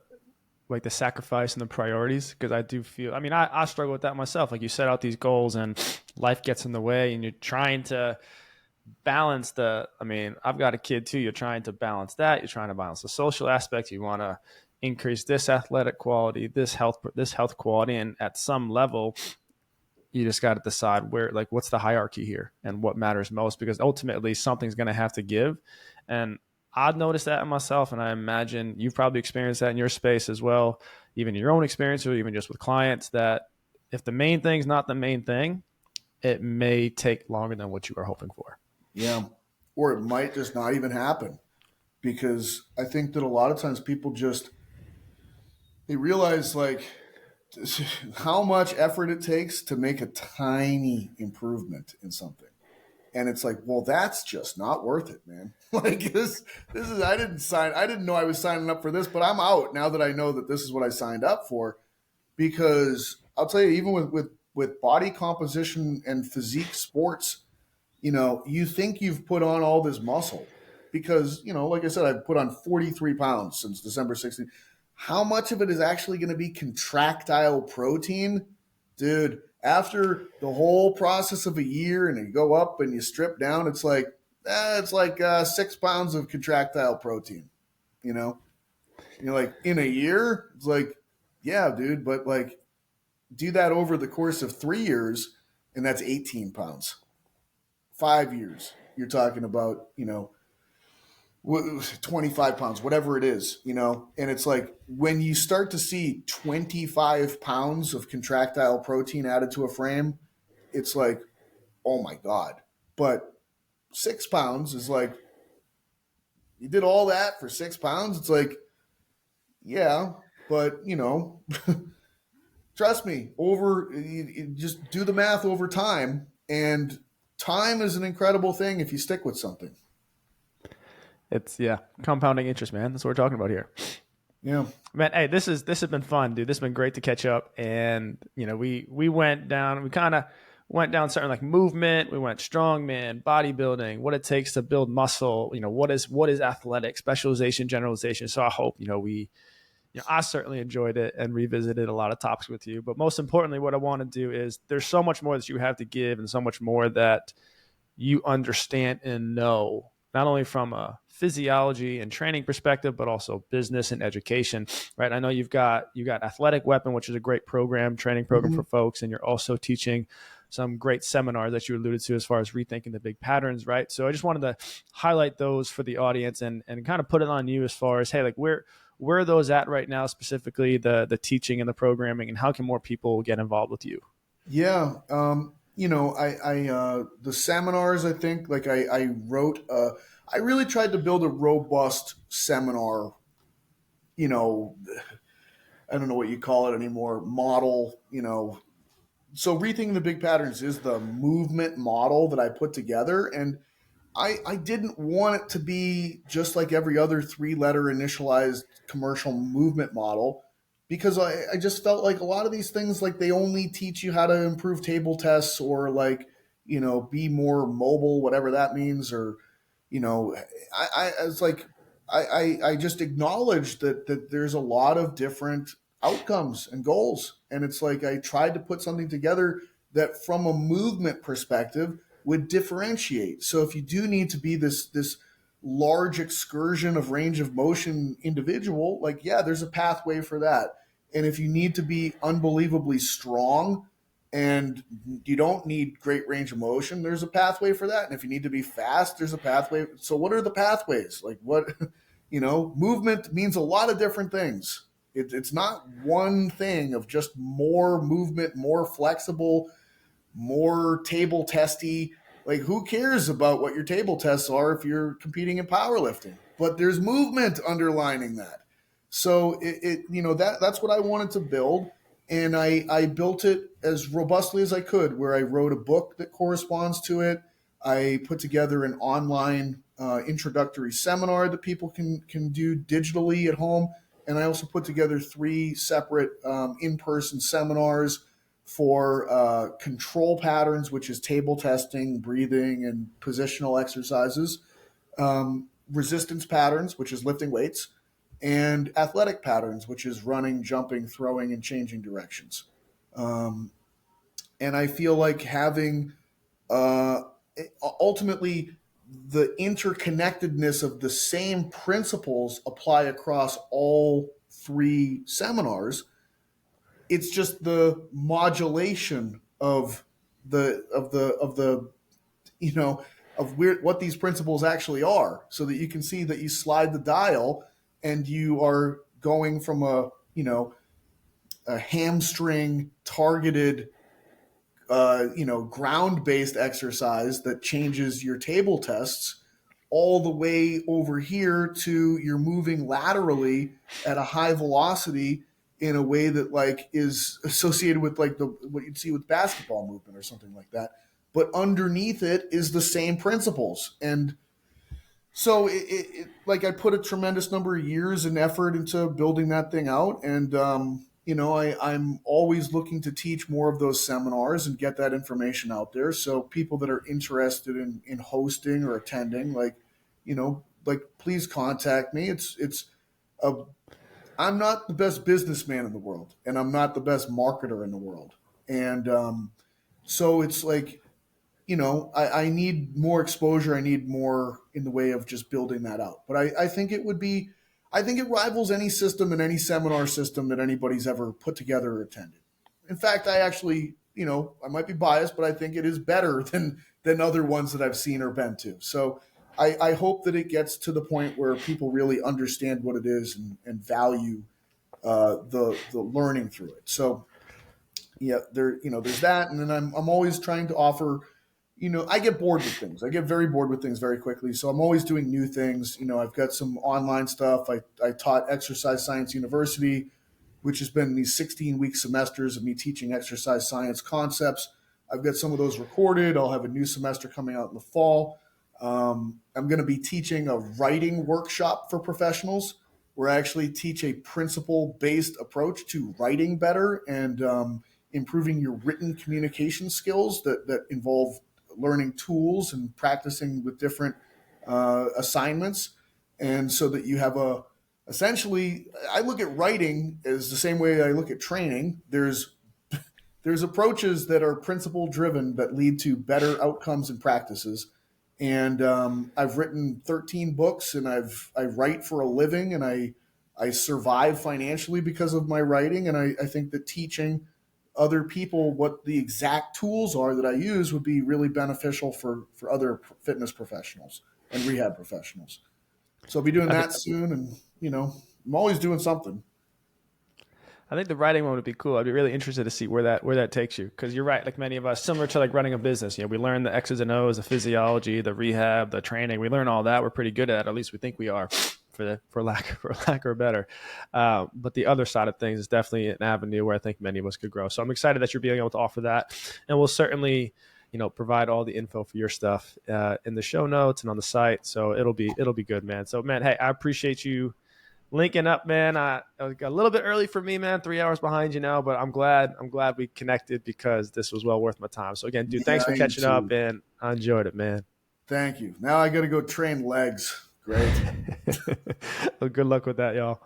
like the sacrifice and the priorities, because I do feel, I mean, I struggle with that myself. Like, you set out these goals and life gets in the way and you're trying to balance I mean, I've got a kid too. You're trying to balance that. You're trying to balance the social aspect. You want to increase this athletic quality, this health quality. And at some level, you just got to decide like, what's the hierarchy here and what matters most, because ultimately something's going to have to give. And I've noticed that in myself, and I imagine you've probably experienced that in your space as well, even in your own experience or even just with clients, that if the main thing's not the main thing, it may take longer than what you are hoping for. Yeah. Or it might just not even happen, because I think that a lot of times people they realize like how much effort it takes to make a tiny improvement in something. And it's like, well, that's just not worth it, man. Like this is I didn't know I was signing up for this, but I'm out now that I know that this is what I signed up for. Because I'll tell you, even with body composition and physique sports, you think you've put on all this muscle because, like I said, I've put on 43 pounds since December 16th. How much of it is actually going to be contractile protein? Dude, after the whole process of a year and you go up and you strip down, it's like 6 pounds of contractile protein, you know? You're like, in a year? It's like, yeah, dude, but like do that over the course of 3 years and that's 18 pounds. 5 years, you're talking about, 25 pounds, whatever it is, and it's like when you start to see 25 pounds of contractile protein added to a frame, it's like, oh my God. But 6 pounds is like, you did all that for 6 pounds? It's like, yeah, but, trust me, you just do the math over time. And time is an incredible thing if you stick with something. It's yeah, compounding interest, man. That's what we're talking about here. Yeah. Man, hey, this has been fun, dude. This has been great to catch up. And we went down, we kind of went down certain like movement. We went strongman, bodybuilding, what it takes to build muscle. What is athletic, specialization, generalization. So I hope I certainly enjoyed it and revisited a lot of topics with you. But most importantly, what I want to do is there's so much more that you have to give and so much more that you understand and know, not only from a physiology and training perspective, but also business and education, right? I know you got Athletic Weapon, which is a great training program Mm-hmm. for folks, and you're also teaching some great seminars that you alluded to as far as rethinking the big patterns, right? So I just wanted to highlight those for the audience and kind of put it on you as far as, hey, like where are those at right now, specifically the teaching and the programming, and how can more people get involved with you? Yeah. The seminars, I think, like I wrote, I really tried to build a robust seminar, you know, I don't know what you call it anymore, model, So rethinking the big patterns is the movement model that I put together. And I didn't want it to be just like every other three-letter initialized commercial movement model because I just felt like a lot of these things, like they only teach you how to improve table tests or like, be more mobile, whatever that means. Or, I was like, I just acknowledged that there's a lot of different outcomes and goals. And it's like I tried to put something together that from a movement perspective would differentiate. So if you do need to be this large excursion of range of motion individual, like yeah, there's a pathway for that. And if you need to be unbelievably strong and you don't need great range of motion, there's a pathway for that. And if you need to be fast, there's a pathway. So what are the pathways? Like what, movement means a lot of different things. It's not one thing of just more movement, more flexible, more table testy. Like, who cares about what your table tests are if you're competing in powerlifting? But there's movement underlining that. So that's what I wanted to build, and I built it as robustly as I could. Where I wrote a book that corresponds to it. I put together an online introductory seminar that people can do digitally at home, and I also put together 3 separate in-person seminars for control patterns, which is table testing, breathing, and positional exercises, resistance patterns, which is lifting weights, and athletic patterns, which is running, jumping, throwing, and changing directions. Um, and I feel like having uh, ultimately the interconnectedness of the same principles apply across all 3 seminars. It's just the modulation of the of what these principles actually are, so that you can see that you slide the dial and you are going from a hamstring targeted ground based exercise that changes your table tests all the way over here to you're moving laterally at a high velocity in a way that like is associated with like the what you'd see with basketball movement or something like that. But underneath it is the same principles. And so like I put a tremendous number of years and effort into building that thing out. And I'm always looking to teach more of those seminars and get that information out there, so people that are interested in hosting or attending, like please contact me. A I'm not the best businessman in the world, and I'm not the best marketer in the world. And so it's like, I need more exposure. I need more in the way of just building that out. But I think it would be, I think it rivals any system and any seminar system that anybody's ever put together or attended. In fact, I actually, I might be biased, but I think it is better than other ones that I've seen or been to. So I hope that it gets to the point where people really understand what it is and value the learning through it. So yeah, there's that, and then I'm always trying to offer. I get bored with things. I get very bored with things very quickly. So I'm always doing new things. I've got some online stuff. I taught Exercise Science University, which has been these 16-week semesters of me teaching exercise science concepts. I've got some of those recorded. I'll have a new semester coming out in the fall. I'm going to be teaching a writing workshop for professionals where I actually teach a principle-based approach to writing better and improving your written communication skills that involve learning tools and practicing with different assignments. And so that you have essentially, I look at writing as the same way I look at training. There's approaches that are principle driven that lead to better outcomes and practices. And I've written 13 books, and I write for a living, and I survive financially because of my writing. And I think that teaching other people what the exact tools are that I use would be really beneficial for other fitness professionals and rehab professionals. So I'll be doing I think that soon, and I'm always doing something. I think the writing one would be cool. I'd be really interested to see where that takes you, because you're right. Like many of us, similar to like running a business, we learn the X's and O's, the physiology, the rehab, the training. We learn all that. We're pretty good at it. At least we think we are, for lack or better. But the other side of things is definitely an avenue where I think many of us could grow. So I'm excited that you're being able to offer that, and we'll certainly provide all the info for your stuff in the show notes and on the site. So it'll be good, man. So man, hey, I appreciate you linking up, man. I was a little bit early for me, man. 3 hours behind you now, but I'm glad we connected because this was well worth my time. So again, dude, Yeah, thanks for I am catching up, too. and I enjoyed it, man. Thank you. Now I got to go train legs. Great. Well, good luck with that, y'all.